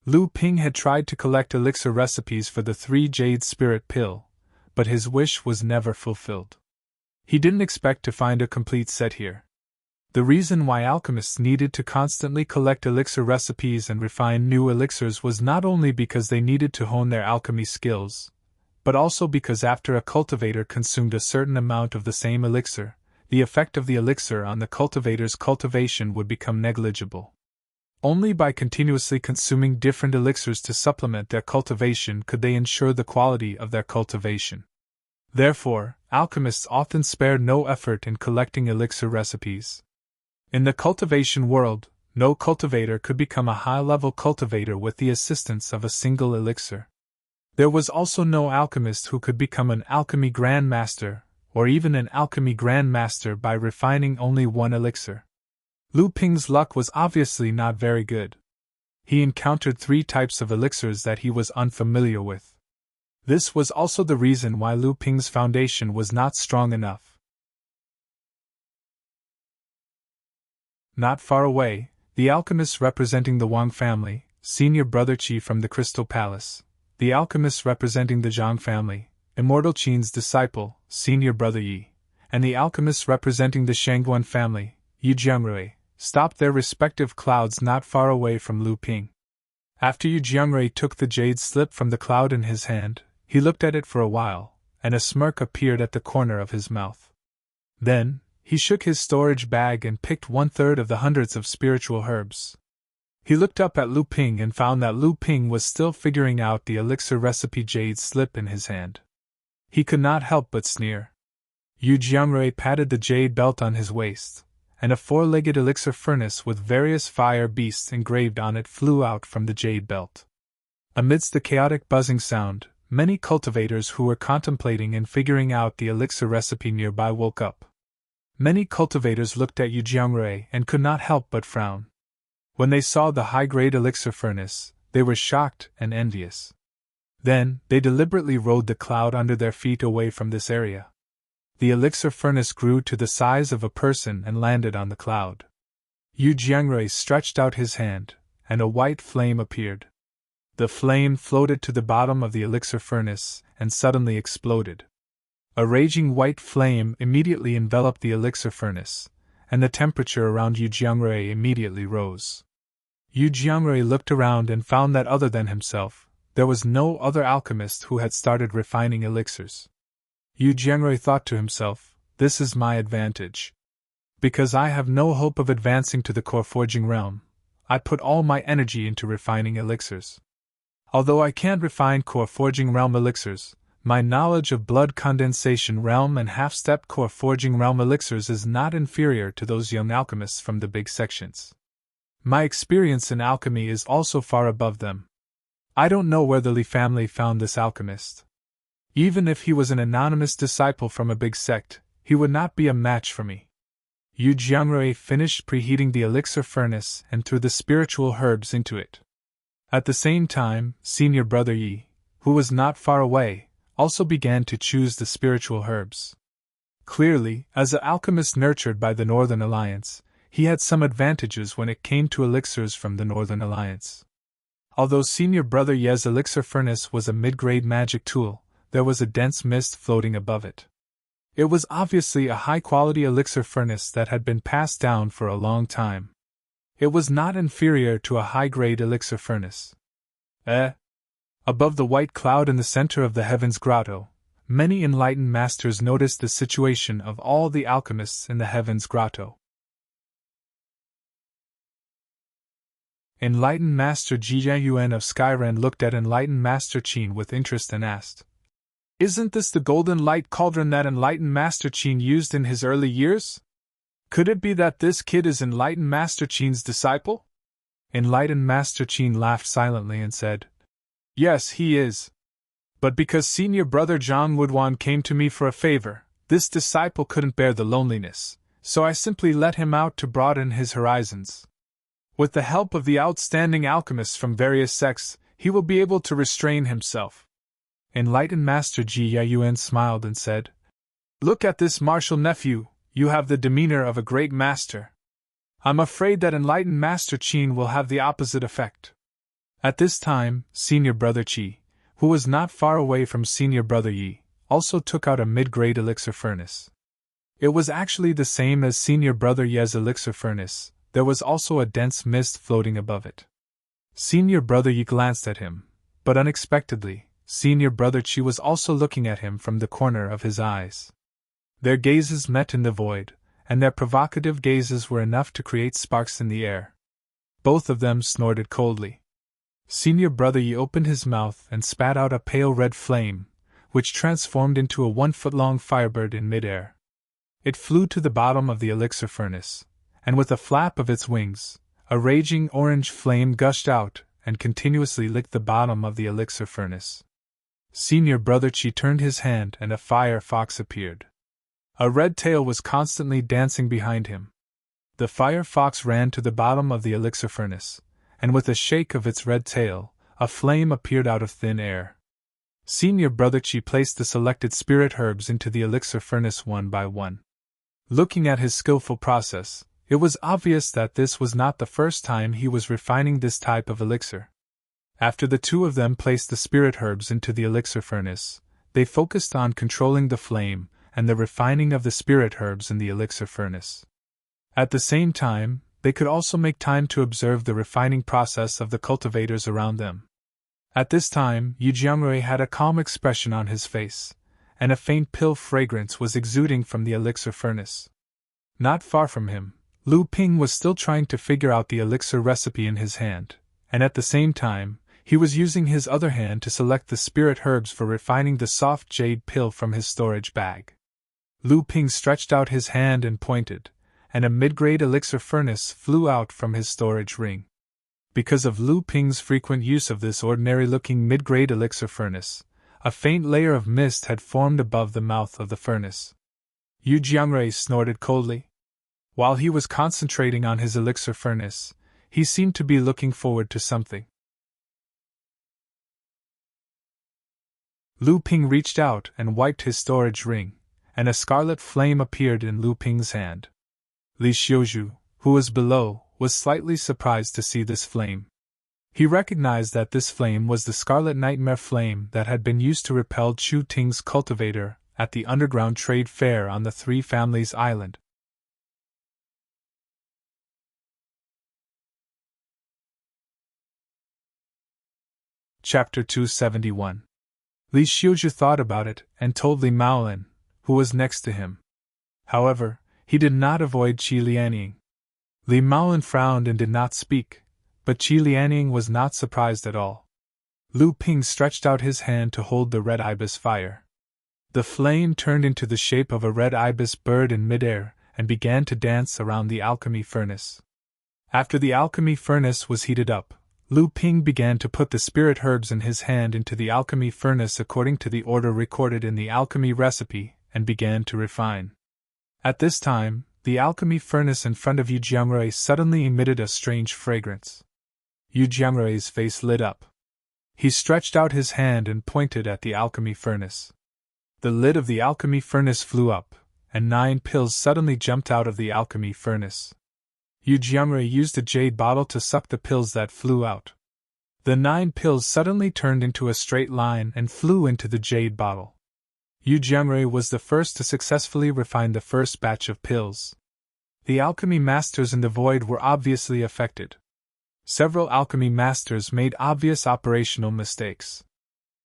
Lu Ping had tried to collect elixir recipes for the 3 jade spirit pill, but his wish was never fulfilled. He didn't expect to find a complete set here. The reason why alchemists needed to constantly collect elixir recipes and refine new elixirs was not only because they needed to hone their alchemy skills, but also because after a cultivator consumed a certain amount of the same elixir, the effect of the elixir on the cultivator's cultivation would become negligible. Only by continuously consuming different elixirs to supplement their cultivation could they ensure the quality of their cultivation. Therefore, alchemists often spared no effort in collecting elixir recipes. In the cultivation world, no cultivator could become a high-level cultivator with the assistance of a single elixir. There was also no alchemist who could become an alchemy grandmaster, or even an alchemy grandmaster by refining only one elixir. Lu Ping's luck was obviously not very good. He encountered 3 types of elixirs that he was unfamiliar with. This was also the reason why Lu Ping's foundation was not strong enough. Not far away, the alchemists representing the Wang family, senior brother Qi from the Crystal Palace, the alchemists representing the Zhang family, Immortal Qin's disciple, senior brother Yi, and the alchemists representing the Shangguan family, Yu Jiangrui, stopped their respective clouds not far away from Lu Ping. After Yu Jiangrui took the jade slip from the cloud in his hand, he looked at it for a while, and a smirk appeared at the corner of his mouth. Then, he shook his storage bag and picked 1/3 of the hundreds of spiritual herbs. He looked up at Lu Ping and found that Lu Ping was still figuring out the elixir recipe jade slip in his hand. He could not help but sneer. Yu Jiangrui patted the jade belt on his waist, and a 4-legged elixir furnace with various fire beasts engraved on it flew out from the jade belt. Amidst the chaotic buzzing sound, many cultivators who were contemplating and figuring out the elixir recipe nearby woke up. Many cultivators looked at Yu Jiangrui and could not help but frown. When they saw the high-grade elixir furnace, they were shocked and envious. Then, they deliberately rolled the cloud under their feet away from this area. The elixir furnace grew to the size of a person and landed on the cloud. Yu Jiangrui stretched out his hand, and a white flame appeared. The flame floated to the bottom of the elixir furnace and suddenly exploded. A raging white flame immediately enveloped the elixir furnace, and the temperature around Yu Jiangrui immediately rose. Yu Jiangrui looked around and found that other than himself, there was no other alchemist who had started refining elixirs. Yu Jiangrui thought to himself, "This is my advantage. Because I have no hope of advancing to the core forging realm, I put all my energy into refining elixirs. Although I can't refine core forging realm elixirs, my knowledge of blood condensation realm and half-step core forging realm elixirs is not inferior to those young alchemists from the big sections. My experience in alchemy is also far above them. I don't know where the Li family found this alchemist. Even if he was an anonymous disciple from a big sect, he would not be a match for me." Yu Jiangrui finished preheating the elixir furnace and threw the spiritual herbs into it. At the same time, senior brother Yi, who was not far away, also began to choose the spiritual herbs. Clearly, as an alchemist nurtured by the Northern Alliance, he had some advantages when it came to elixirs from the Northern Alliance. Although senior brother Ye's elixir furnace was a mid-grade magic tool, there was a dense mist floating above it. It was obviously a high-quality elixir furnace that had been passed down for a long time. It was not inferior to a high-grade elixir furnace. Above the white cloud in the center of the Heaven's Grotto, many enlightened masters noticed the situation of all the alchemists in the Heaven's Grotto. Enlightened Master Jia Yuan of Skyren looked at Enlightened Master Qin with interest and asked, "Isn't this the golden light cauldron that Enlightened Master Qin used in his early years? Could it be that this kid is Enlightened Master Qin's disciple?" Enlightened Master Qin laughed silently and said, "Yes, he is. But because senior brother Zhang Wuduan came to me for a favor, this disciple couldn't bear the loneliness, so I simply let him out to broaden his horizons. With the help of the outstanding alchemists from various sects, he will be able to restrain himself." Enlightened Master Jia Yuan smiled and said, "Look at this martial nephew, you have the demeanor of a great master. I'm afraid that enlightened Master Qin will have the opposite effect. At this time, Senior Brother Qi, who was not far away from Senior Brother Yi, also took out a mid-grade elixir furnace. It was actually the same as Senior Brother Ye's elixir furnace. There was also a dense mist floating above it. Senior Brother Yi glanced at him, but unexpectedly, Senior Brother Qi was also looking at him from the corner of his eyes. Their gazes met in the void, and their provocative gazes were enough to create sparks in the air. Both of them snorted coldly. Senior Brother Yi opened his mouth and spat out a pale red flame, which transformed into a 1-foot-long firebird in midair. It flew to the bottom of the elixir furnace, and with a flap of its wings, a raging orange flame gushed out and continuously licked the bottom of the elixir furnace. Senior Brother Qi turned his hand and a fire fox appeared. A red tail was constantly dancing behind him. The fire fox ran to the bottom of the elixir furnace, and with a shake of its red tail, a flame appeared out of thin air. Senior Brother Qi placed the selected spirit herbs into the elixir furnace one by one. Looking at his skillful process, it was obvious that this was not the first time he was refining this type of elixir. After the two of them placed the spirit herbs into the elixir furnace, they focused on controlling the flame and the refining of the spirit herbs in the elixir furnace. At the same time, they could also make time to observe the refining process of the cultivators around them. At this time, Yu Jiangrui had a calm expression on his face, and a faint pill fragrance was exuding from the elixir furnace. Not far from him, Lu Ping was still trying to figure out the elixir recipe in his hand, and at the same time, he was using his other hand to select the spirit herbs for refining the soft jade pill from his storage bag. Lu Ping stretched out his hand and pointed, and a mid-grade elixir furnace flew out from his storage ring. Because of Lu Ping's frequent use of this ordinary-looking mid-grade elixir furnace, a faint layer of mist had formed above the mouth of the furnace. Yu Jiangrui snorted coldly. While he was concentrating on his elixir furnace, he seemed to be looking forward to something. Lu Ping reached out and wiped his storage ring, and a scarlet flame appeared in Lu Ping's hand. Li Xiuzhu, who was below, was slightly surprised to see this flame. He recognized that this flame was the scarlet nightmare flame that had been used to repel Chu Ting's cultivator at the underground trade fair on the Three Families Island. Chapter 271. Li Xiuzhu thought about it and told Li Maolin, who was next to him. However, he did not avoid Qi Lianying. Li Maolin frowned and did not speak, but Qi Lianying was not surprised at all. Lu Ping stretched out his hand to hold the red ibis fire. The flame turned into the shape of a red ibis bird in midair and began to dance around the alchemy furnace. After the alchemy furnace was heated up, Lu Ping began to put the spirit herbs in his hand into the alchemy furnace according to the order recorded in the alchemy recipe and began to refine. At this time, the alchemy furnace in front of Yu Jiangrui suddenly emitted a strange fragrance. Yu Jiangrui's face lit up. He stretched out his hand and pointed at the alchemy furnace. The lid of the alchemy furnace flew up, and 9 pills suddenly jumped out of the alchemy furnace. Yu Jiangrui used a jade bottle to suck the pills that flew out. The 9 pills suddenly turned into a straight line and flew into the jade bottle. Yu Jiangrui was the first to successfully refine the first batch of pills. The alchemy masters in the void were obviously affected. Several alchemy masters made obvious operational mistakes.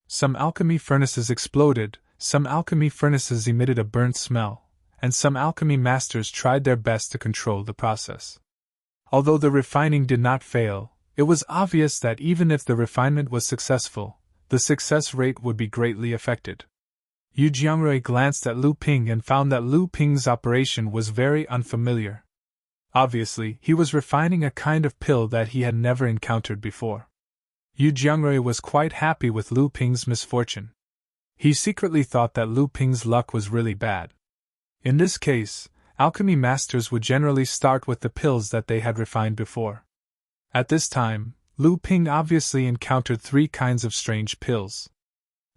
Some alchemy furnaces exploded, some alchemy furnaces emitted a burnt smell, and some alchemy masters tried their best to control the process. Although the refining did not fail, it was obvious that even if the refinement was successful, the success rate would be greatly affected. Yu Jiangrui glanced at Lu Ping and found that Lu Ping's operation was very unfamiliar. Obviously, he was refining a kind of pill that he had never encountered before. Yu Jiangrui was quite happy with Lu Ping's misfortune. He secretly thought that Lu Ping's luck was really bad. In this case, alchemy masters would generally start with the pills that they had refined before. At this time, Lu Ping obviously encountered 3 kinds of strange pills.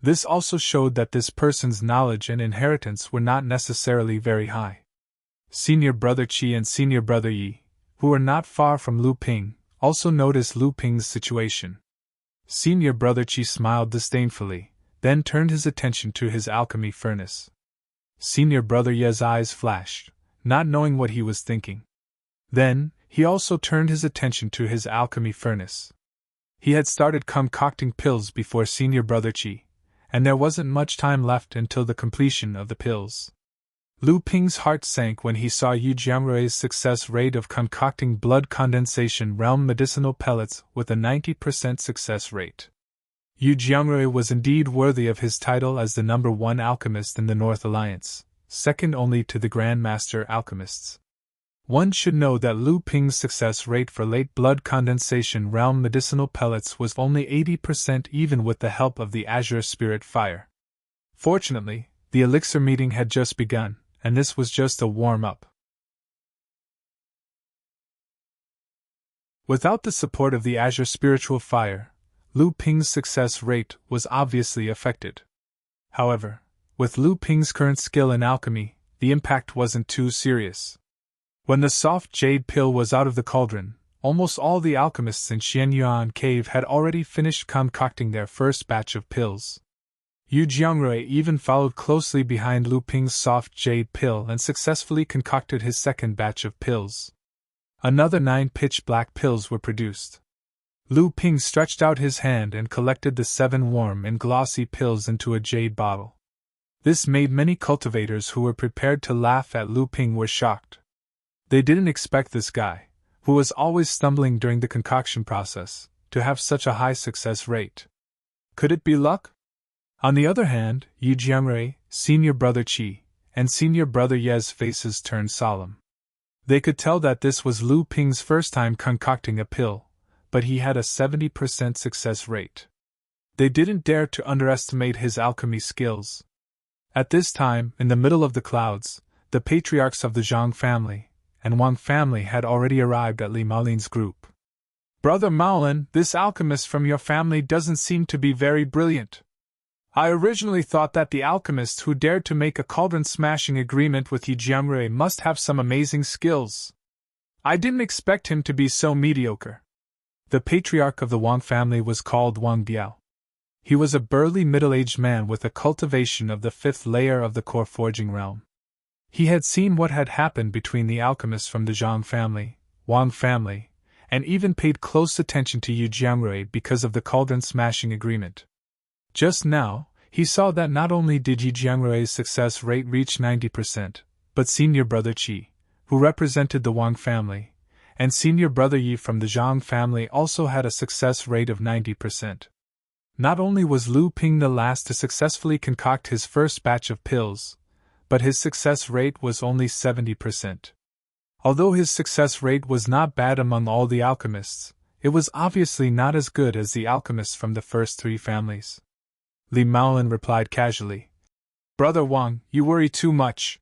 This also showed that this person's knowledge and inheritance were not necessarily very high. Senior Brother Qi and Senior Brother Yi, who were not far from Lu Ping, also noticed Lu Ping's situation. Senior Brother Qi smiled disdainfully, then turned his attention to his alchemy furnace. Senior Brother Ye's eyes flashed, not knowing what he was thinking. Then, he also turned his attention to his alchemy furnace. He had started concocting pills before Senior Brother Qi, and there wasn't much time left until the completion of the pills. Lu Ping's heart sank when he saw Yu Jiangrui's success rate of concocting blood condensation realm medicinal pellets with a 90% success rate. Yu Jiangrui was indeed worthy of his title as the number one alchemist in the North Alliance, second only to the Grand Master alchemists. One should know that Lu Ping's success rate for late blood condensation realm medicinal pellets was only 80% even with the help of the Azure Spirit Fire. Fortunately, the elixir meeting had just begun, and this was just a warm-up. Without the support of the Azure Spiritual Fire, Lu Ping's success rate was obviously affected. However, with Lu Ping's current skill in alchemy, the impact wasn't too serious. When the soft jade pill was out of the cauldron, almost all the alchemists in Xianyuan Cave had already finished concocting their first batch of pills. Yu Jiangrui even followed closely behind Lu Ping's soft jade pill and successfully concocted his second batch of pills. Another 9 pitch-black pills were produced. Lu Ping stretched out his hand and collected the 7 warm and glossy pills into a jade bottle. This made many cultivators who were prepared to laugh at Lu Ping were shocked. They didn't expect this guy, who was always stumbling during the concoction process, to have such a high success rate. Could it be luck? On the other hand, Yu Jiangrui, Senior Brother Qi, and Senior Brother Ye's faces turned solemn. They could tell that this was Lu Ping's first time concocting a pill, but he had a 70% success rate. They didn't dare to underestimate his alchemy skills. At this time, in the middle of the clouds, the patriarchs of the Zhang family and Wang family had already arrived at Li Maolin's group. Brother Maolin, this alchemist from your family doesn't seem to be very brilliant. I originally thought that the alchemist who dared to make a cauldron-smashing agreement with Yu Jiangrui must have some amazing skills. I didn't expect him to be so mediocre. The patriarch of the Wang family was called Wang Biao. He was a burly middle-aged man with a cultivation of the 5th layer of the core forging realm. He had seen what had happened between the alchemists from the Zhang family, Wang family, and even paid close attention to Yu Jiangrui because of the cauldron-smashing agreement. Just now, he saw that not only did Yu Jiangrui's success rate reach 90%, but Senior Brother Qi, who represented the Wang family, and Senior Brother Yi from the Zhang family also had a success rate of 90%. Not only was Lu Ping the last to successfully concoct his first batch of pills, but his success rate was only 70%. Although his success rate was not bad among all the alchemists, it was obviously not as good as the alchemists from the first 3 families. Li Maolin replied casually, Brother Wang, you worry too much.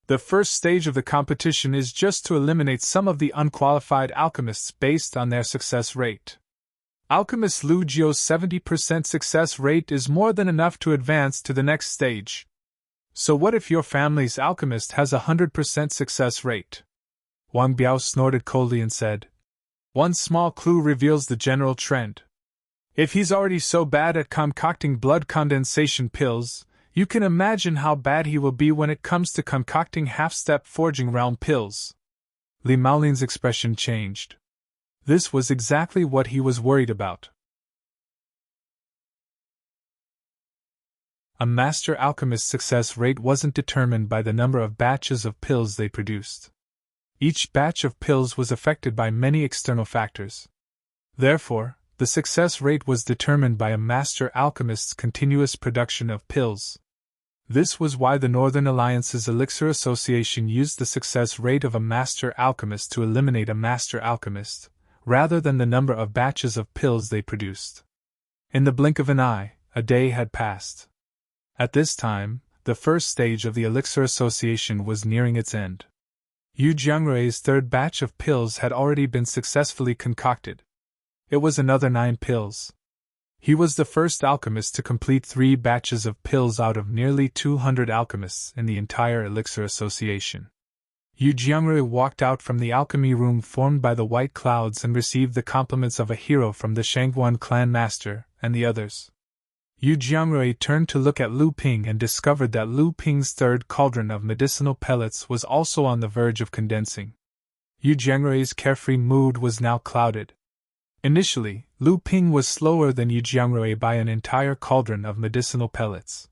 The first stage of the competition is just to eliminate some of the unqualified alchemists based on their success rate. Alchemist Lu Jiu's 70% success rate is more than enough to advance to the next stage. So what if your family's alchemist has a 100% success rate? Wang Biao snorted coldly and said, One small clue reveals the general trend. If he's already so bad at concocting blood condensation pills, you can imagine how bad he will be when it comes to concocting half-step forging realm pills. Li Maolin's expression changed. This was exactly what he was worried about. A master alchemist's success rate wasn't determined by the number of batches of pills they produced. Each batch of pills was affected by many external factors. Therefore, the success rate was determined by a master alchemist's continuous production of pills. This was why the Northern Alliance's Elixir Association used the success rate of a master alchemist to eliminate a master alchemist, rather than the number of batches of pills they produced. In the blink of an eye, a day had passed. At this time, the first stage of the Elixir Association was nearing its end. Yu Jiangrui's 3rd batch of pills had already been successfully concocted. It was another 9 pills. He was the first alchemist to complete 3 batches of pills out of nearly 200 alchemists in the entire Elixir Association. Yu Jiangrui walked out from the alchemy room formed by the white clouds and received the compliments of a hero from the Shangguan clan master and the others. Yu Jiangrui turned to look at Lu Ping and discovered that Lu Ping's third cauldron of medicinal pellets was also on the verge of condensing. Yu Jiangrui's carefree mood was now clouded. Initially, Lu Ping was slower than Yu Jiangrui by an entire cauldron of medicinal pellets.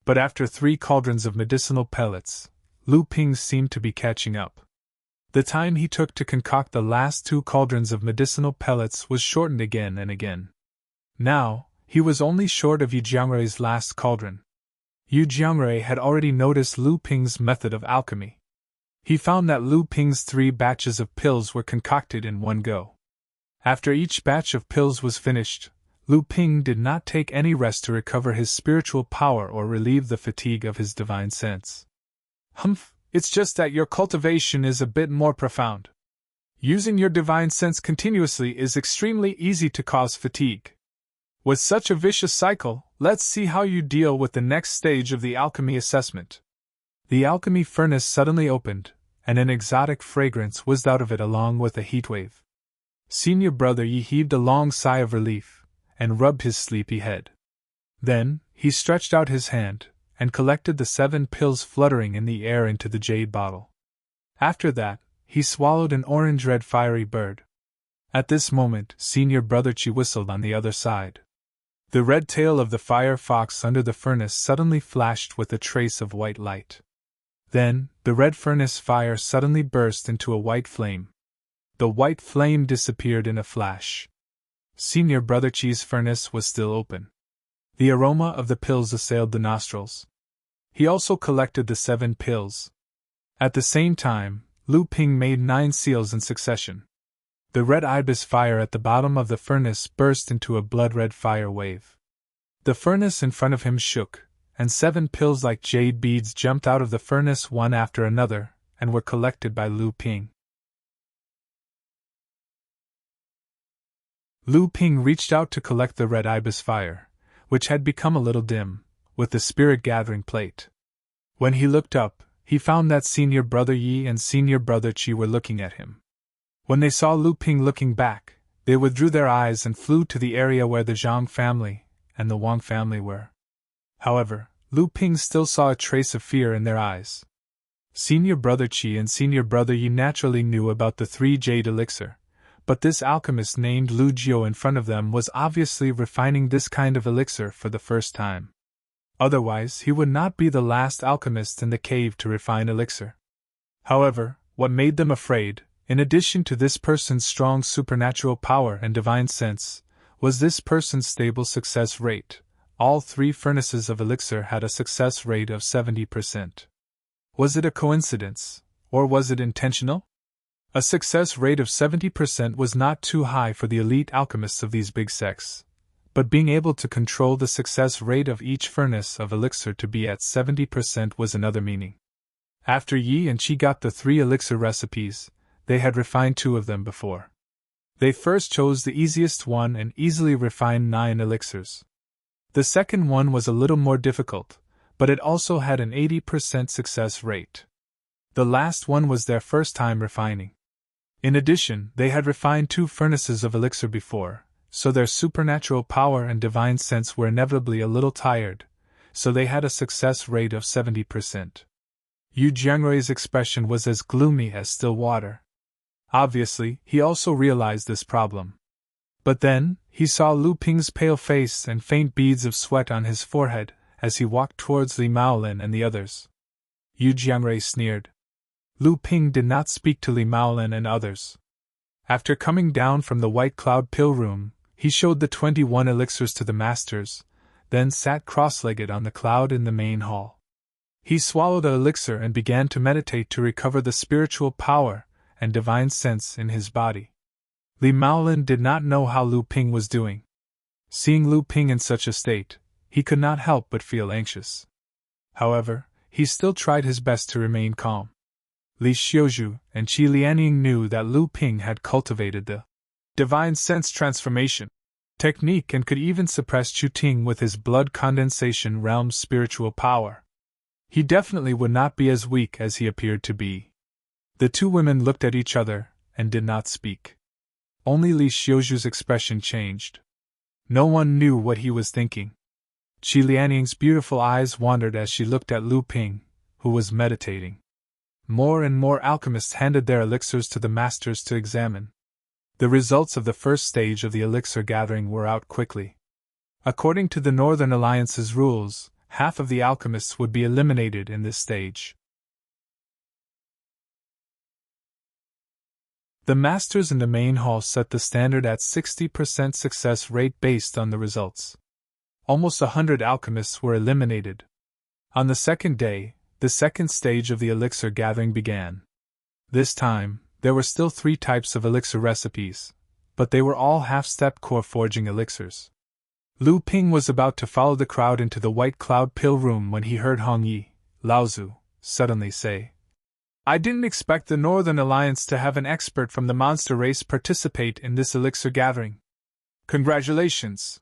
But after 3 cauldrons of medicinal pellets, Lu Ping seemed to be catching up. The time he took to concoct the last 2 cauldrons of medicinal pellets was shortened again and again. Now, he was only short of Yu Jiangrui's last cauldron. Yu Jiangrui had already noticed Lu Ping's method of alchemy. He found that Lu Ping's 3 batches of pills were concocted in one go. After each batch of pills was finished, Lu Ping did not take any rest to recover his spiritual power or relieve the fatigue of his divine sense. Humph, it's just that your cultivation is a bit more profound. Using your divine sense continuously is extremely easy to cause fatigue. With such a vicious cycle, let's see how you deal with the next stage of the alchemy assessment. The alchemy furnace suddenly opened, and an exotic fragrance whizzed out of it along with a heatwave. Senior brother Yi heaved a long sigh of relief, and rubbed his sleepy head. Then, he stretched out his hand, and collected the 7 pills fluttering in the air into the jade bottle. After that, he swallowed an orange-red fiery bird. At this moment, senior brother Chi whistled on the other side. The red tail of the fire fox under the furnace suddenly flashed with a trace of white light. Then, the red furnace fire suddenly burst into a white flame. The white flame disappeared in a flash. Senior brother Chi's furnace was still open. The aroma of the pills assailed the nostrils. He also collected the 7 pills. At the same time, Lu Ping made 9 seals in succession. The red ibis fire at the bottom of the furnace burst into a blood-red fire wave. The furnace in front of him shook, and 7 pills like jade beads jumped out of the furnace one after another, and were collected by Lu Ping. Lu Ping reached out to collect the red ibis fire, which had become a little dim, with the spirit-gathering plate. When he looked up, he found that senior brother Yi and senior brother Chi were looking at him. When they saw Lu Ping looking back, they withdrew their eyes and flew to the area where the Zhang family and the Wang family were. However, Lu Ping still saw a trace of fear in their eyes. Senior brother Chi and senior brother Yi naturally knew about the 3 jade elixir, but this alchemist named Lu Jiu in front of them was obviously refining this kind of elixir for the first time. Otherwise, he would not be the last alchemist in the cave to refine elixir. However, what made them afraid, in addition to this person's strong supernatural power and divine sense, was this person's stable success rate. All 3 furnaces of elixir had a success rate of 70%. Was it a coincidence, or was it intentional? A success rate of 70% was not too high for the elite alchemists of these big sects, but being able to control the success rate of each furnace of elixir to be at 70% was another meaning. After Yi and Chi got the 3 elixir recipes, they had refined 2 of them before. They first chose the easiest one and easily refined 9 elixirs. The second one was a little more difficult, but it also had an 80% success rate. The last one was their first time refining. In addition, they had refined 2 furnaces of elixir before, so their supernatural power and divine sense were inevitably a little tired, so they had a success rate of 70%. Yu Jiangrui's expression was as gloomy as still water. Obviously, he also realized this problem. But then, he saw Lu Ping's pale face and faint beads of sweat on his forehead as he walked towards Li Maolin and the others. Yu Jiangrui sneered. Lu Ping did not speak to Li Maolin and others. After coming down from the White Cloud Pill Room, he showed the 21 elixirs to the masters, then sat cross-legged on the cloud in the main hall. He swallowed an elixir and began to meditate to recover the spiritual power and divine sense in his body. Li Maolin did not know how Lu Ping was doing. Seeing Lu Ping in such a state, he could not help but feel anxious. However, he still tried his best to remain calm. Li Xiuzhu and Qi Lianying knew that Lu Ping had cultivated the divine sense transformation technique and could even suppress Chu Ting with his blood condensation realm's spiritual power. He definitely would not be as weak as he appeared to be. The two women looked at each other and did not speak. Only Li Xiuju's expression changed. No one knew what he was thinking. Qi Lianning's beautiful eyes wandered as she looked at Lu Ping, who was meditating. More and more alchemists handed their elixirs to the masters to examine. The results of the first stage of the elixir gathering were out quickly. According to the Northern Alliance's rules, half of the alchemists would be eliminated in this stage. The masters in the main hall set the standard at 60% success rate based on the results. Almost 100 alchemists were eliminated. On the second day, the second stage of the elixir gathering began. This time, there were still 3 types of elixir recipes, but they were all half-step core forging elixirs. Lu Ping was about to follow the crowd into the White Cloud Pill Room when he heard Hong Yi, Laozu, suddenly say, "I didn't expect the Northern Alliance to have an expert from the monster race participate in this elixir gathering. Congratulations!"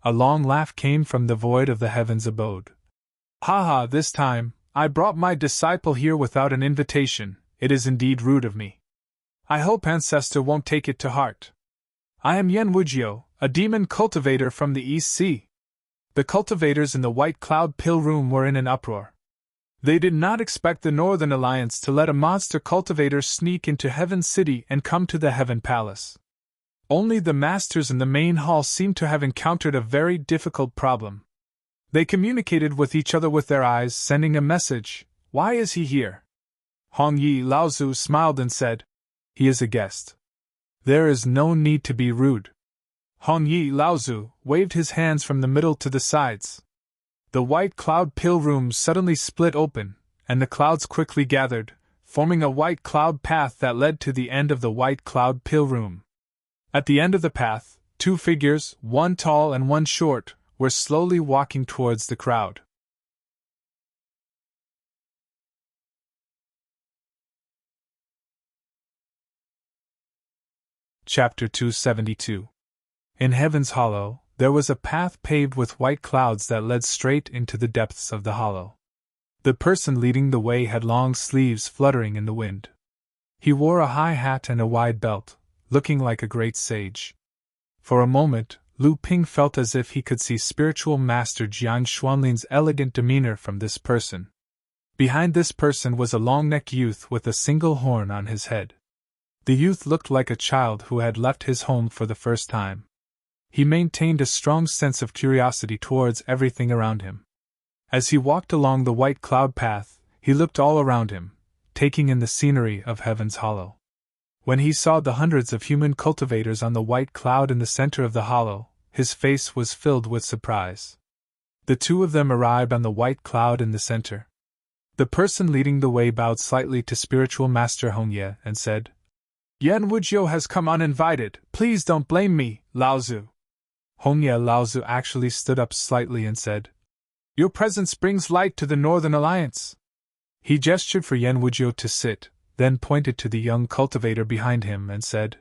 A long laugh came from the void of the heavens abode. "Haha, this time, I brought my disciple here without an invitation. It is indeed rude of me. I hope Ancestor won't take it to heart. I am Yen Wujio, a demon cultivator from the East Sea." The cultivators in the White Cloud Pill Room were in an uproar. They did not expect the Northern Alliance to let a monster cultivator sneak into Heaven City and come to the Heaven Palace. Only the masters in the main hall seemed to have encountered a very difficult problem. They communicated with each other with their eyes, sending a message, "Why is he here?" Hong Yi Laozu smiled and said, "He is a guest. There is no need to be rude." Hong Yi Laozu waved his hands from the middle to the sides. The White Cloud Pill Room suddenly split open, and the clouds quickly gathered, forming a white cloud path that led to the end of the White Cloud Pill Room. At the end of the path, 2 figures, one tall and one short, were slowly walking towards the crowd. Chapter 272. In Heaven's Hollow, there was a path paved with white clouds that led straight into the depths of the hollow. The person leading the way had long sleeves fluttering in the wind. He wore a high hat and a wide belt, looking like a great sage. For a moment, Lu Ping felt as if he could see spiritual master Jiang Xuanlin's elegant demeanor from this person. Behind this person was a long-necked youth with a single horn on his head. The youth looked like a child who had left his home for the first time. He maintained a strong sense of curiosity towards everything around him. As he walked along the white cloud path, he looked all around him, taking in the scenery of Heaven's Hollow. When he saw the hundreds of human cultivators on the white cloud in the center of the hollow, his face was filled with surprise. The 2 of them arrived on the white cloud in the center. The person leading the way bowed slightly to spiritual master Hongye and said, "Yan Wujio has come uninvited, please don't blame me, Laozu." Hongye Laozu actually stood up slightly and said, "Your presence brings light to the Northern Alliance." He gestured for Yan Wujio to sit, then pointed to the young cultivator behind him and said,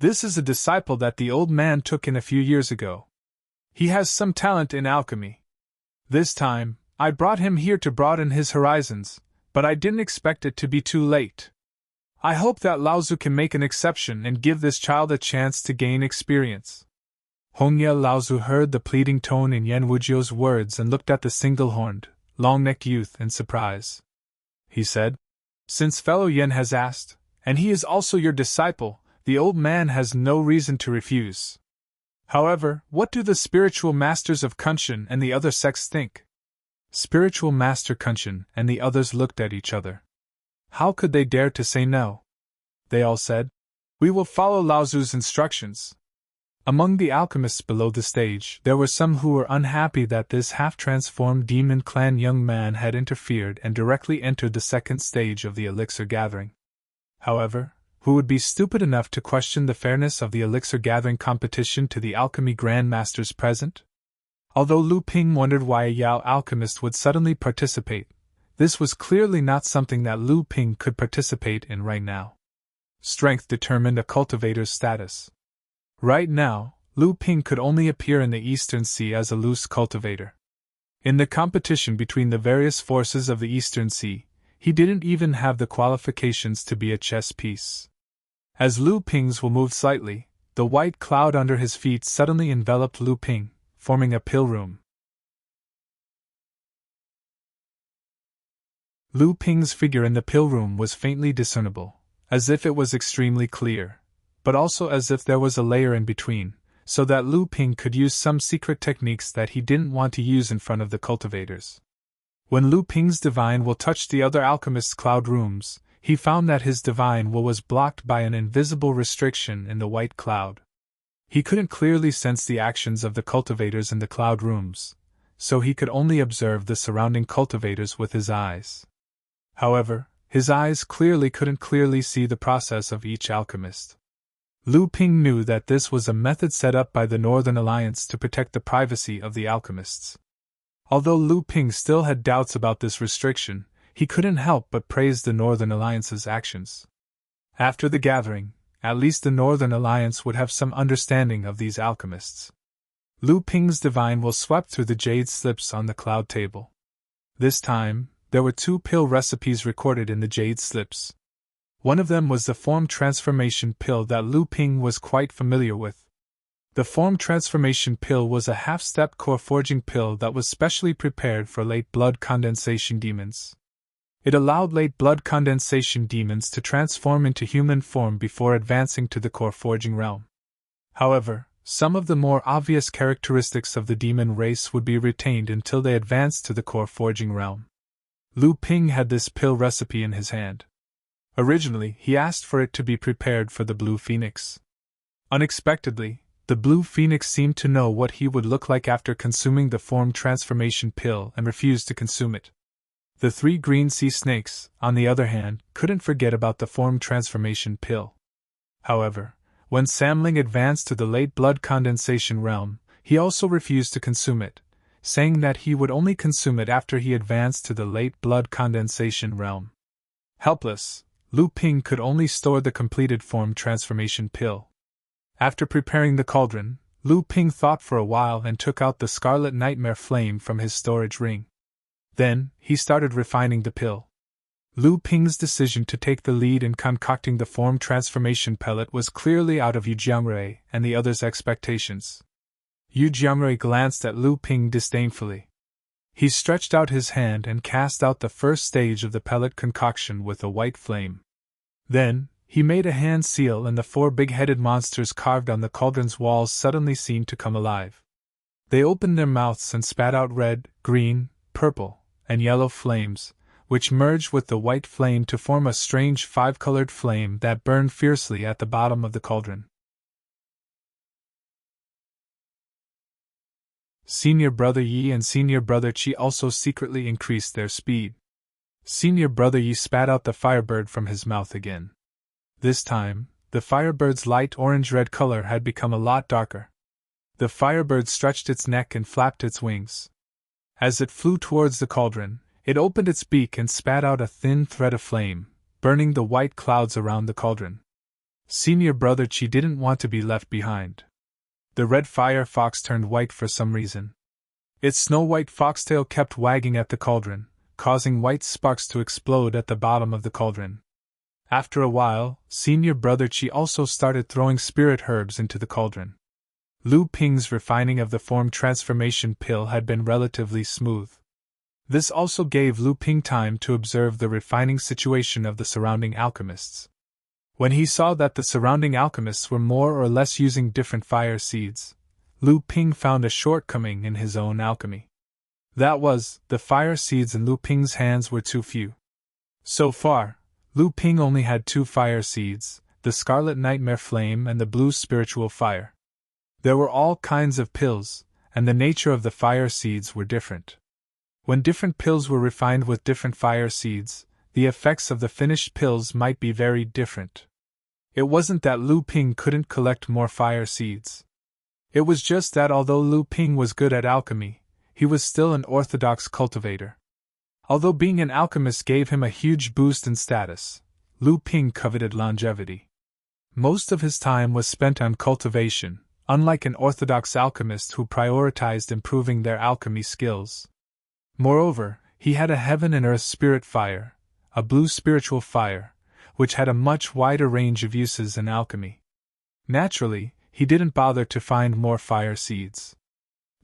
"This is a disciple that the old man took in a few years ago. He has some talent in alchemy. This time, I brought him here to broaden his horizons, but I didn't expect it to be too late. I hope that Laozu can make an exception and give this child a chance to gain experience." Hongye Laozu heard the pleading tone in Yan Wujio's words and looked at the single-horned, long-necked youth in surprise. He said, "Since fellow Yan has asked, and he is also your disciple, the old man has no reason to refuse. However, what do the spiritual masters of Kunshan and the other sects think?" Spiritual master Kunshan and the others looked at each other. How could they dare to say no? They all said, "We will follow Laozu's instructions." Among the alchemists below the stage, there were some who were unhappy that this half-transformed demon clan young man had interfered and directly entered the second stage of the elixir gathering. However, who would be stupid enough to question the fairness of the elixir gathering competition to the alchemy grandmasters present? Although Lu Ping wondered why a Yao alchemist would suddenly participate, this was clearly not something that Lu Ping could participate in right now. Strength determined a cultivator's status. Right now, Lu Ping could only appear in the Eastern Sea as a loose cultivator. In the competition between the various forces of the Eastern Sea, he didn't even have the qualifications to be a chess piece. As Lu Ping's will moved slightly, the white cloud under his feet suddenly enveloped Lu Ping, forming a pill room. Lu Ping's figure in the pill room was faintly discernible, as if it was extremely clear, but also as if there was a layer in between, so that Lu Ping could use some secret techniques that he didn't want to use in front of the cultivators. When Lu Ping's divine will touched the other alchemist's cloud rooms, he found that his divine will was blocked by an invisible restriction in the white cloud. He couldn't clearly sense the actions of the cultivators in the cloud rooms, so he could only observe the surrounding cultivators with his eyes. However, his eyes couldn't clearly see the process of each alchemist. Lu Ping knew that this was a method set up by the Northern Alliance to protect the privacy of the alchemists. Although Lu Ping still had doubts about this restriction, he couldn't help but praise the Northern Alliance's actions. After the gathering, at least the Northern Alliance would have some understanding of these alchemists. Lu Ping's divine will swept through the jade slips on the cloud table. This time, there were 2 pill recipes recorded in the jade slips. One of them was the form transformation pill that Lu Ping was quite familiar with. The form transformation pill was a half-step core forging pill that was specially prepared for late blood condensation demons. It allowed late blood condensation demons to transform into human form before advancing to the core forging realm. However, some of the more obvious characteristics of the demon race would be retained until they advanced to the core forging realm. Lu Ping had this pill recipe in his hand. Originally, he asked for it to be prepared for the Blue Phoenix. Unexpectedly, the Blue Phoenix seemed to know what he would look like after consuming the form transformation pill and refused to consume it. The 3 green sea snakes, on the other hand, couldn't forget about the form transformation pill. However, when Samling advanced to the late blood condensation realm, he also refused to consume it, saying that he would only consume it after he advanced to the late blood condensation realm. Helpless, Lu Ping could only store the completed form transformation pill. After preparing the cauldron, Lu Ping thought for a while and took out the scarlet nightmare flame from his storage ring. Then, he started refining the pill. Lu Ping's decision to take the lead in concocting the form transformation pellet was clearly out of Yu Jiangrui and the others' expectations. Yu Jiangrui glanced at Lu Ping disdainfully. He stretched out his hand and cast out the first stage of the pellet concoction with a white flame. Then, he made a hand seal and the 4 big-headed monsters carved on the cauldron's walls suddenly seemed to come alive. They opened their mouths and spat out red, green, purple, and yellow flames, which merged with the white flame to form a strange 5-colored flame that burned fiercely at the bottom of the cauldron. Senior Brother Yi and Senior Brother Qi also secretly increased their speed. Senior Brother Yi spat out the firebird from his mouth again. This time, the firebird's light orange-red color had become a lot darker. The firebird stretched its neck and flapped its wings. As it flew towards the cauldron, it opened its beak and spat out a thin thread of flame, burning the white clouds around the cauldron. Senior Brother Qi didn't want to be left behind. The red fire fox turned white for some reason. Its snow-white foxtail kept wagging at the cauldron, causing white sparks to explode at the bottom of the cauldron. After a while, Senior Brother Qi also started throwing spirit herbs into the cauldron. Lu Ping's refining of the form transformation pill had been relatively smooth. This also gave Lu Ping time to observe the refining situation of the surrounding alchemists. When he saw that the surrounding alchemists were more or less using different fire seeds, Lu Ping found a shortcoming in his own alchemy. That was, the fire seeds in Lu Ping's hands were too few. So far, Lu Ping only had 2 fire seeds, the Scarlet Nightmare Flame and the Blue Spiritual Fire. There were all kinds of pills, and the nature of the fire seeds were different. When different pills were refined with different fire seeds, the effects of the finished pills might be very different. It wasn't that Lu Ping couldn't collect more fire seeds. It was just that although Lu Ping was good at alchemy, he was still an orthodox cultivator. Although being an alchemist gave him a huge boost in status, Lu Ping coveted longevity. Most of his time was spent on cultivation, unlike an orthodox alchemist who prioritized improving their alchemy skills. Moreover, he had a heaven and earth spirit fire, a blue spiritual fire, which had a much wider range of uses in alchemy. Naturally, he didn't bother to find more fire seeds.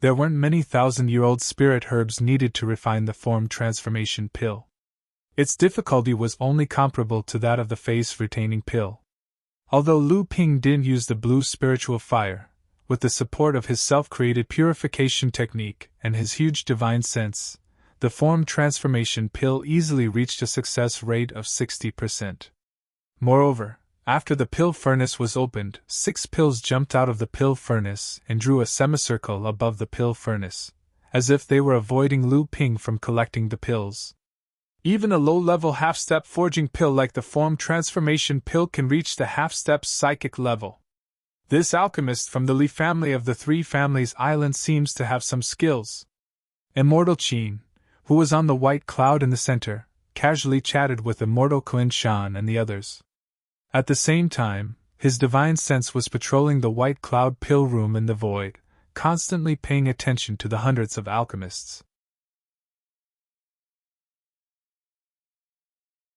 There weren't many thousand-year-old spirit herbs needed to refine the form transformation pill. Its difficulty was only comparable to that of the face-retaining pill. Although Lu Ping didn't use the blue spiritual fire, with the support of his self-created purification technique and his huge divine sense, the form transformation pill easily reached a success rate of 60%. Moreover, after the pill furnace was opened, 6 pills jumped out of the pill furnace and drew a semicircle above the pill furnace, as if they were avoiding Lu Ping from collecting the pills. Even a low-level half-step forging pill like the form transformation pill can reach the half-step psychic level. This alchemist from the Li family of the Three Families Island seems to have some skills. Immortal Qin, who was on the white cloud in the center, casually chatted with Immortal Qin Shan and the others. At the same time, his divine sense was patrolling the white cloud pill room in the void, constantly paying attention to the hundreds of alchemists.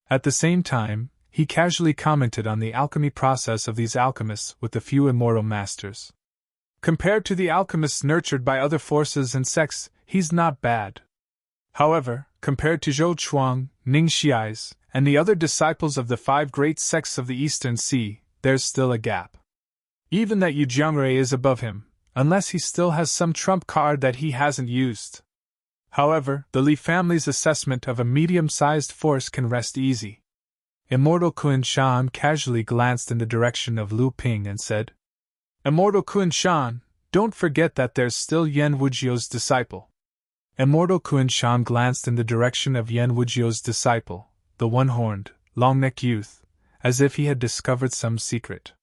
At the same time, he casually commented on the alchemy process of these alchemists with the few immortal masters. Compared to the alchemists nurtured by other forces and sects, he's not bad. However, compared to Zhou Chuang, Ning Xiais, and the other disciples of the 5 great sects of the Eastern Sea, there's still a gap. Even that Yu Jiangrui is above him, unless he still has some trump card that he hasn't used. However, the Li family's assessment of a medium-sized force can rest easy. Immortal Qin Shan casually glanced in the direction of Lu Ping and said, "Immortal Qin Shan, don't forget that there's still Yan Wujiu's disciple." Immortal Qin Shan glanced in the direction of Yan Wujiu's disciple, the one-horned, long-necked youth, as if he had discovered some secret.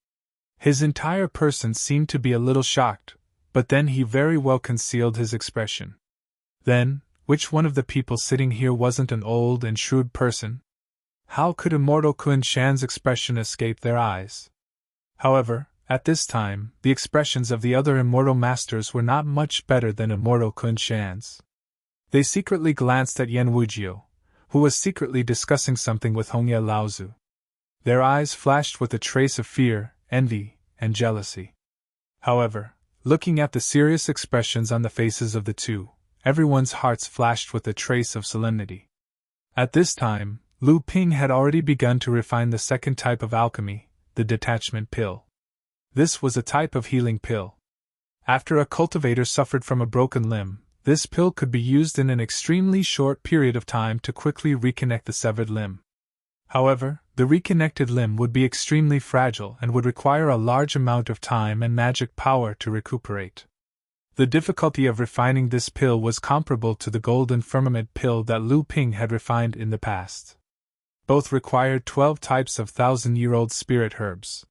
His entire person seemed to be a little shocked, but then he very well concealed his expression. Then, which one of the people sitting here wasn't an old and shrewd person? How could Immortal Qin Shan's expression escape their eyes? However, at this time, the expressions of the other immortal masters were not much better than Immortal Qin Shan's. They secretly glanced at Yan Wujiu, who was secretly discussing something with Hongye Laozu. Their eyes flashed with a trace of fear, envy, and jealousy. However, looking at the serious expressions on the faces of the two, everyone's hearts flashed with a trace of solemnity. At this time, Lu Ping had already begun to refine the second type of alchemy, the detachment pill. This was a type of healing pill. After a cultivator suffered from a broken limb, this pill could be used in an extremely short period of time to quickly reconnect the severed limb. However, the reconnected limb would be extremely fragile and would require a large amount of time and magic power to recuperate. The difficulty of refining this pill was comparable to the golden firmament pill that Lu Ping had refined in the past. Both required 12 types of thousand-year-old spirit herbs.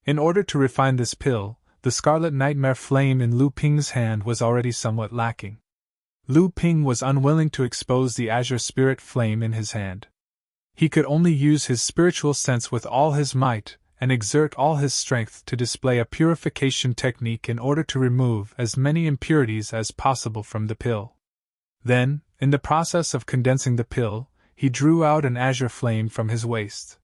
In order to refine this pill, the scarlet nightmare flame in Lu Ping's hand was already somewhat lacking. Lu Ping was unwilling to expose the azure spirit flame in his hand. He could only use his spiritual sense with all his might and exert all his strength to display a purification technique in order to remove as many impurities as possible from the pill. Then, in the process of condensing the pill, he drew out an azure flame from his waist.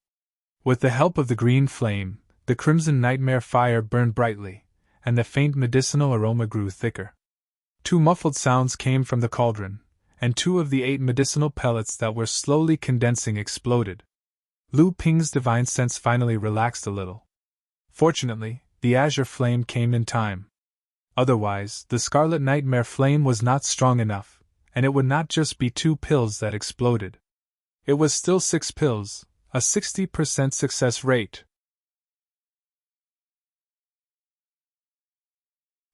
With the help of the green flame, the crimson nightmare fire burned brightly, and the faint medicinal aroma grew thicker. 2 muffled sounds came from the cauldron, and 2 of the 8 medicinal pellets that were slowly condensing exploded. Lu Ping's divine sense finally relaxed a little. Fortunately, the azure flame came in time. Otherwise, the scarlet nightmare flame was not strong enough, and it would not just be 2 pills that exploded. It was still 6 pills, a 60% success rate.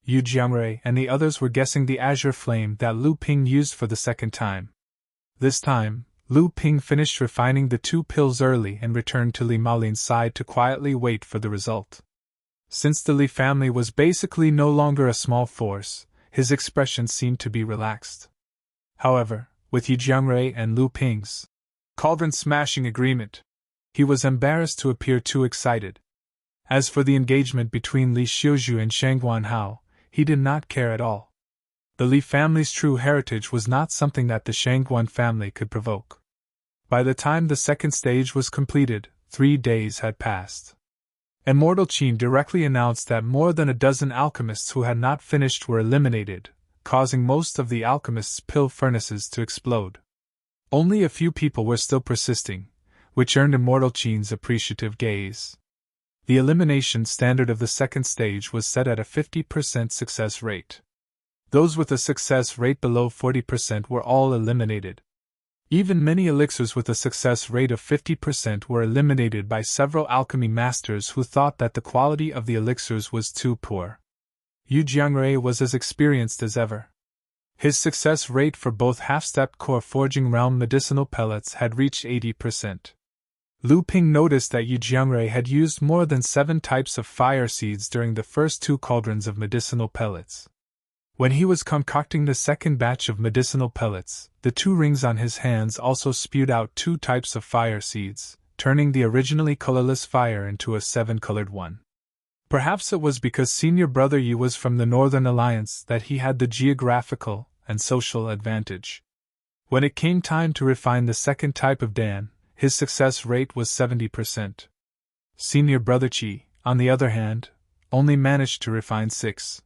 Yu Jiangrui and the others were guessing the azure flame that Lu Ping used for the second time. This time, Lu Ping finished refining the 2 pills early and returned to Li Maolin's side to quietly wait for the result. Since the Li family was basically no longer a small force, his expression seemed to be relaxed. However, with Yu Jiangrui and Lu Ping's cauldron-smashing agreement, he was embarrassed to appear too excited. As for the engagement between Li Xiuzhu and Shang Guanhao, he did not care at all. The Li family's true heritage was not something that the Shangguan family could provoke. By the time the second stage was completed, 3 days had passed. Immortal Qin directly announced that more than a dozen alchemists who had not finished were eliminated, causing most of the alchemists' pill furnaces to explode. Only a few people were still persisting, which earned Immortal Qin's appreciative gaze. The elimination standard of the second stage was set at a 50% success rate. Those with a success rate below 40% were all eliminated. Even many elixirs with a success rate of 50% were eliminated by several alchemy masters who thought that the quality of the elixirs was too poor. Yu Jiangrui was as experienced as ever. His success rate for both half-stepped core forging realm medicinal pellets had reached 80%. Lu Ping noticed that Yu Jiangrui had used more than 7 types of fire seeds during the first 2 cauldrons of medicinal pellets. When he was concocting the second batch of medicinal pellets, the 2 rings on his hands also spewed out 2 types of fire seeds, turning the originally colorless fire into a 7-colored one. Perhaps it was because senior brother Yu was from the Northern Alliance that he had the geographical and social advantage. When it came time to refine the second type of Dan, his success rate was 70%. Senior brother Qi, on the other hand, only managed to refine 6.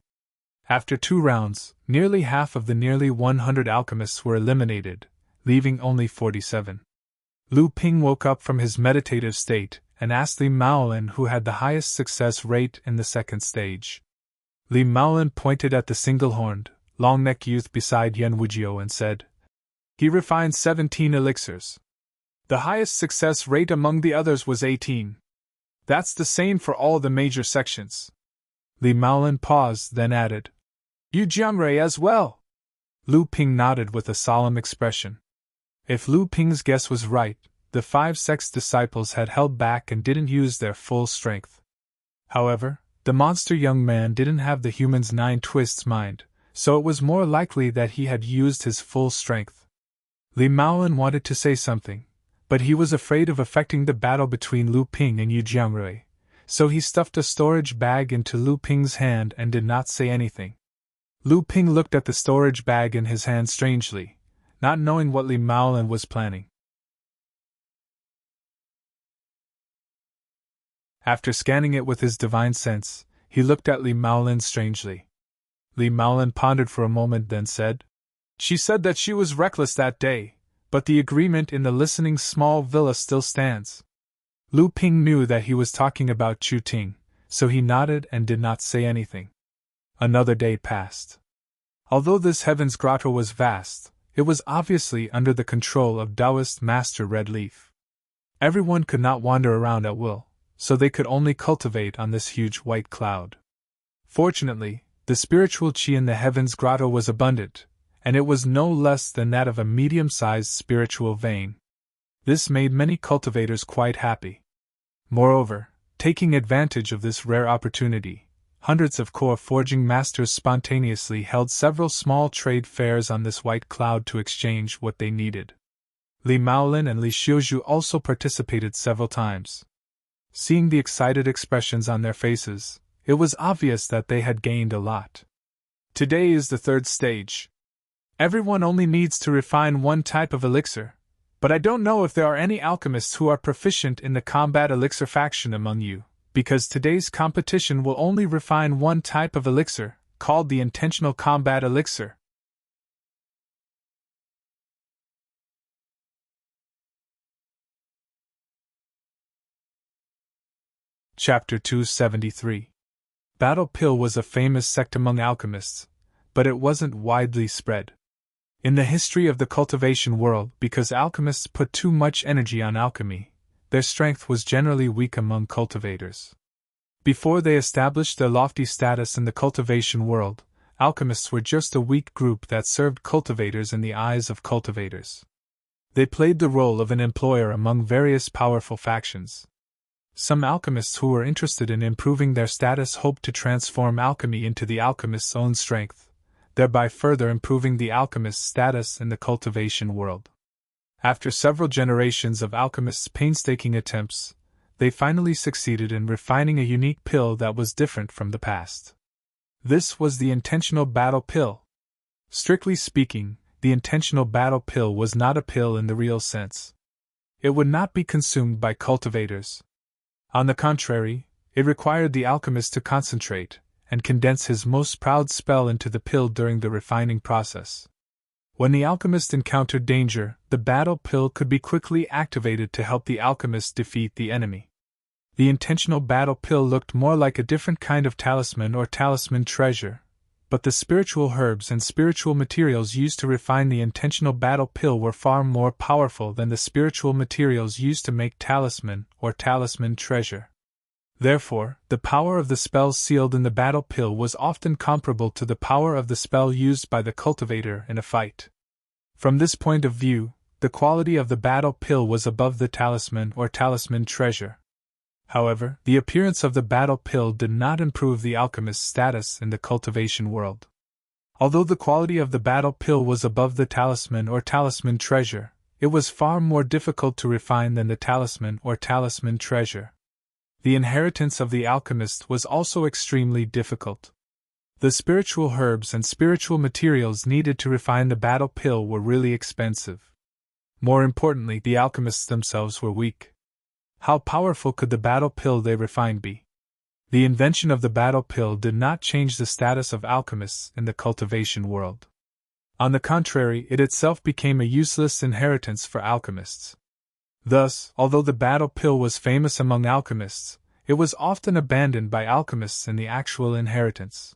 After 2 rounds, nearly half of the nearly 100 alchemists were eliminated, leaving only 47. Lu Ping woke up from his meditative state and asked Li Maolin who had the highest success rate in the second stage. Li Maolin pointed at the single-horned, long-necked youth beside Yan Wujiu and said, "He refined 17 elixirs. The highest success rate among the others was 18. That's the same for all the major sections." Li Maolin paused, then added, "Yu Jiangrui as well." Lu Ping nodded with a solemn expression. If Lu Ping's guess was right, the 5 sex disciples had held back and didn't use their full strength. However, the monster young man didn't have the human's 9 twists mind, so it was more likely that he had used his full strength. Li Maolin wanted to say something, but he was afraid of affecting the battle between Lu Ping and Yu Jiangrui, so he stuffed a storage bag into Lu Ping's hand and did not say anything. Lu Ping looked at the storage bag in his hand strangely, not knowing what Li Maolin was planning. After scanning it with his divine sense, he looked at Li Maolin strangely. Li Maolin pondered for a moment, then said, "She said that she was reckless that day, but the agreement in the listening small villa still stands." Lu Ping knew that he was talking about Chu Ting, so he nodded and did not say anything. Another day passed. Although this heaven's grotto was vast, it was obviously under the control of Taoist Master Red Leaf. Everyone could not wander around at will, so they could only cultivate on this huge white cloud. Fortunately, the spiritual qi in the heaven's grotto was abundant, and it was no less than that of a medium-sized spiritual vein. This made many cultivators quite happy. Moreover, taking advantage of this rare opportunity, hundreds of core forging masters spontaneously held several small trade fairs on this white cloud to exchange what they needed. Li Maolin and Li Xiuzhu also participated several times. Seeing the excited expressions on their faces, it was obvious that they had gained a lot. Today is the 3rd stage. Everyone only needs to refine 1 type of elixir, but I don't know if there are any alchemists who are proficient in the combat elixir faction among you, because today's competition will only refine 1 type of elixir, called the intentional combat elixir. Chapter 273. Battle Pill was a famous sect among alchemists, but it wasn't widely spread. In the history of the cultivation world, because alchemists put too much energy on alchemy, their strength was generally weak among cultivators. Before they established their lofty status in the cultivation world, alchemists were just a weak group that served cultivators in the eyes of cultivators. They played the role of an employer among various powerful factions. Some alchemists who were interested in improving their status hoped to transform alchemy into the alchemist's own strength, thereby further improving the alchemist's status in the cultivation world. After several generations of alchemists' painstaking attempts, they finally succeeded in refining a unique pill that was different from the past. This was the intentional battle pill. Strictly speaking, the intentional battle pill was not a pill in the real sense. It would not be consumed by cultivators. On the contrary, it required the alchemist to concentrate and condense his most proud spell into the pill during the refining process. When the alchemist encountered danger, the battle pill could be quickly activated to help the alchemist defeat the enemy. The intentional battle pill looked more like a different kind of talisman or talisman treasure, but the spiritual herbs and spiritual materials used to refine the intentional battle pill were far more powerful than the spiritual materials used to make talisman or talisman treasure. Therefore, the power of the spell sealed in the battle pill was often comparable to the power of the spell used by the cultivator in a fight. From this point of view, the quality of the battle pill was above the talisman or talisman treasure. However, the appearance of the battle pill did not improve the alchemist's status in the cultivation world. Although the quality of the battle pill was above the talisman or talisman treasure, it was far more difficult to refine than the talisman or talisman treasure. The inheritance of the alchemist was also extremely difficult. The spiritual herbs and spiritual materials needed to refine the battle pill were really expensive. More importantly, the alchemists themselves were weak. How powerful could the battle pill they refined be? The invention of the battle pill did not change the status of alchemists in the cultivation world. On the contrary, it itself became a useless inheritance for alchemists. Thus, although the battle pill was famous among alchemists, it was often abandoned by alchemists in the actual inheritance.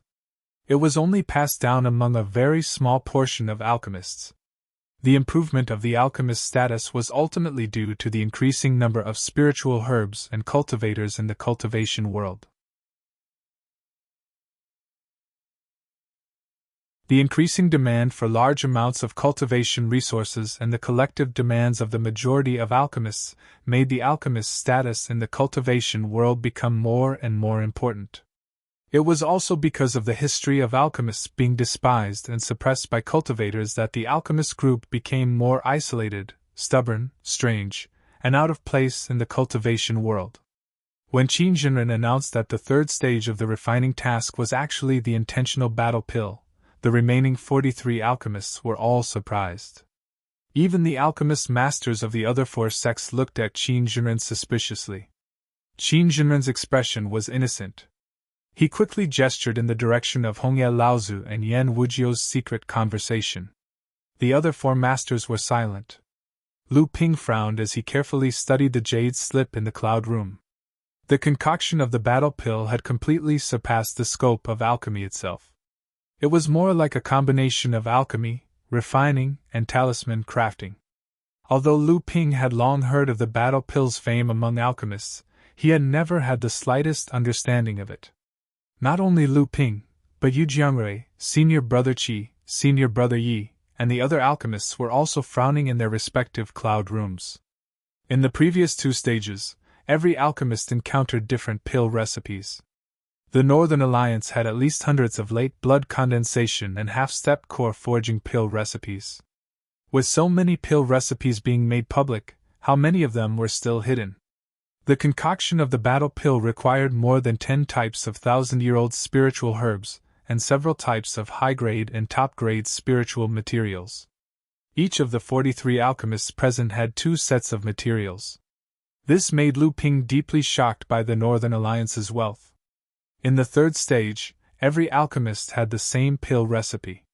It was only passed down among a very small portion of alchemists. The improvement of the alchemist's status was ultimately due to the increasing number of spiritual herbs and cultivators in the cultivation world. The increasing demand for large amounts of cultivation resources and the collective demands of the majority of alchemists made the alchemist's status in the cultivation world become more and more important. It was also because of the history of alchemists being despised and suppressed by cultivators that the alchemist group became more isolated, stubborn, strange, and out of place in the cultivation world. When Qin Jinren announced that the third stage of the refining task was actually the intentional battle pill, the remaining 43 alchemists were all surprised. Even the alchemist masters of the other four sects looked at Qin Jinren suspiciously. Qin Jinren's expression was innocent. He quickly gestured in the direction of Hongye Laozu and Yan Wujiu's secret conversation. The other four masters were silent. Lu Ping frowned as he carefully studied the jade slip in the cloud room. The concoction of the battle pill had completely surpassed the scope of alchemy itself. It was more like a combination of alchemy, refining, and talisman crafting. Although Lu Ping had long heard of the battle pill's fame among alchemists, he had never had the slightest understanding of it. Not only Lu Ping, but Yu Jiangrui, senior brother Qi, senior brother Yi, and the other alchemists were also frowning in their respective cloud rooms. In the previous two stages, every alchemist encountered different pill recipes. The Northern Alliance had at least hundreds of late blood condensation and half-step core forging pill recipes. With so many pill recipes being made public, how many of them were still hidden? The concoction of the battle pill required more than 10 types of thousand-year-old spiritual herbs, and several types of high-grade and top-grade spiritual materials. Each of the 43 alchemists present had 2 sets of materials. This made Lu Ping deeply shocked by the Northern Alliance's wealth. In the third stage, every alchemist had the same pill recipe.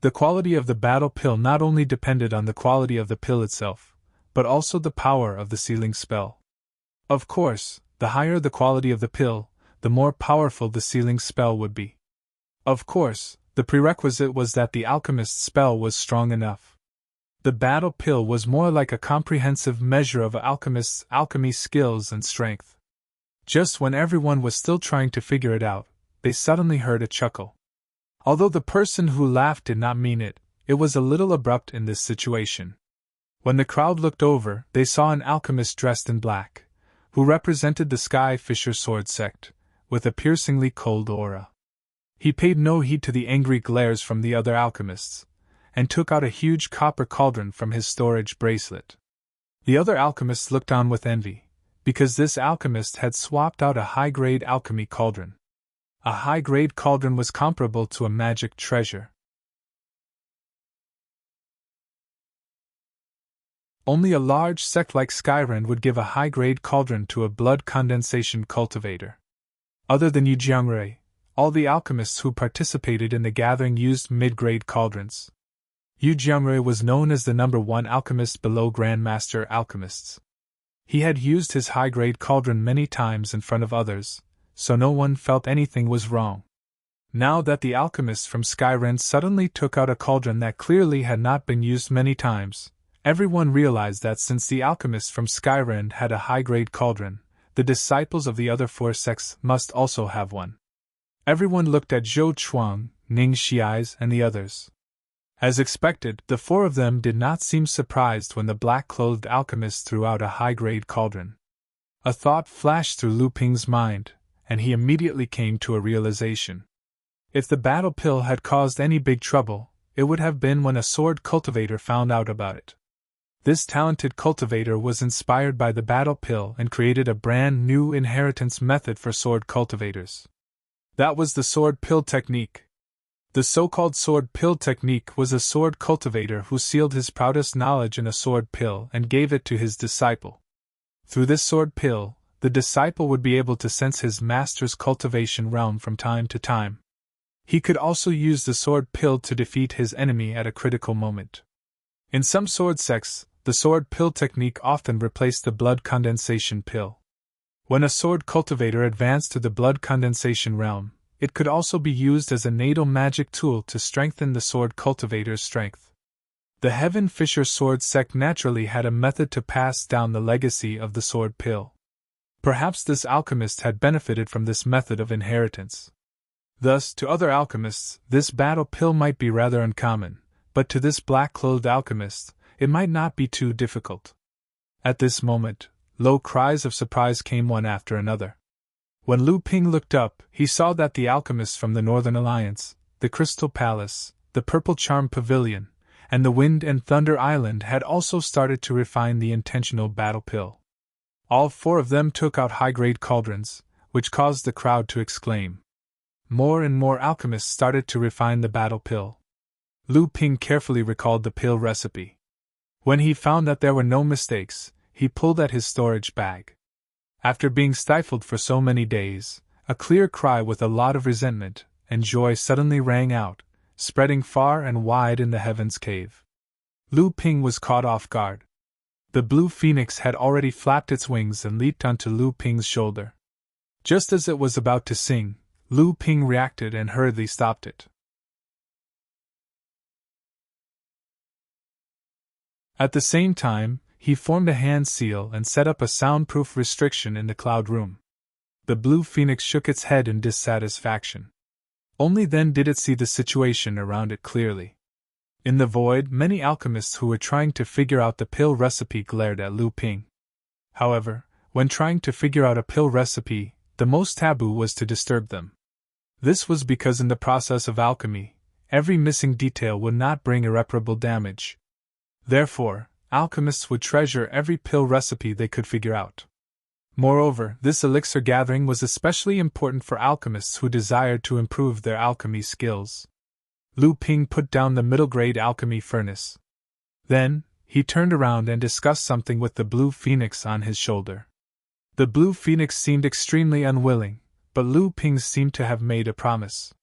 The quality of the battle pill not only depended on the quality of the pill itself, but also the power of the sealing spell. Of course, the higher the quality of the pill, the more powerful the sealing spell would be. Of course, the prerequisite was that the alchemist's spell was strong enough. The battle pill was more like a comprehensive measure of an alchemist's alchemy skills and strength. Just when everyone was still trying to figure it out, they suddenly heard a chuckle. Although the person who laughed did not mean it, it was a little abrupt in this situation. When the crowd looked over, they saw an alchemist dressed in black, who represented the Sky Fisher Sword sect, with a piercingly cold aura. He paid no heed to the angry glares from the other alchemists, and took out a huge copper cauldron from his storage bracelet. The other alchemists looked on with envy, because this alchemist had swapped out a high-grade alchemy cauldron. A high-grade cauldron was comparable to a magic treasure. Only a large sect like Skyrend would give a high-grade cauldron to a blood condensation cultivator. Other than Yu Jiangrui, all the alchemists who participated in the gathering used mid-grade cauldrons. Yu Jiangrui was known as the #1 alchemist below Grandmaster alchemists. He had used his high-grade cauldron many times in front of others, so no one felt anything was wrong. Now that the alchemists from Skyrend suddenly took out a cauldron that clearly had not been used many times, everyone realized that since the alchemists from Skyrend had a high-grade cauldron, the disciples of the other 4 sects must also have one. Everyone looked at Zhou Chuang, Ning Xiais, and the others. As expected, the 4 of them did not seem surprised when the black-clothed alchemist threw out a high-grade cauldron. A thought flashed through Lu Ping's mind, and he immediately came to a realization. If the battle pill had caused any big trouble, it would have been when a sword cultivator found out about it. This talented cultivator was inspired by the battle pill and created a brand new inheritance method for sword cultivators. That was the sword pill technique. The so-called sword pill technique was a sword cultivator who sealed his proudest knowledge in a sword pill and gave it to his disciple. Through this sword pill, the disciple would be able to sense his master's cultivation realm from time to time. He could also use the sword pill to defeat his enemy at a critical moment. In some sword sects, the sword pill technique often replaced the blood condensation pill. When a sword cultivator advanced to the blood condensation realm, it could also be used as a natal magic tool to strengthen the sword cultivator's strength. The Heaven Fisher sword sect naturally had a method to pass down the legacy of the sword pill. Perhaps this alchemist had benefited from this method of inheritance. Thus, to other alchemists, this battle pill might be rather uncommon, but to this black-clothed alchemist, it might not be too difficult. At this moment, low cries of surprise came one after another. When Lu Ping looked up, he saw that the alchemists from the Northern Alliance, the Crystal Palace, the Purple Charm Pavilion, and the Wind and Thunder Island had also started to refine the intentional battle pill. All 4 of them took out high-grade cauldrons, which caused the crowd to exclaim. More and more alchemists started to refine the battle pill. Lu Ping carefully recalled the pill recipe. When he found that there were no mistakes, he pulled at his storage bag. After being stifled for so many days, a clear cry with a lot of resentment and joy suddenly rang out, spreading far and wide in the heavens cave. Lu Ping was caught off guard. The blue phoenix had already flapped its wings and leaped onto Lu Ping's shoulder. Just as it was about to sing, Lu Ping reacted and hurriedly stopped it. At the same time, he formed a hand seal and set up a soundproof restriction in the cloud room. The blue phoenix shook its head in dissatisfaction. Only then did it see the situation around it clearly. In the void, many alchemists who were trying to figure out the pill recipe glared at Lu Ping. However, when trying to figure out a pill recipe, the most taboo was to disturb them. This was because in the process of alchemy, every missing detail would not bring irreparable damage. Therefore, alchemists would treasure every pill recipe they could figure out. Moreover, this elixir gathering was especially important for alchemists who desired to improve their alchemy skills. Lu Ping put down the middle-grade alchemy furnace. Then, he turned around and discussed something with the blue phoenix on his shoulder. The blue phoenix seemed extremely unwilling, but Lu Ping seemed to have made a promise.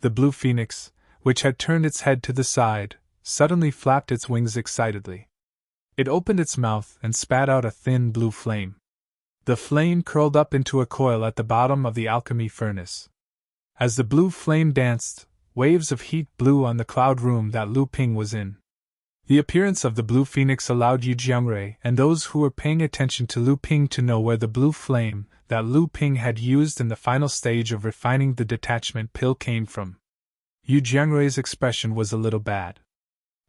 The blue phoenix, which had turned its head to the side, suddenly flapped its wings excitedly. It opened its mouth and spat out a thin blue flame. The flame curled up into a coil at the bottom of the alchemy furnace. As the blue flame danced, waves of heat blew on the cloud room that Lu Ping was in. The appearance of the blue phoenix allowed Yu Jiangrui and those who were paying attention to Lu Ping to know where the blue flame that Lu Ping had used in the final stage of refining the detachment pill came from. Yu Jiangrui's expression was a little bad.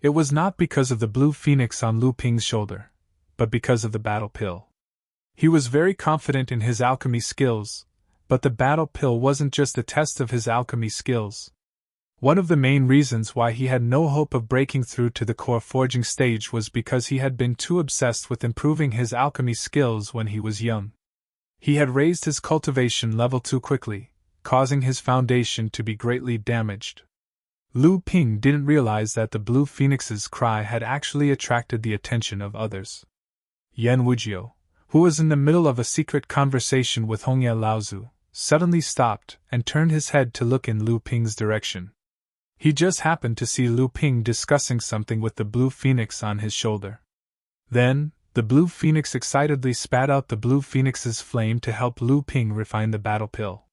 It was not because of the blue phoenix on Lu Ping's shoulder, but because of the battle pill. He was very confident in his alchemy skills, but the battle pill wasn't just a test of his alchemy skills. One of the main reasons why he had no hope of breaking through to the core forging stage was because he had been too obsessed with improving his alchemy skills when he was young. He had raised his cultivation level too quickly, causing his foundation to be greatly damaged. Lu Ping didn't realize that the blue phoenix's cry had actually attracted the attention of others. Yan Wujiu, who was in the middle of a secret conversation with Hongye Laozu, suddenly stopped and turned his head to look in Lu Ping's direction. He just happened to see Lu Ping discussing something with the blue phoenix on his shoulder. Then, the blue phoenix excitedly spat out the blue phoenix's flame to help Lu Ping refine the battle pill.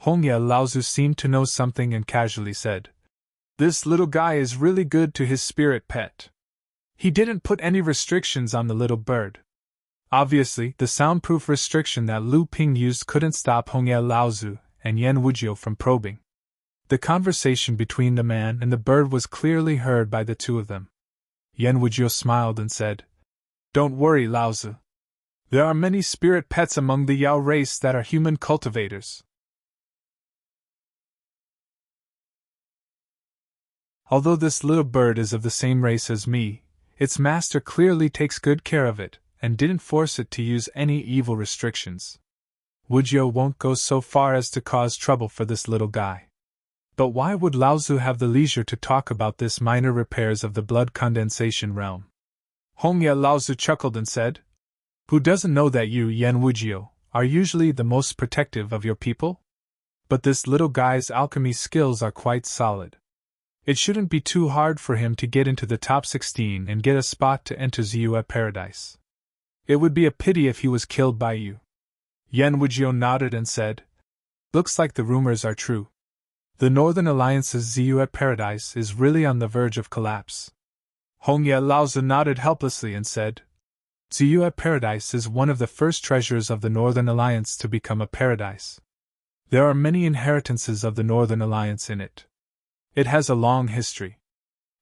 Hongye Laozu seemed to know something and casually said, "This little guy is really good to his spirit pet. He didn't put any restrictions on the little bird." Obviously, the soundproof restriction that Lu Ping used couldn't stop Hongye Laozu and Yan Wujiu from probing. The conversation between the man and the bird was clearly heard by the two of them. Yan Wujiu smiled and said, "Don't worry, Laozu. There are many spirit pets among the Yao race that are human cultivators. Although this little bird is of the same race as me, its master clearly takes good care of it and didn't force it to use any evil restrictions. Wujiu won't go so far as to cause trouble for this little guy." But why would Laozu have the leisure to talk about this minor repairs of the blood condensation realm? Hongye Laozu chuckled and said, "Who doesn't know that you, Yan Wujiu, are usually the most protective of your people? But this little guy's alchemy skills are quite solid. It shouldn't be too hard for him to get into the top 16 and get a spot to enter Ziyue Paradise. It would be a pity if he was killed by you." Yan Wujiu nodded and said, "Looks like the rumors are true. The Northern Alliance's Ziyue Paradise is really on the verge of collapse." Hongye Laozu nodded helplessly and said, "Ziyue Paradise is one of the first treasures of the Northern Alliance to become a paradise. There are many inheritances of the Northern Alliance in it. It has a long history.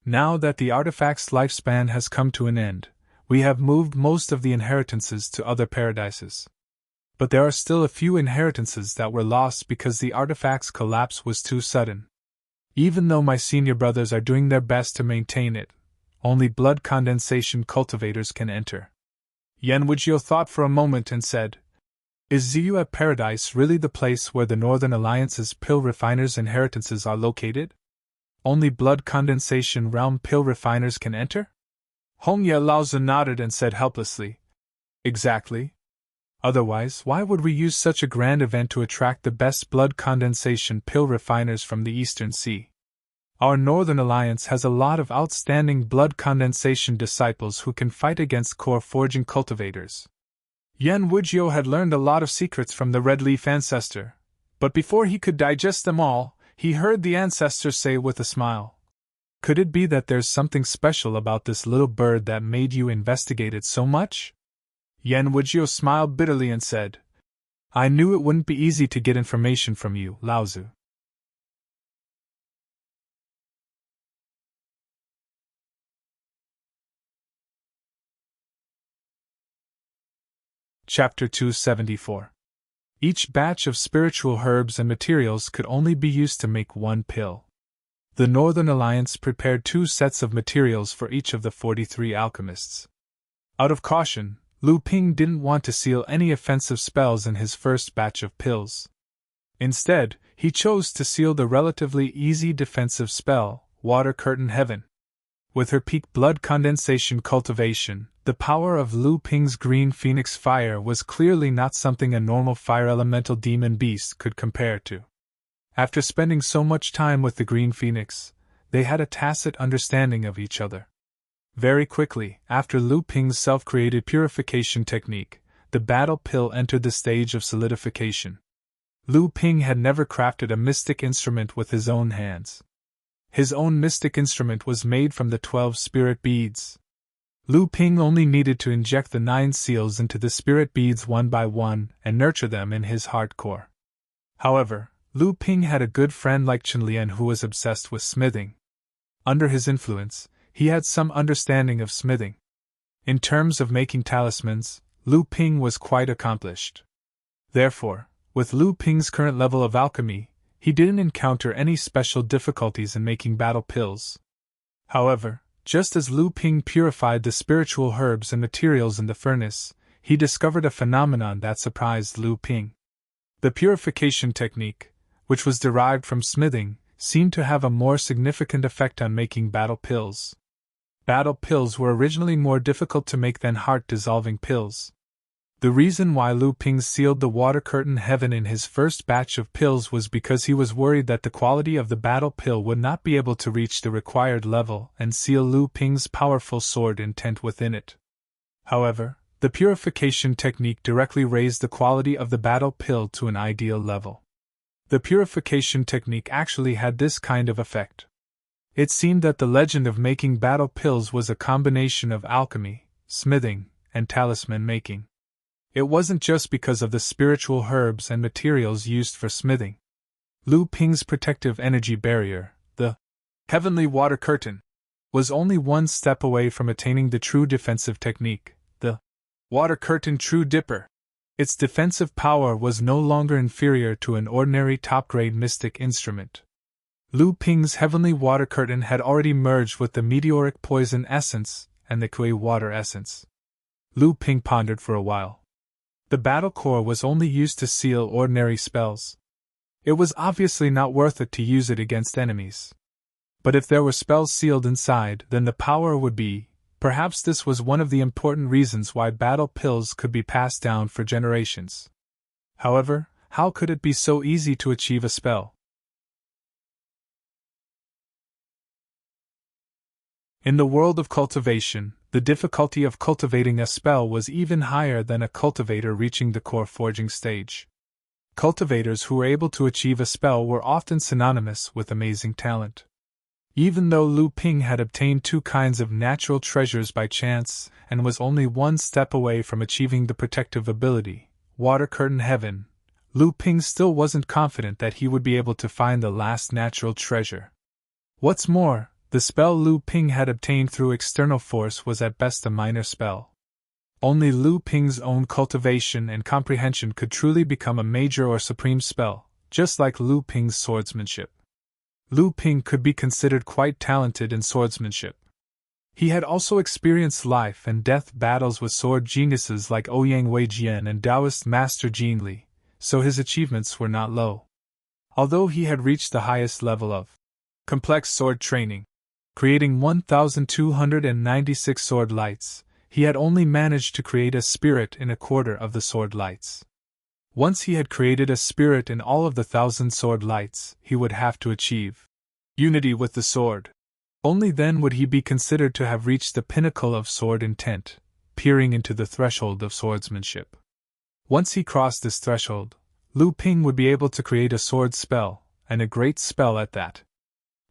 Now that the artifact's lifespan has come to an end, we have moved most of the inheritances to other paradises. But there are still a few inheritances that were lost because the artifact's collapse was too sudden. Even though my senior brothers are doing their best to maintain it, only blood condensation cultivators can enter." Yan Wujiu thought for a moment and said, "Is Ziyue Paradise really the place where the Northern Alliance's pill refiners' inheritances are located? Only blood condensation realm pill refiners can enter?" Hongye Laozu nodded and said helplessly, "Exactly. Otherwise, why would we use such a grand event to attract the best blood condensation pill refiners from the Eastern Sea? Our Northern Alliance has a lot of outstanding blood condensation disciples who can fight against core forging cultivators." Yan Wujiu had learned a lot of secrets from the Red Leaf ancestor, but before he could digest them all, he heard the ancestor say with a smile, "Could it be that there's something special about this little bird that made you investigate it so much?" Yan Wujiu smiled bitterly and said, "I knew it wouldn't be easy to get information from you, Laozu." Chapter 274. Each batch of spiritual herbs and materials could only be used to make one pill. The Northern Alliance prepared 2 sets of materials for each of the 43 alchemists. Out of caution, Lu Ping didn't want to seal any offensive spells in his first batch of pills. Instead, he chose to seal the relatively easy defensive spell, Water Curtain Heaven. With her peak blood condensation cultivation, the power of Lu Ping's green phoenix fire was clearly not something a normal fire elemental demon beast could compare to. After spending so much time with the green phoenix, they had a tacit understanding of each other. Very quickly, after Lu Ping's self-created purification technique, the battle pill entered the stage of solidification. Lu Ping had never crafted a mystic instrument with his own hands. His own mystic instrument was made from the 12 spirit beads. Lu Ping only needed to inject the 9 seals into the spirit beads one by one and nurture them in his heart core. However, Lu Ping had a good friend like Chenlian who was obsessed with smithing. Under his influence, he had some understanding of smithing. In terms of making talismans, Lu Ping was quite accomplished. Therefore, with Lu Ping's current level of alchemy, he didn't encounter any special difficulties in making battle pills. However, just as Lu Ping purified the spiritual herbs and materials in the furnace, he discovered a phenomenon that surprised Lu Ping. The purification technique, which was derived from smithing, seemed to have a more significant effect on making battle pills. Battle pills were originally more difficult to make than heart-dissolving pills. The reason why Lu Ping sealed the water curtain heaven in his first batch of pills was because he was worried that the quality of the battle pill would not be able to reach the required level and seal Lu Ping's powerful sword intent within it. However, the purification technique directly raised the quality of the battle pill to an ideal level. The purification technique actually had this kind of effect. It seemed that the legend of making battle pills was a combination of alchemy, smithing, and talisman making. It wasn't just because of the spiritual herbs and materials used for smithing. Lu Ping's protective energy barrier, the heavenly water curtain, was only one step away from attaining the true defensive technique, the water curtain true dipper. Its defensive power was no longer inferior to an ordinary top-grade mystic instrument. Lu Ping's heavenly water curtain had already merged with the meteoric poison essence and the Kui water essence. Lu Ping pondered for a while. The battle core was only used to seal ordinary spells. It was obviously not worth it to use it against enemies. But if there were spells sealed inside, then the power would be. Perhaps this was one of the important reasons why battle pills could be passed down for generations. However, how could it be so easy to achieve a spell? In the world of cultivation, the difficulty of cultivating a spell was even higher than a cultivator reaching the core forging stage. Cultivators who were able to achieve a spell were often synonymous with amazing talent. Even though Lu Ping had obtained two kinds of natural treasures by chance and was only one step away from achieving the protective ability, Water Curtain Heaven, Lu Ping still wasn't confident that he would be able to find the last natural treasure. What's more, the spell Lu Ping had obtained through external force was at best a minor spell. Only Lu Ping's own cultivation and comprehension could truly become a major or supreme spell, just like Lu Ping's swordsmanship. Lu Ping could be considered quite talented in swordsmanship. He had also experienced life and death battles with sword geniuses like Ouyang Weijian and Taoist master Jin Li, so his achievements were not low. Although he had reached the highest level of complex sword training, creating 1,296 sword lights, he had only managed to create a spirit in a quarter of the sword lights. Once he had created a spirit in all of the 1,000 sword lights, he would have to achieve unity with the sword. Only then would he be considered to have reached the pinnacle of sword intent, peering into the threshold of swordsmanship. Once he crossed this threshold, Lu Ping would be able to create a sword spell, and a great spell at that.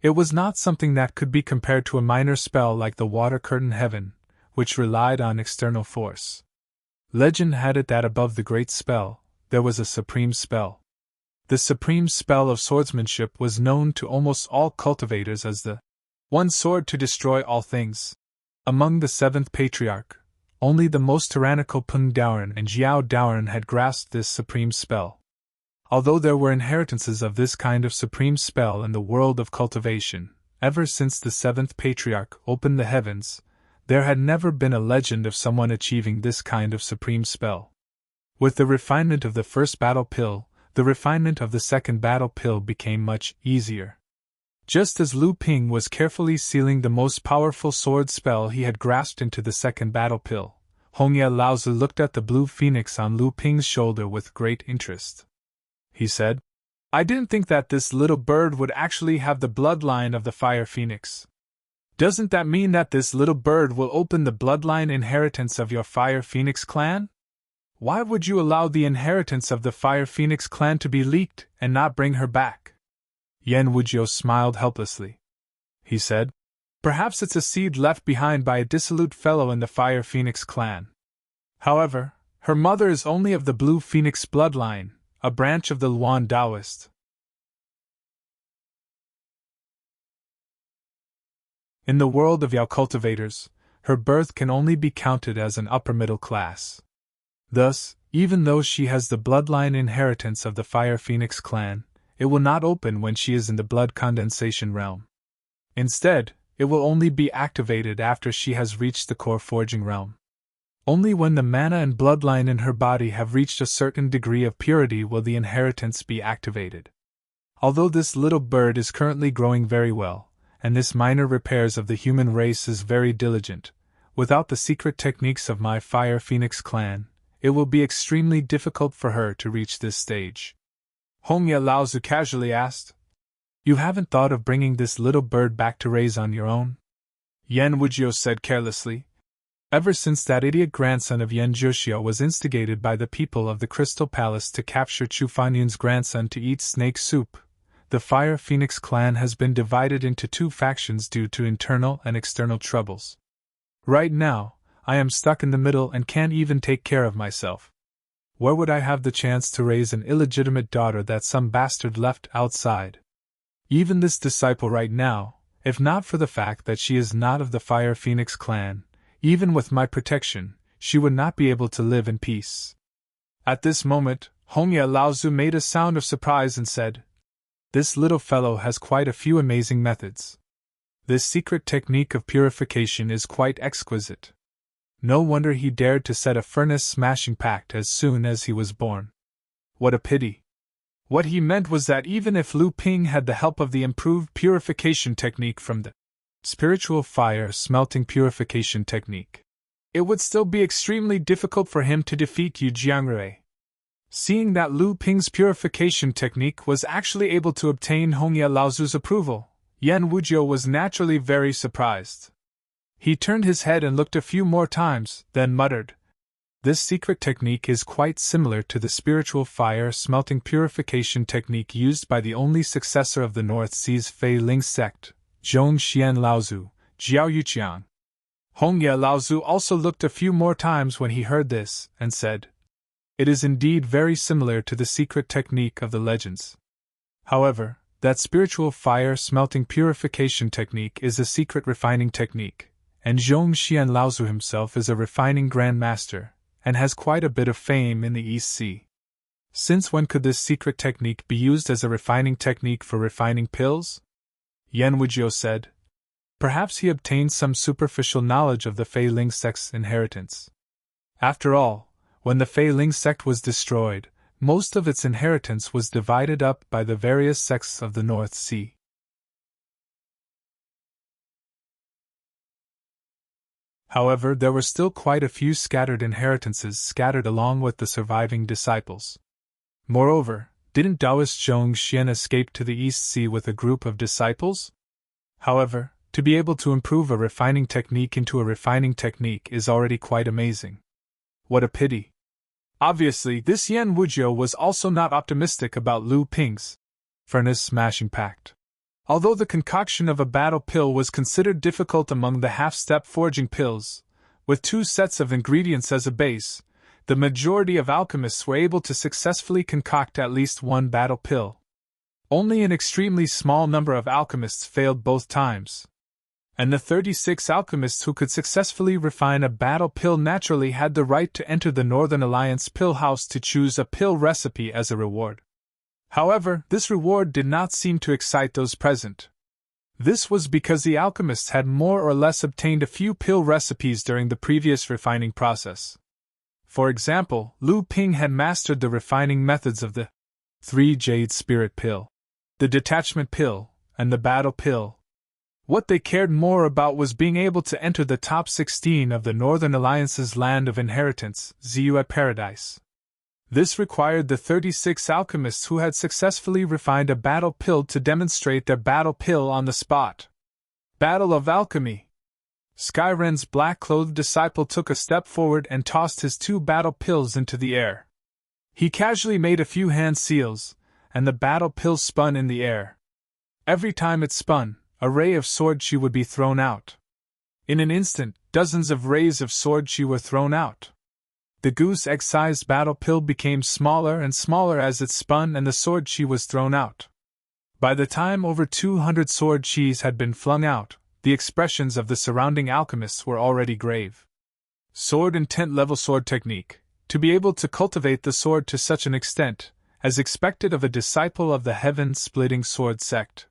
It was not something that could be compared to a minor spell like the Water Curtain Heaven, which relied on external force. Legend had it that above the great spell, there was a supreme spell. The supreme spell of swordsmanship was known to almost all cultivators as the one sword to destroy all things. Among the seventh patriarch, only the most tyrannical Peng Daoren and Jiao Daoren had grasped this supreme spell. Although there were inheritances of this kind of supreme spell in the world of cultivation, ever since the seventh patriarch opened the heavens, there had never been a legend of someone achieving this kind of supreme spell. With the refinement of the first battle pill, the refinement of the second battle pill became much easier. Just as Lu Ping was carefully sealing the most powerful sword spell he had grasped into the second battle pill, Hongya Laozi looked at the blue phoenix on Lu Ping's shoulder with great interest. He said, "I didn't think that this little bird would actually have the bloodline of the fire phoenix. Doesn't that mean that this little bird will open the bloodline inheritance of your fire phoenix clan? Why would you allow the inheritance of the fire phoenix clan to be leaked and not bring her back?" Yan Wujiu smiled helplessly. He said, "Perhaps it's a seed left behind by a dissolute fellow in the fire phoenix clan. However, her mother is only of the blue phoenix bloodline, a branch of the Luan Taoist." In the world of Yao cultivators, her birth can only be counted as an upper middle class. Thus, even though she has the bloodline inheritance of the Fire Phoenix clan, it will not open when she is in the blood condensation realm. Instead, it will only be activated after she has reached the core forging realm. Only when the mana and bloodline in her body have reached a certain degree of purity will the inheritance be activated. Although this little bird is currently growing very well, and this minor repairs of the human race is very diligent, without the secret techniques of my Fire Phoenix clan, it will be extremely difficult for her to reach this stage. Hongya Laozu casually asked, "You haven't thought of bringing this little bird back to raise on your own?" Yan Wujiu said carelessly. Ever since that idiot grandson of Yan Zhuxiu was instigated by the people of the Crystal Palace to capture Chu Fanyun's grandson to eat snake soup, the Fire Phoenix clan has been divided into two factions due to internal and external troubles. Right now, I am stuck in the middle and can't even take care of myself. Where would I have the chance to raise an illegitimate daughter that some bastard left outside? Even this disciple right now, if not for the fact that she is not of the Fire Phoenix clan, even with my protection, she would not be able to live in peace. At this moment, Hongya Laozu made a sound of surprise and said, "This little fellow has quite a few amazing methods. This secret technique of purification is quite exquisite. No wonder he dared to set a furnace-smashing pact as soon as he was born. What a pity." What he meant was that even if Lu Ping had the help of the improved purification technique from the spiritual fire smelting purification technique, it would still be extremely difficult for him to defeat Yu Jiangrui. Seeing that Lu Ping's purification technique was actually able to obtain Hongya Laozu's approval, Yan Wujiu was naturally very surprised. He turned his head and looked a few more times, then muttered, "This secret technique is quite similar to the spiritual fire smelting purification technique used by the only successor of the North Sea's Fei Ling sect, Zhongxian Laozu, Jiao Yuqiang." Hongya Laozu also looked a few more times when he heard this, and said, "It is indeed very similar to the secret technique of the legends. However, that spiritual fire smelting purification technique is a secret refining technique, and Zhongxian Laozu himself is a refining grandmaster, and has quite a bit of fame in the East Sea. Since when could this secret technique be used as a refining technique for refining pills?" Yan Wujiu said. Perhaps he obtained some superficial knowledge of the Fei Ling sect's inheritance. After all, when the Fei Ling sect was destroyed, most of its inheritance was divided up by the various sects of the North Sea. However, there were still quite a few scattered inheritances scattered along with the surviving disciples. Moreover, didn't Taoist Zhongxian escape to the East Sea with a group of disciples? However, to be able to improve a refining technique into a refining technique is already quite amazing. What a pity. Obviously, this Yan Wujiu was also not optimistic about Lu Ping's furnace-smashing pact. Although the concoction of a battle pill was considered difficult among the half-step forging pills, with 2 sets of ingredients as a base, the majority of alchemists were able to successfully concoct at least one battle pill. Only an extremely small number of alchemists failed both times. And the 36 alchemists who could successfully refine a battle pill naturally had the right to enter the Northern Alliance pill house to choose a pill recipe as a reward. However, this reward did not seem to excite those present. This was because the alchemists had more or less obtained a few pill recipes during the previous refining process. For example, Lu Ping had mastered the refining methods of the 3 Jade Spirit Pill, the Detachment Pill, and the Battle Pill. What they cared more about was being able to enter the top 16 of the Northern Alliance's Land of Inheritance, Ziyue Paradise. This required the 36 alchemists who had successfully refined a battle pill to demonstrate their battle pill on the spot. Battle of Alchemy. Skyren's black-clothed disciple took a step forward and tossed his 2 battle pills into the air. He casually made a few hand seals, and the battle pill spun in the air. Every time it spun, a ray of sword chi would be thrown out. In an instant, dozens of rays of sword chi were thrown out. The goose egg-sized battle pill became smaller and smaller as it spun and the sword chi was thrown out. By the time over 200 sword chis had been flung out, the expressions of the surrounding alchemists were already grave. Sword and 10th level sword technique, to be able to cultivate the sword to such an extent, as expected of a disciple of the heaven-splitting sword sect.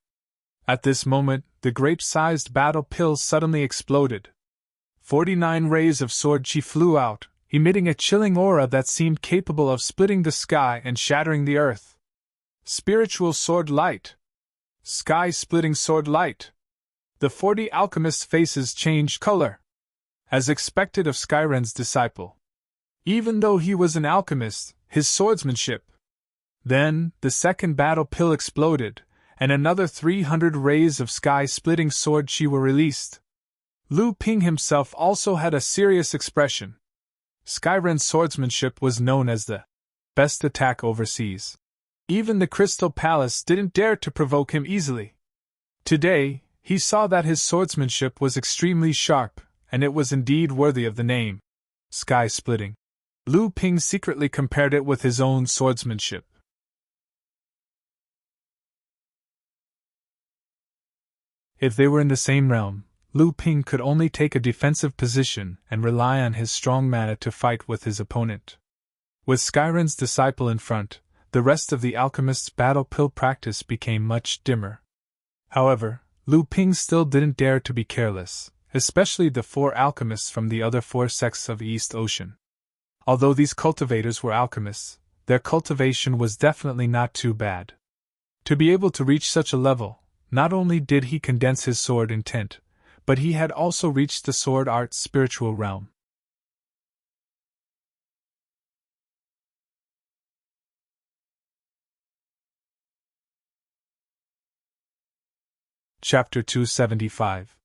At this moment, the grape-sized battle pill suddenly exploded. 49 rays of sword chi flew out, emitting a chilling aura that seemed capable of splitting the sky and shattering the earth. Spiritual sword light! Sky-splitting sword light! The 40 alchemists' faces changed color. As expected of Skyren's disciple. Even though he was an alchemist, his swordsmanship. Then, the second battle pill exploded, and another 300 rays of sky-splitting sword chi were released. Lu Ping himself also had a serious expression. Skyren's swordsmanship was known as the best attack overseas. Even the Crystal Palace didn't dare to provoke him easily. Today, he saw that his swordsmanship was extremely sharp, and it was indeed worthy of the name. Sky-splitting. Lu Ping secretly compared it with his own swordsmanship. If they were in the same realm, Lu Ping could only take a defensive position and rely on his strong mana to fight with his opponent. With Skyren's disciple in front, the rest of the alchemist's battle pill practice became much dimmer. However, Lu Ping still didn't dare to be careless, especially the 4 alchemists from the other 4 sects of East Ocean. Although these cultivators were alchemists, their cultivation was definitely not too bad. To be able to reach such a level, not only did he condense his sword intent, but he had also reached the sword art's spiritual realm. Chapter 275.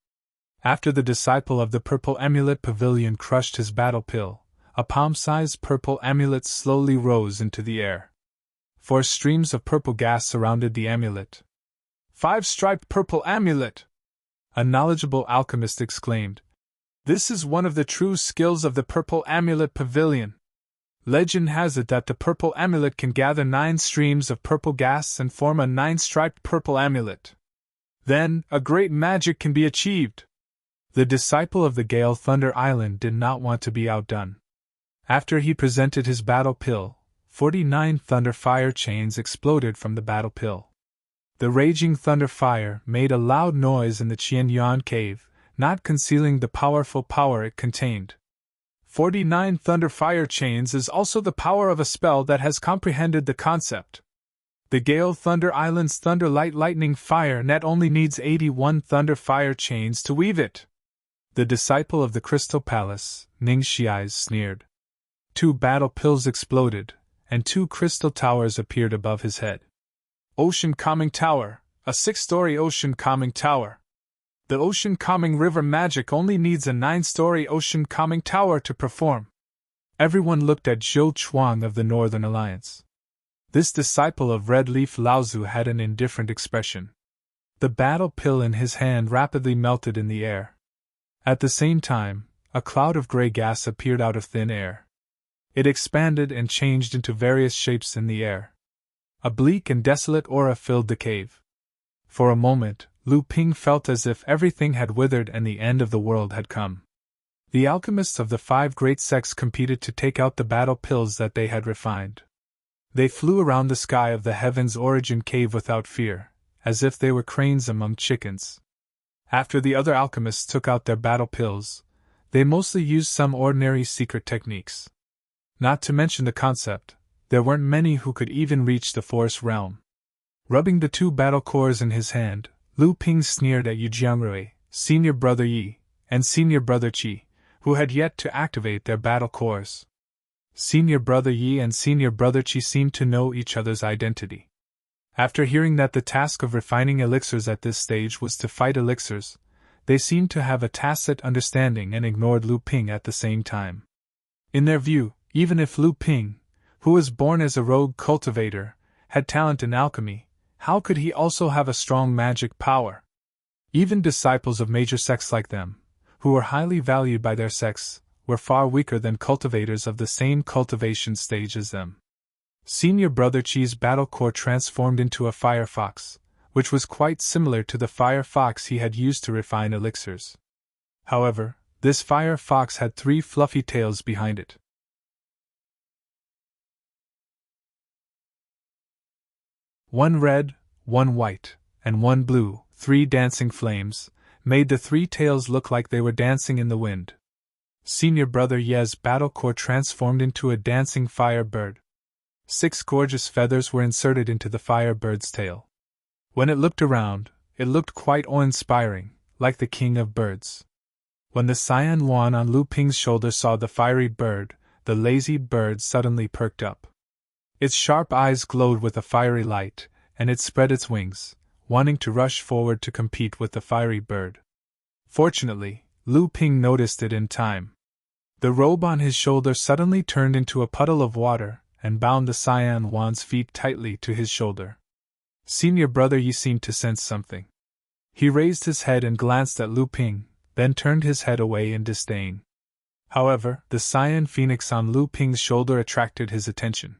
After the disciple of the Purple Amulet Pavilion crushed his battle pill, a palm-sized purple amulet slowly rose into the air. 4 streams of purple gas surrounded the amulet. 5-striped purple amulet! A knowledgeable alchemist exclaimed. This is one of the true skills of the Purple Amulet Pavilion. Legend has it that the purple amulet can gather 9 streams of purple gas and form a 9-striped purple amulet. Then, a great magic can be achieved. The disciple of the Gale Thunder Island did not want to be outdone. After he presented his battle pill, 49 thunder fire chains exploded from the battle pill. The raging thunder fire made a loud noise in the Qianyuan cave, not concealing the powerful power it contained. 49 thunder fire chains is also the power of a spell that has comprehended the concept. The Gale Thunder Island's Thunder Light Lightning Fire net only needs 81 thunder fire chains to weave it. The disciple of the Crystal Palace, Ning Shiais, sneered. 2 battle pills exploded, and 2 crystal towers appeared above his head. Ocean Calming Tower, a 6-story ocean calming tower. The ocean calming river magic only needs a 9-story ocean calming tower to perform. Everyone looked at Zhou Chuang of the Northern Alliance. This disciple of Red Leaf Laozu had an indifferent expression. The battle pill in his hand rapidly melted in the air. At the same time, a cloud of gray gas appeared out of thin air. It expanded and changed into various shapes in the air. A bleak and desolate aura filled the cave. For a moment, Lu Ping felt as if everything had withered and the end of the world had come. The alchemists of the 5 great sects competed to take out the battle pills that they had refined. They flew around the sky of the Heaven's Origin cave without fear, as if they were cranes among chickens. After the other alchemists took out their battle pills, they mostly used some ordinary secret techniques. Not to mention the concept, there weren't many who could even reach the forest realm. Rubbing the 2 battle cores in his hand, Lu Ping sneered at Yu Jiangrui, Senior Brother Yi, and Senior Brother Qi, who had yet to activate their battle cores. Senior Brother Yi and Senior Brother Qi seemed to know each other's identity. After hearing that the task of refining elixirs at this stage was to fight elixirs, they seemed to have a tacit understanding and ignored Lu Ping at the same time. In their view, even if Lu Ping, who was born as a rogue cultivator, had talent in alchemy, how could he also have a strong magic power? Even disciples of major sects like them, who were highly valued by their sects, were far weaker than cultivators of the same cultivation stage as them. Senior Brother Qi's battle core transformed into a firefox, which was quite similar to the firefox he had used to refine elixirs. However, this firefox had 3 fluffy tails behind it. One red, one white, and one blue, 3 dancing flames, made the 3 tails look like they were dancing in the wind. Senior Brother Ye's battle core transformed into a dancing fire bird. 6 gorgeous feathers were inserted into the fire bird's tail. When it looked around, it looked quite awe-inspiring, like the king of birds. When the Cyan Yuan on Lu Ping's shoulder saw the fiery bird, the lazy bird suddenly perked up. Its sharp eyes glowed with a fiery light, and it spread its wings, wanting to rush forward to compete with the fiery bird. Fortunately, Lu Ping noticed it in time. The robe on his shoulder suddenly turned into a puddle of water and bound the Cyan Yuan's feet tightly to his shoulder. Senior brother Yi seemed to sense something. He raised his head and glanced at Lu Ping, then turned his head away in disdain. However, the Cyan Phoenix on Lu Ping's shoulder attracted his attention.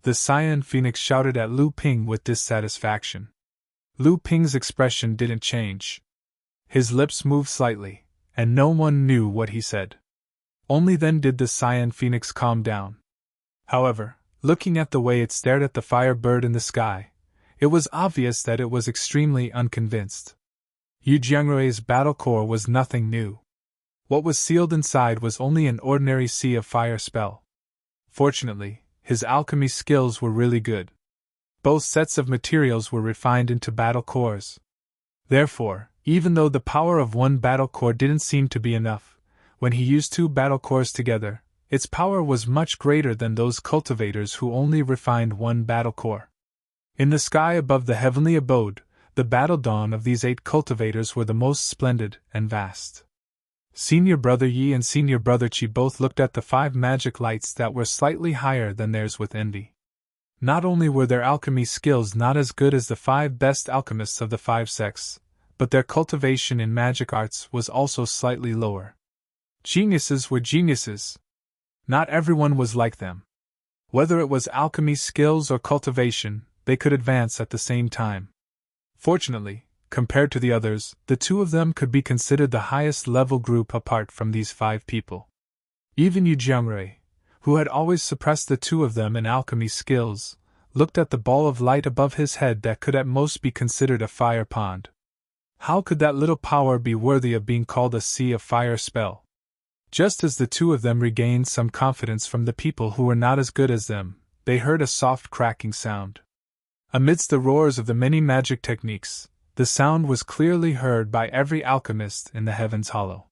The Cyan Phoenix shouted at Lu Ping with dissatisfaction. Lu Ping's expression didn't change. His lips moved slightly, and no one knew what he said. Only then did the Cyan Phoenix calm down. However, looking at the way it stared at the fire bird in the sky, it was obvious that it was extremely unconvinced. Yu Jiangrui's battle core was nothing new. What was sealed inside was only an ordinary sea of fire spell. Fortunately, his alchemy skills were really good. Both sets of materials were refined into battle cores. Therefore, even though the power of one battle core didn't seem to be enough, when he used 2 battle cores together, its power was much greater than those cultivators who only refined 1 battle core. In the sky above the heavenly abode, the battle dawn of these 8 cultivators were the most splendid and vast. Senior brother Yi and senior brother Qi both looked at the 5 magic lights that were slightly higher than theirs with envy. Not only were their alchemy skills not as good as the 5 best alchemists of the 5 sects, but their cultivation in magic arts was also slightly lower. Geniuses were geniuses. Not everyone was like them. Whether it was alchemy skills or cultivation, they could advance at the same time. Fortunately, compared to the others, the 2 of them could be considered the highest level group apart from these 5 people. Even Yu Jiangrui, who had always suppressed the 2 of them in alchemy skills, looked at the ball of light above his head that could at most be considered a fire pond. How could that little power be worthy of being called a sea of fire spell? Just as the 2 of them regained some confidence from the people who were not as good as them, they heard a soft cracking sound. Amidst the roars of the many magic techniques, the sound was clearly heard by every alchemist in the Heaven's Hollow.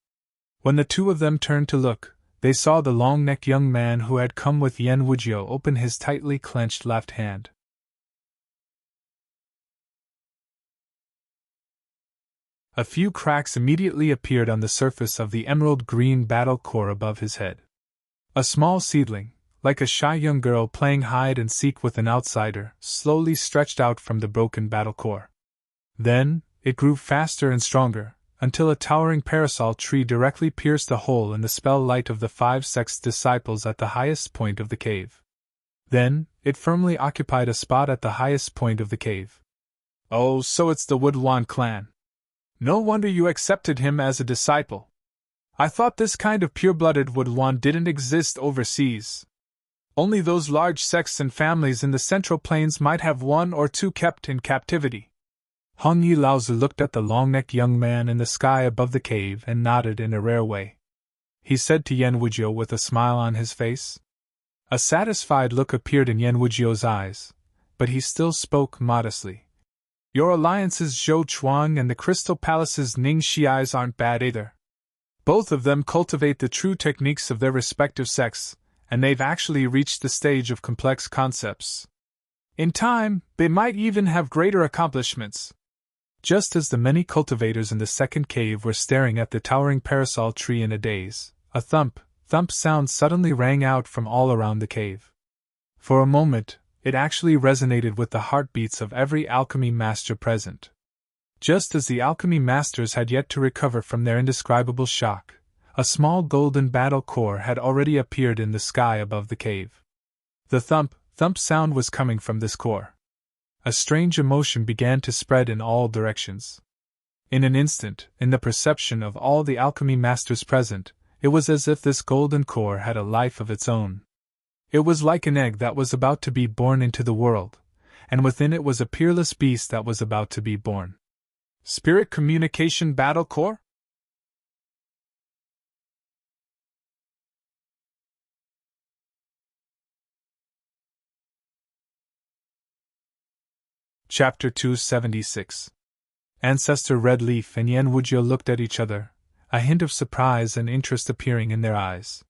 When the 2 of them turned to look, they saw the long-necked young man who had come with Yan Wujiu open his tightly clenched left hand. A few cracks immediately appeared on the surface of the emerald-green battle core above his head. A small seedling, like a shy young girl playing hide-and-seek with an outsider, slowly stretched out from the broken battle core. Then, it grew faster and stronger, until a towering parasol tree directly pierced the hole in the spell light of the 5 sects disciples at the highest point of the cave. Then, it firmly occupied a spot at the highest point of the cave. Oh, so it's the Woodwan clan. No wonder you accepted him as a disciple. I thought this kind of pure-blooded Woodwan didn't exist overseas. Only those large sects and families in the Central Plains might have 1 or 2 kept in captivity. Hong Yi Laozi looked at the long-necked young man in the sky above the cave and nodded in a rare way. He said to Yan Wujiu with a smile on his face. A satisfied look appeared in Yan Wujiu's eyes, but he still spoke modestly. Your alliances Zhou Chuang and the Crystal Palace's Ning Shiais aren't bad either. Both of them cultivate the true techniques of their respective sects, and they've actually reached the stage of complex concepts. In time, they might even have greater accomplishments. Just as the many cultivators in the second cave were staring at the towering parasol tree in a daze, a thump sound suddenly rang out from all around the cave. For a moment, it actually resonated with the heartbeats of every alchemy master present. Just as the alchemy masters had yet to recover from their indescribable shock, a small golden battle core had already appeared in the sky above the cave. The thump sound was coming from this core. A strange emotion began to spread in all directions. In an instant, in the perception of all the alchemy masters present, it was as if this golden core had a life of its own. It was like an egg that was about to be born into the world, and within it was a peerless beast that was about to be born. Spirit Communication Battle Core? Chapter 276. Ancestor Red Leaf and Yen Wujio looked at each other, a hint of surprise and interest appearing in their eyes.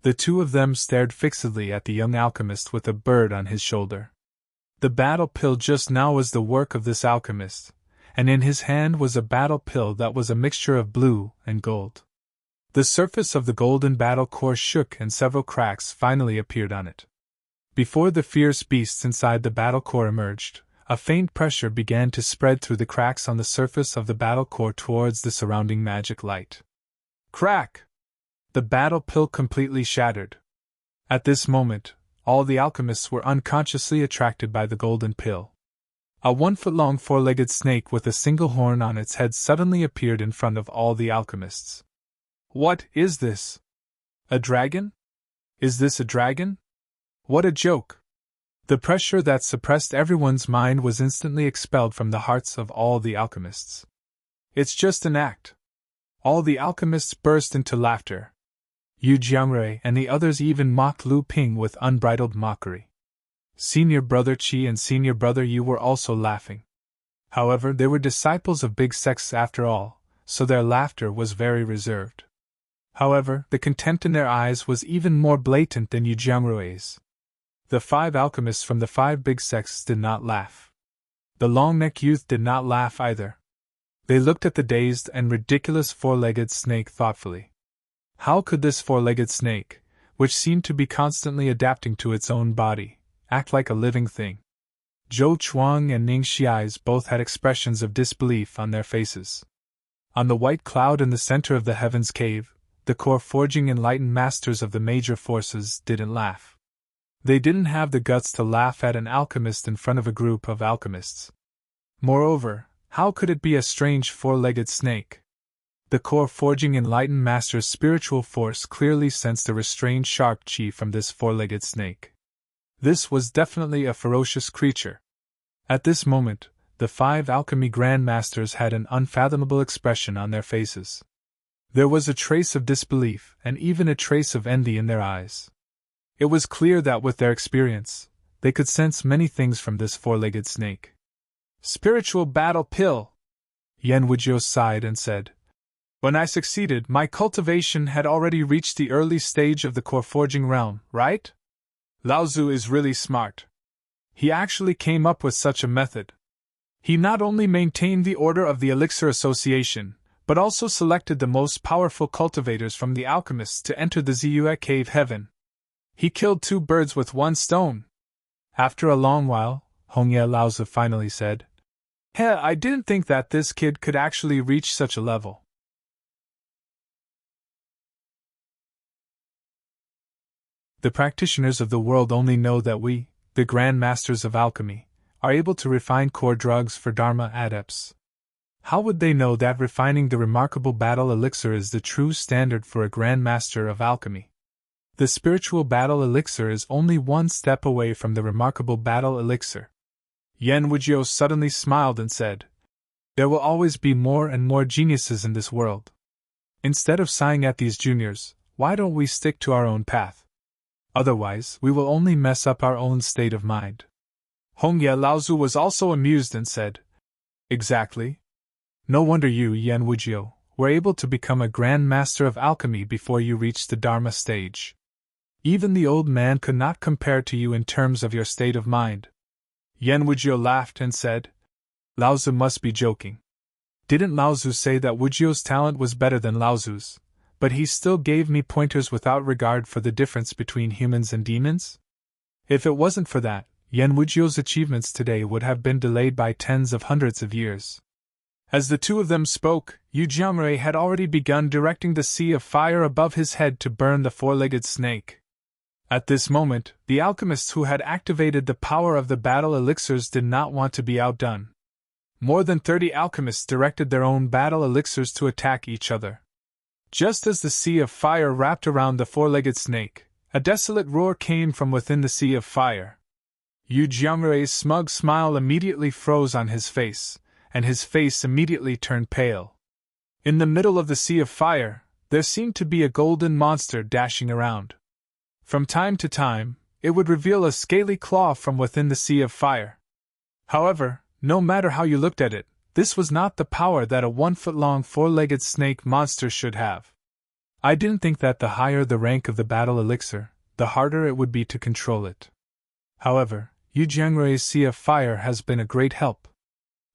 The two of them stared fixedly at the young alchemist with a bird on his shoulder. The battle pill just now was the work of this alchemist, and in his hand was a battle pill that was a mixture of blue and gold. The surface of the golden battle core shook and several cracks finally appeared on it. Before the fierce beasts inside the battle core emerged, a faint pressure began to spread through the cracks on the surface of the battle core towards the surrounding magic light. Crack! The battle pill completely shattered. At this moment, all the alchemists were unconsciously attracted by the golden pill. A 1-foot-long four-legged snake with a single horn on its head suddenly appeared in front of all the alchemists. What is this? A dragon? Is this a dragon? What a joke! The pressure that suppressed everyone's mind was instantly expelled from the hearts of all the alchemists. It's just an act. All the alchemists burst into laughter. Yu Jiangrui and the others even mocked Lu Ping with unbridled mockery. Senior Brother Qi and Senior Brother Yu were also laughing. However, they were disciples of big sects after all, so their laughter was very reserved. However, the contempt in their eyes was even more blatant than Yu Jiangrui's. The 5 alchemists from the 5 big sects did not laugh. The long-necked youth did not laugh either. They looked at the dazed and ridiculous four-legged snake thoughtfully. How could this four-legged snake, which seemed to be constantly adapting to its own body, act like a living thing? Zhou Chuang and Ning Xiai's both had expressions of disbelief on their faces. On the white cloud in the center of the Heaven's Cave, the core forging enlightened masters of the major forces didn't laugh. They didn't have the guts to laugh at an alchemist in front of a group of alchemists. Moreover, how could it be a strange four-legged snake? The core forging enlightened master's spiritual force clearly sensed a restrained sharp chi from this four-legged snake. This was definitely a ferocious creature. At this moment, the 5 alchemy grandmasters had an unfathomable expression on their faces. There was a trace of disbelief and even a trace of envy in their eyes. It was clear that with their experience, they could sense many things from this four-legged snake. Spiritual battle pill! Yen Wujio sighed and said, When I succeeded, my cultivation had already reached the early stage of the core forging realm, right? Laozu is really smart. He actually came up with such a method. He not only maintained the order of the Elixir Association, but also selected the most powerful cultivators from the alchemists to enter the Ziyue Cave Heaven. He killed 2 birds with 1 stone. After a long while, Hongye Laozi finally said, I didn't think that this kid could actually reach such a level. The practitioners of the world only know that we, the Grand Masters of Alchemy, are able to refine core drugs for Dharma adepts. How would they know that refining the remarkable battle elixir is the true standard for a Grand Master of Alchemy? The spiritual battle elixir is only 1 step away from the remarkable battle elixir. Yen Wujio suddenly smiled and said, There will always be more and more geniuses in this world. Instead of sighing at these juniors, why don't we stick to our own path? Otherwise, we will only mess up our own state of mind. Hongye Laozu was also amused and said, Exactly. No wonder you, Yen Wujio, were able to become a Grand Master of Alchemy before you reached the Dharma stage. Even the old man could not compare to you in terms of your state of mind. Yen Wujio laughed and said, Laozu must be joking. Didn't Laozu say that Wujio's talent was better than Laozu's? But he still gave me pointers without regard for the difference between humans and demons? If it wasn't for that, Yen Wujio's achievements today would have been delayed by tens of hundreds of years. As the two of them spoke, Yu Jiangrui had already begun directing the sea of fire above his head to burn the four-legged snake. At this moment, the alchemists who had activated the power of the battle elixirs did not want to be outdone. More than 30 alchemists directed their own battle elixirs to attack each other. Just as the sea of fire wrapped around the four-legged snake, a desolate roar came from within the sea of fire. Yu Jiangrui's smug smile immediately froze on his face, and his face immediately turned pale. In the middle of the sea of fire, there seemed to be a golden monster dashing around. From time to time, it would reveal a scaly claw from within the sea of fire. However, No matter how you looked at it, this was not the power that a 1-foot-long four-legged snake monster should have. I didn't think that the higher the rank of the battle elixir, the harder it would be to control it. However, Yu Jiangrui's Sea of Fire has been a great help.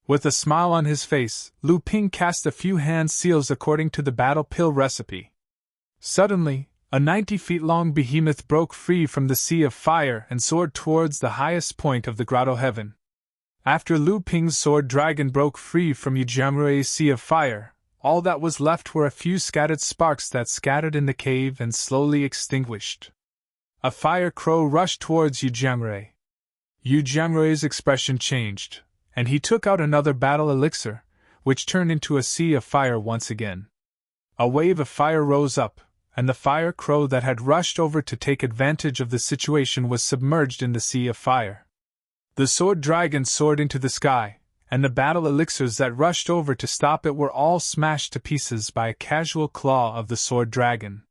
With a smile on his face, Lu Ping cast a few hand seals according to the battle pill recipe. Suddenly, a 90-feet-long behemoth broke free from the Sea of Fire and soared towards the highest point of the grotto heaven. After Lu Ping's sword dragon broke free from Yu Jiangrui's Sea of Fire, all that was left were a few scattered sparks that scattered in the cave and slowly extinguished. A fire crow rushed towards Yu Jiangrui. Yu Jiangrui's expression changed, and he took out another battle elixir, which turned into a sea of fire once again. A wave of fire rose up, and the fire crow that had rushed over to take advantage of the situation was submerged in the sea of fire. The sword dragon soared into the sky, and the battle elixirs that rushed over to stop it were all smashed to pieces by a casual claw of the sword dragon.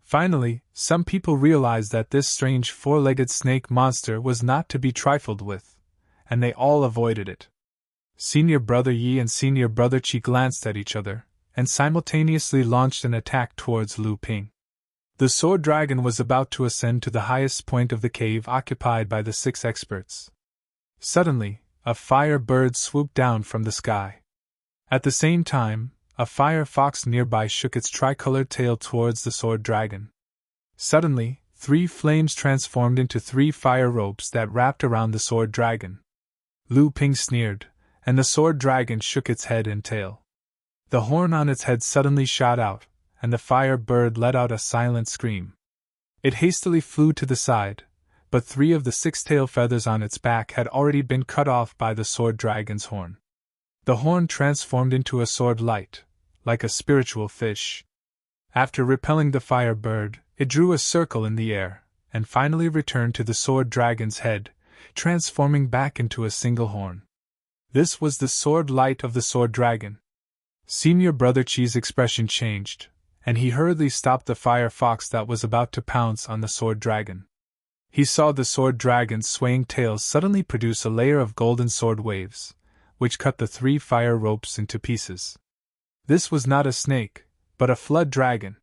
Finally, some people realized that this strange four-legged snake monster was not to be trifled with, and they all avoided it. Senior Brother Yi and Senior Brother Qi glanced at each other, and simultaneously launched an attack towards Lu Ping. The sword dragon was about to ascend to the highest point of the cave occupied by the 6 experts. Suddenly, a fire bird swooped down from the sky. At the same time, a fire fox nearby shook its tricolored tail towards the sword dragon. Suddenly, 3 flames transformed into 3 fire ropes that wrapped around the sword dragon. Lu Ping sneered, and the sword dragon shook its head and tail. The horn on its head suddenly shot out, and the fire bird let out a silent scream. It hastily flew to the side, but 3 of the 6 tail feathers on its back had already been cut off by the sword dragon's horn. The horn transformed into a sword light, like a spiritual fish. After repelling the fire bird, it drew a circle in the air, and finally returned to the sword dragon's head, transforming back into a single horn. This was the sword light of the sword dragon. Senior Brother Qi's expression changed, and he hurriedly stopped the fire fox that was about to pounce on the sword dragon. He saw the sword dragon's swaying tail suddenly produce a layer of golden sword waves, which cut the 3 fire ropes into pieces. This was not a snake, but a flood dragon.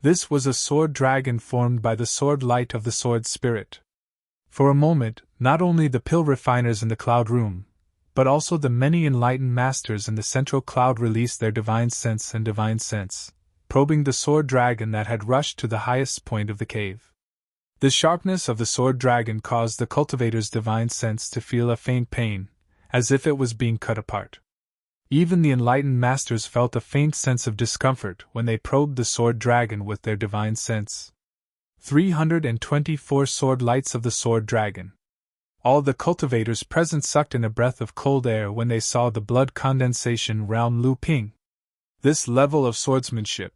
This was a sword dragon formed by the sword light of the sword spirit. For a moment, not only the pill refiners in the cloud room, but also the many enlightened masters in the central cloud released their divine sense and divine sense, probing the sword dragon that had rushed to the highest point of the cave. The sharpness of the sword dragon caused the cultivator's divine sense to feel a faint pain, as if it was being cut apart. Even the enlightened masters felt a faint sense of discomfort when they probed the sword dragon with their divine sense. 324 sword lights of the sword dragon. All the cultivators present sucked in a breath of cold air when they saw the blood condensation round Lu Ping. This level of swordsmanship.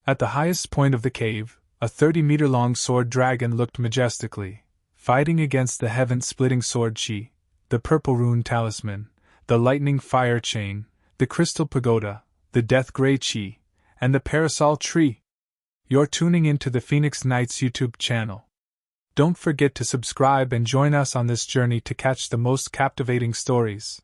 At the highest point of the cave, a 30-meter-long sword dragon looked majestically, fighting against the heaven-splitting sword Qi, the purple rune talisman, the lightning fire chain, the crystal pagoda, the death-gray Qi, and the parasol tree. You're tuning into the Phoenix Knights YouTube channel. Don't forget to subscribe and join us on this journey to catch the most captivating stories.